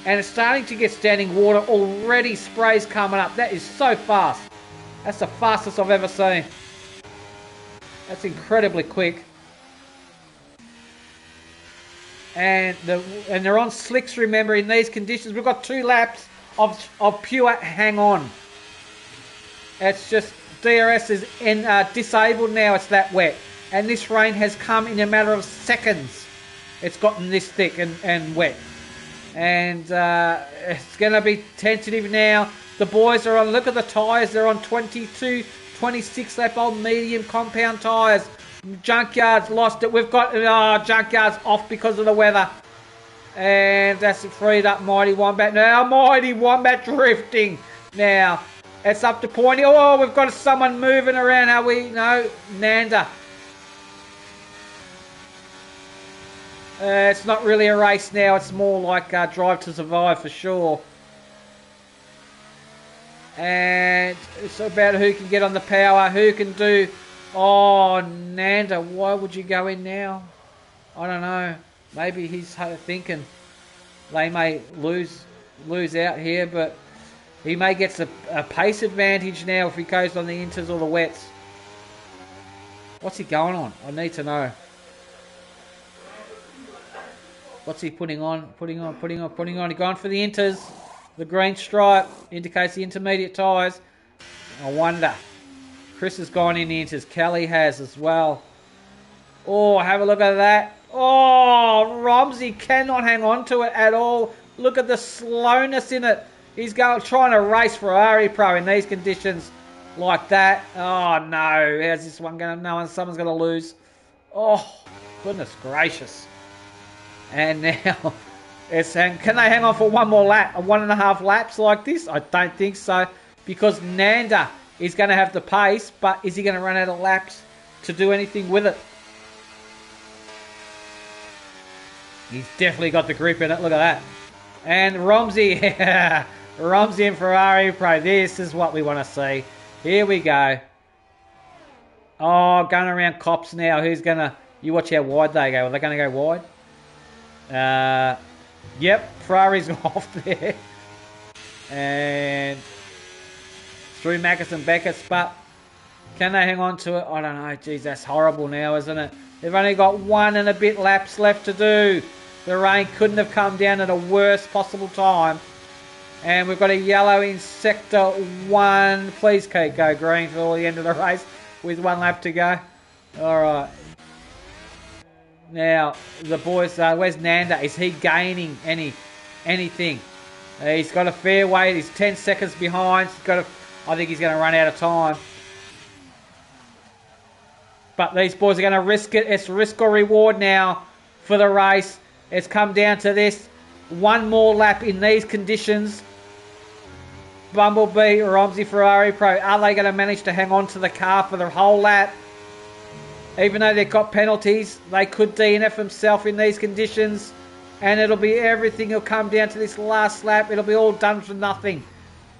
And it's starting to get standing water. Already sprays coming up. That is so fast. That's the fastest I've ever seen. That's incredibly quick. And they're on slicks, remember, in these conditions. We've got 2 laps of pure hang on. It's just DRS is disabled now. It's that wet. And this rain has come in a matter of seconds. It's gotten this thick and wet. And it's going to be tentative now. The boys are on, look at the tyres. They're on 22, 26 lap old medium compound tyres. Junkyard's lost it. We've got, Junkyard's off because of the weather. And that's freed up Mighty Wombat. Now Mighty Wombat drifting. Now it's up to Pointy. Oh, we've got someone moving around. Are we? No, Nanda. It's not really a race now. It's more like Drive to Survive for sure. And it's about who can get on the power, who can do... Oh, Nanda, why would you go in now? I don't know. Maybe he's thinking they may lose out here, but he may get a pace advantage now if he goes on the inters or the wets. What's he going on? I need to know. What's he putting on? Putting on. He's going for the inters. The green stripe indicates the intermediate tyres. I wonder. Chris has gone in the inters. Kelly has as well. Oh, have a look at that. Oh, Romsey cannot hang on to it at all. Look at the slowness in it. He's trying to race Ferrari Pro in these conditions like that. Oh, no. How's this one going to know? Someone's going to lose. Oh, goodness gracious. And now, can they hang on for one more lap? 1.5 laps like this? I don't think so. Because Nanda is going to have the pace, but is he going to run out of laps to do anything with it? He's definitely got the grip in it. Look at that. And Romsey. Romsey and Ferrari Pro. This is what we want to see. Here we go. Oh, going around cops now. Who's going to... You watch how wide they go. Are they going to go wide? Yep. Ferrari's off there. And... through Macus and Beckett's, but can they hang on to it? I don't know. Geez, that's horrible now, isn't it? They've only got 1 and a bit laps left to do. The rain couldn't have come down at a worst possible time. And we've got a yellow in Sector 1. Please go green for the end of the race with 1 lap to go. All right. Now, the boys, where's Nanda? Is he gaining anything? He's got a fair weight. He's 10 seconds behind. I think he's going to run out of time. But these boys are going to risk it. It's risk or reward now for the race. It's come down to this. 1 more lap in these conditions. Bumblebee, Romsey, Ferrari Pro. Are they going to manage to hang on to the car for the whole lap? Even though they've got penalties, they could DNF themselves in these conditions. And everything will come down to this last lap. It'll be all done for nothing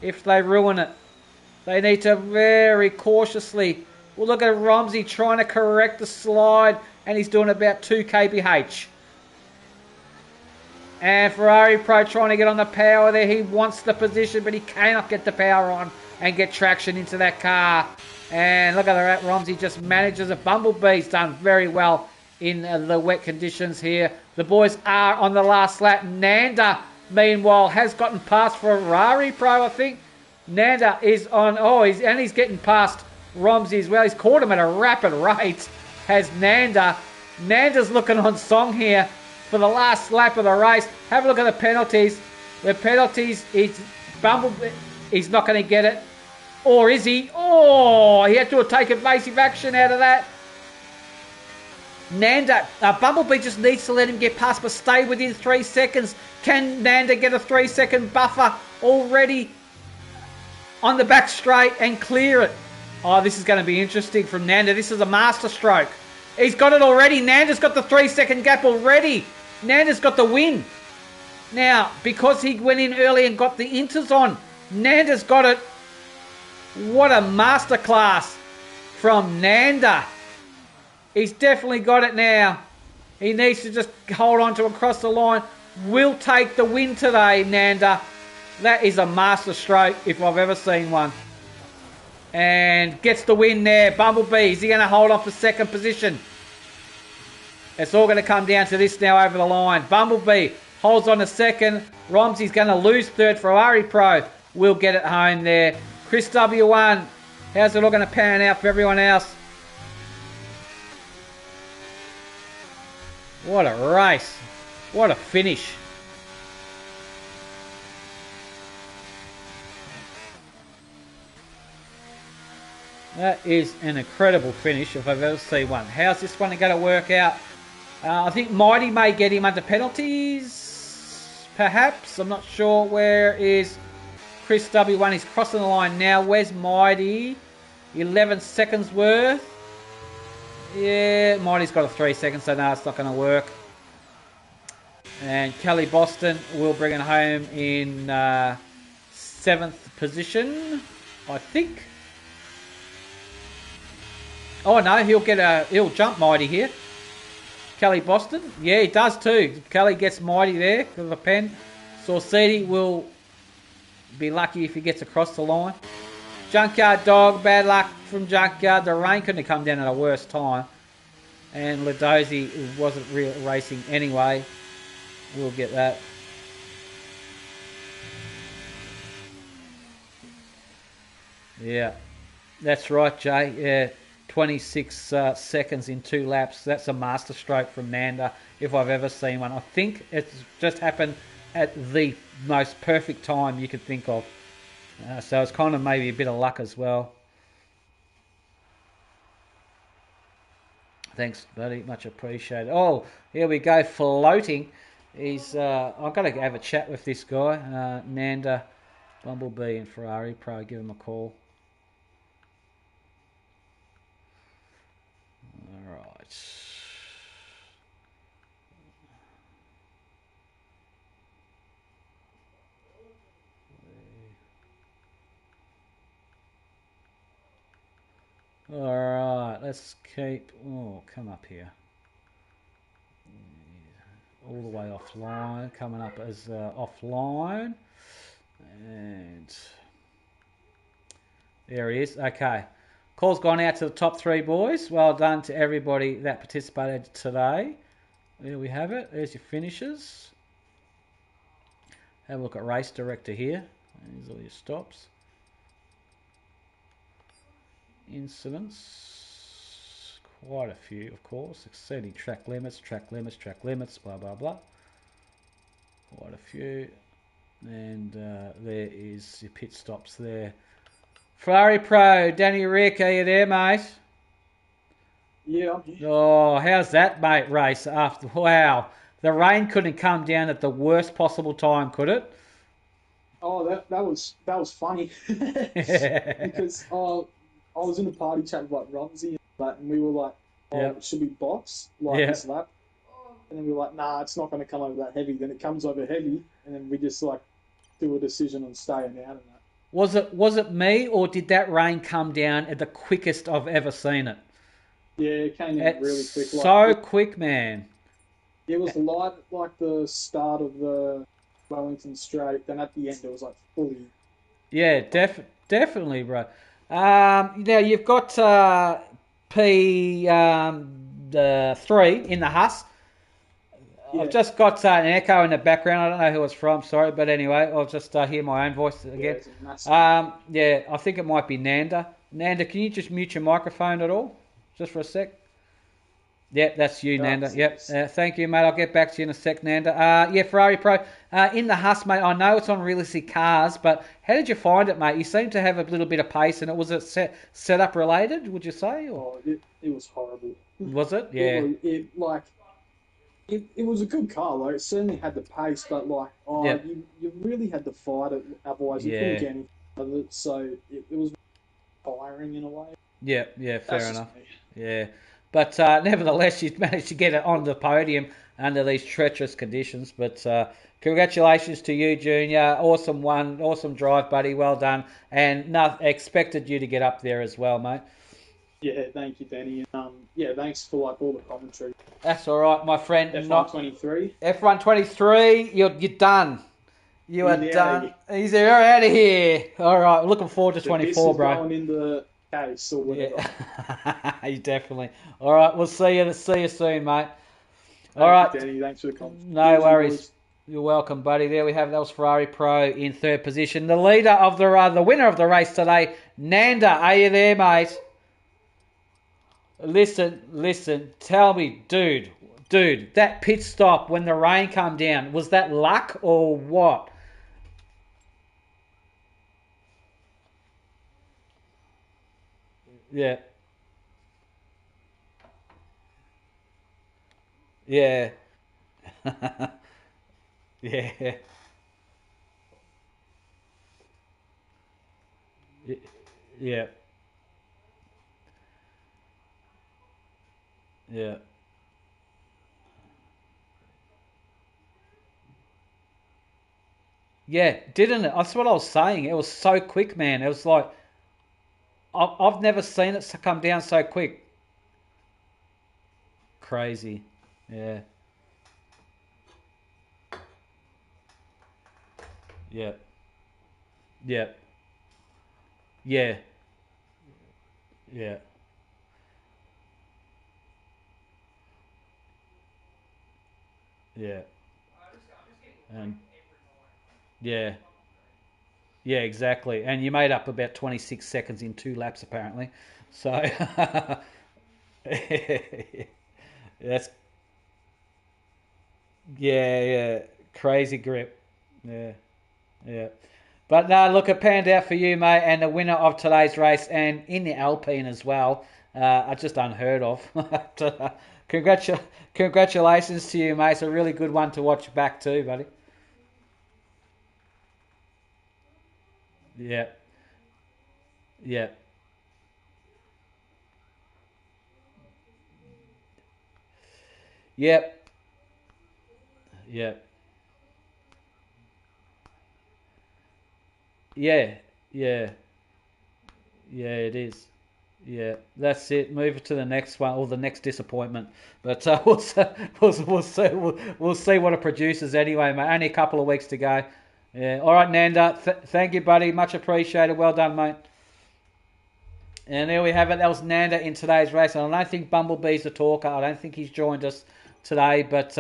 if they ruin it. They need to very cautiously... Well, look at Romsey trying to correct the slide, and he's doing about 2 kph. And Ferrari Pro trying to get on the power there. He wants the position, but he cannot get the power on and get traction into that car. And look at that. Romsey just manages it. Bumblebee's done very well in the wet conditions here. The boys are on the last lap. Nanda, meanwhile, has gotten past Ferrari Pro, I think. Nanda is on... Oh, he's getting past Romsey as well. He's caught him at a rapid rate. Has Nanda. Nanda's looking on song here for the last lap of the race. Have a look at the penalties. The penalties, Bumblebee, he's not going to get it. Or is he? Oh, he had to take evasive action out of that. Nanda, Bumblebee just needs to let him get past, but stay within 3 seconds. Can Nanda get a 3-second buffer already on the back straight and clear it? Oh, this is going to be interesting from Nanda. This is a master stroke. He's got it already. Nanda's got the 3-second gap already. Nanda's got the win. Now, because he went in early and got the inters on, Nanda's got it. What a masterclass from Nanda. He's definitely got it now. He needs to just hold on to across the line. Will take the win today, Nanda. That is a master stroke if I've ever seen one. And gets the win there. Bumblebee, is he going to hold on for second position? It's all going to come down to this now over the line. Bumblebee holds on to second. Romsey's going to lose third. Ferrari Pro will get it home there. Chris W1, how's it all going to pan out for everyone else? What a race. What a finish. That is an incredible finish if I've ever seen one. How's this one going to work out? I think Mighty may get him under penalties, perhaps. I'm not sure. Where is Chris W1? He's crossing the line now. Where's Mighty? 11 seconds worth. Yeah, Mighty's got a 3 seconds, so no, it's not going to work. And Kelly Boston will bring it home in 7th position, I think. Oh no, he'll jump Mighty here. Kelly Boston, yeah, he does too. Kelly gets Mighty there for the pen. Saucedi will be lucky if he gets across the line. Junkyard Dog, bad luck from Junkyard. The rain couldn't have come down at a worse time. And Ladozi wasn't racing anyway. We'll get that. Yeah, that's right, Jay. Yeah, 26 seconds in 2 laps. That's a masterstroke from Nanda, if I've ever seen one. I think it's just happened at the most perfect time you could think of. So it's kind of maybe a bit of luck as well. Thanks, buddy. Much appreciated. Oh, here we go. Floating. He's. I've got to have a chat with this guy, Nanda, Bumblebee, and Ferrari Pro. Give him a call. All right. All right. Let's keep. Oh, come up here. All the way offline. Coming up as offline, and there he is. Okay. Call's gone out to the top 3 boys. Well done to everybody that participated today. There we have it. There's your finishes. Have a look at race director here. There's all your stops. Incidents. Quite a few, of course. Exceeding track limits, blah, blah, blah. Quite a few. And there is your pit stops there. Ferrari Pro, Danny Rick, are you there, mate? Yeah, I'm here. Oh, how's that, mate, race? After Wow. The rain couldn't come down at the worst possible time, could it? Oh, that was funny because I was in a party chat with like Rumsey and that, and we were like, "Oh, Yep. should we box like Yeah. this lap?" And then we were like, "Nah, it's not going to come over that heavy." Then it comes over heavy, and then we just like do a decision on staying out and that. Was it me or did that rain come down at the quickest I've ever seen it? Yeah, it came in It's really quick. Like so quick, man. it was light at like the start of the Wellington Straight. Then at the end, it was like fully. Yeah, definitely, bro. Now you've got P 3 in the Huss. I've Yeah, just got an echo in the background. I don't know who it's from. Sorry, but anyway, I'll just hear my own voice yeah, again. it's a massive one. Yeah, I think it might be Nanda. Nanda, can you just mute your microphone at all, just for a sec? Yep, that's you, Yeah, Nanda. it Yep. is. Thank you, mate. I'll get back to you in a sec, Nanda. Yeah, Ferrari Pro. In the Huss, mate, I know it's on realistic cars, but how did you find it, mate? You seem to have a little bit of pace, and it was it setup related, would you say? Or Oh, it was horrible. was it? It Yeah. was it like it was a good car. Like it certainly had the pace, but like Yep. you really had to fight it. Otherwise, you couldn't Yeah. get anything out of it. So it was tiring in a way. Yeah. Yeah. Fair That's just enough. me. Yeah. But nevertheless, you managed to get it on the podium under these treacherous conditions. But congratulations to you, Junior. Awesome one. Awesome drive, buddy. Well done. And expected you to get up there as well, mate. Yeah, thank you, Benny. And yeah, thanks for like all the commentary. That's all right, my friend. F1 Not 23. F123. You're done. You are He's out of done. here. He's out of here. All right. Looking forward to So this 24, is bro. going in the case or whatever. Yeah. You definitely. All right. We'll see you. See you soon, mate. All Thank you, right. Benny. Thanks for the comments. No Cheers, you worries. boys. You're welcome, buddy. There we have that was Ferrari Pro in third position. The leader of the winner of the race today, Nanda. Are you there, mate? Listen. Tell me, dude, that pit stop when the rain come down, was that luck or what? Yeah, yeah, yeah, yeah, yeah. Yeah, didn't it? That's what I was saying. It was so quick, man. It was like I've never seen it come down so quick. Crazy. Yeah, yeah, yeah, yeah, yeah, yeah, and yeah. Yeah, exactly. And you made up about 26 seconds in 2 laps, apparently. So, that's, yeah, crazy grip. Yeah, yeah. But no, look, it panned out for you, mate, and the winner of today's race, and in the Alpine as well, are just unheard of. Congratulations to you, mate. It's a really good one to watch back too, buddy. Yeah, yeah, yep, yeah, yeah, yeah, yeah. It is. Yeah, that's it. Move it to the next one or the next disappointment. But we'll see what it produces anyway, mate. Only a couple of weeks to go. Yeah. All right, Nanda. Thank you, buddy. Much appreciated. Well done, mate. And there we have it. That was Nanda in today's race. And I don't think Bumblebee's the talker. I don't think he's joined us today. But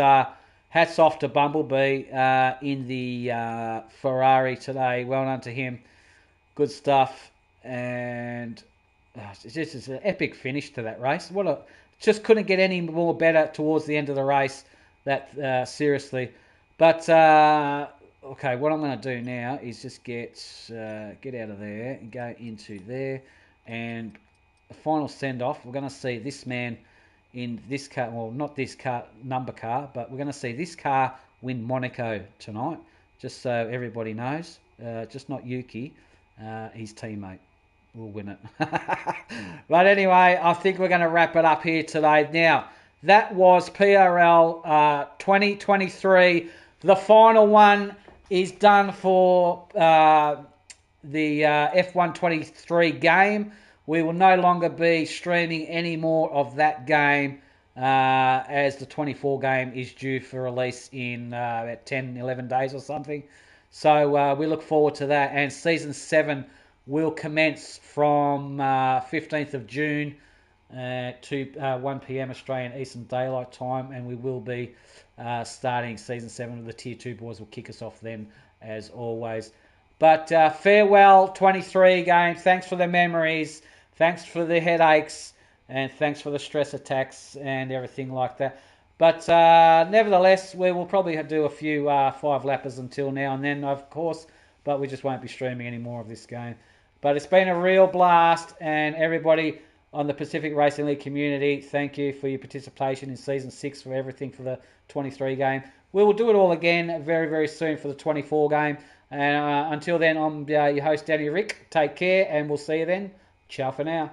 hats off to Bumblebee in the Ferrari today. Well done to him. Good stuff. And it's just an epic finish to that race. Just couldn't get any more better towards the end of the race. That seriously. But okay, what I'm going to do now is just get out of there and go into there, and a final send off. We're going to see this man in this car. Well, not this car number car, but we're going to see this car win Monaco tonight. Just so everybody knows, just not Yuki, his teammate will win it. But anyway, I think we're going to wrap it up here today. Now, that was PRL 2023. The final one is done for the F123 game. We will no longer be streaming any more of that game as the 24 game is due for release in about 10, 11 days or something. So we look forward to that. And Season 7 will commence from 15th of June to 1 p.m. Australian Eastern Daylight Time, and we will be starting Season 7 of the Tier 2 boys. Will kick us off then, as always. But farewell, 23 game. Thanks for the memories. Thanks for the headaches. And thanks for the stress attacks and everything like that. But nevertheless, we will probably do a few 5-lappers until now and then, of course. But we just won't be streaming any more of this game. But it's been a real blast. And everybody on the Pacific Racing League community, thank you for your participation in Season 6 for everything for the 23 game. We will do it all again very, very soon for the 24 game. And until then, I'm your host, Danny Rick. Take care, and we'll see you then. Ciao for now.